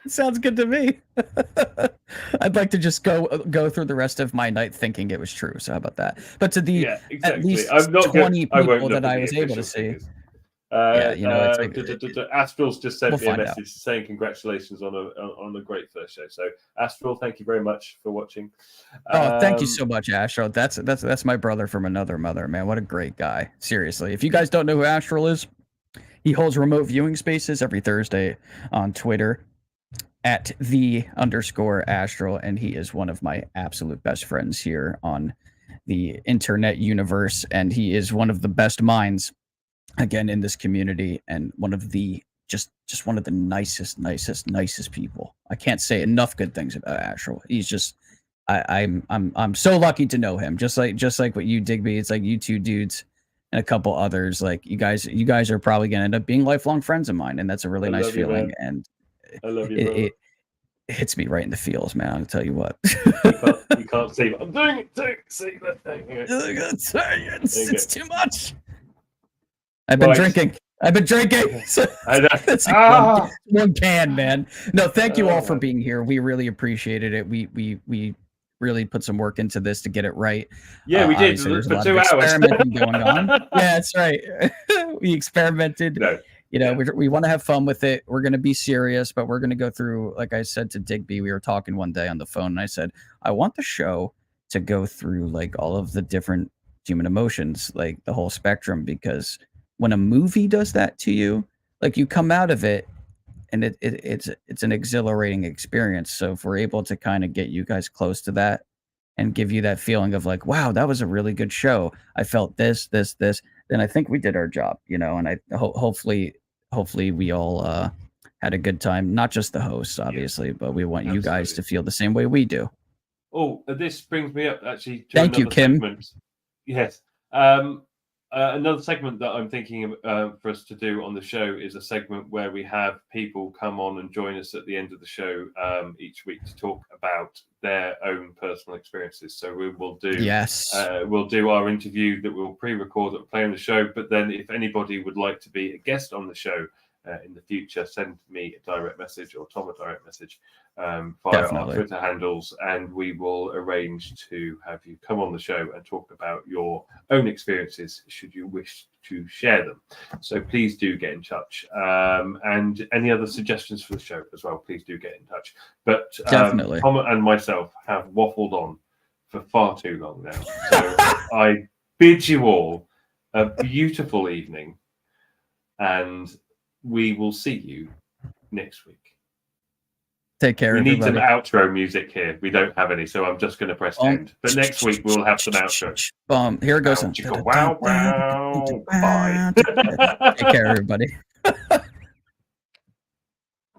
It sounds good to me. I'd like to just go through the rest of my night thinking it was true. So how about that? But to the at least 20 people that I was able to see. Astral's just sent me a message saying congratulations on a great first show. So Astral, thank you very much for watching. Thank you so much, Astral. That's my brother from another mother, man. What a great guy. Seriously. If you guys don't know who Astral is, he holds remote viewing spaces every Thursday on Twitter at @the_Astral, and he is one of my absolute best friends here on the internet universe, and he is one of the best minds again, in this community, and one of the just one of the nicest people. I can't say enough good things about Astral. He's just I'm so lucky to know him. Just like what you, Digby. It's like you two dudes and a couple others. Like you guys are probably gonna end up being lifelong friends of mine, and that's a really nice feeling. And I love you, it hits me right in the feels, man. I'll tell you what. You can't see, but I'm doing it too. See that thing? It's too much. I've been drinking. I know. That's like one can, man. No, thank you all for being here. We really appreciated it. We really put some work into this to get it right. Yeah, we did There's for a lot 2 of hours. experimenting going on. Yeah, that's right. We experimented. No. You know, we want to have fun with it. We're going to be serious, but we're going to go through, like I said to Digby, we were talking one day on the phone, and I said, I want the show to go through like all of the different human emotions, like the whole spectrum, because when a movie does that to you, like you come out of it and it's an exhilarating experience. So if we're able to kind of get you guys close to that and give you that feeling of like, wow, that was a really good show. I felt this, then I think we did our job, you know, and hopefully we all had a good time. Not just the hosts, obviously, but we want you guys to feel the same way we do. Oh, this brings me up actually. Thank you, Kim. Segment. Yes. Another segment that I'm thinking for us to do on the show is a segment where we have people come on and join us at the end of the show each week to talk about their own personal experiences. So we will do we'll do our interview that we'll pre-record and play on the show. But then if anybody would like to be a guest on the show in the future, send me a direct message or Tom a direct message via our Twitter handles, and we will arrange to have you come on the show and talk about your own experiences should you wish to share them. So please do get in touch, and any other suggestions for the show as well, please do get in touch. But Tom and myself have waffled on for far too long now, so I bid you all a beautiful evening, and we will see you next week. Take care. We need everybody. some outro music here. We don't have any, so I'm just going to press end. But next week we'll have some outro. Here it goes. Wow, wow. Bye. Take care, everybody.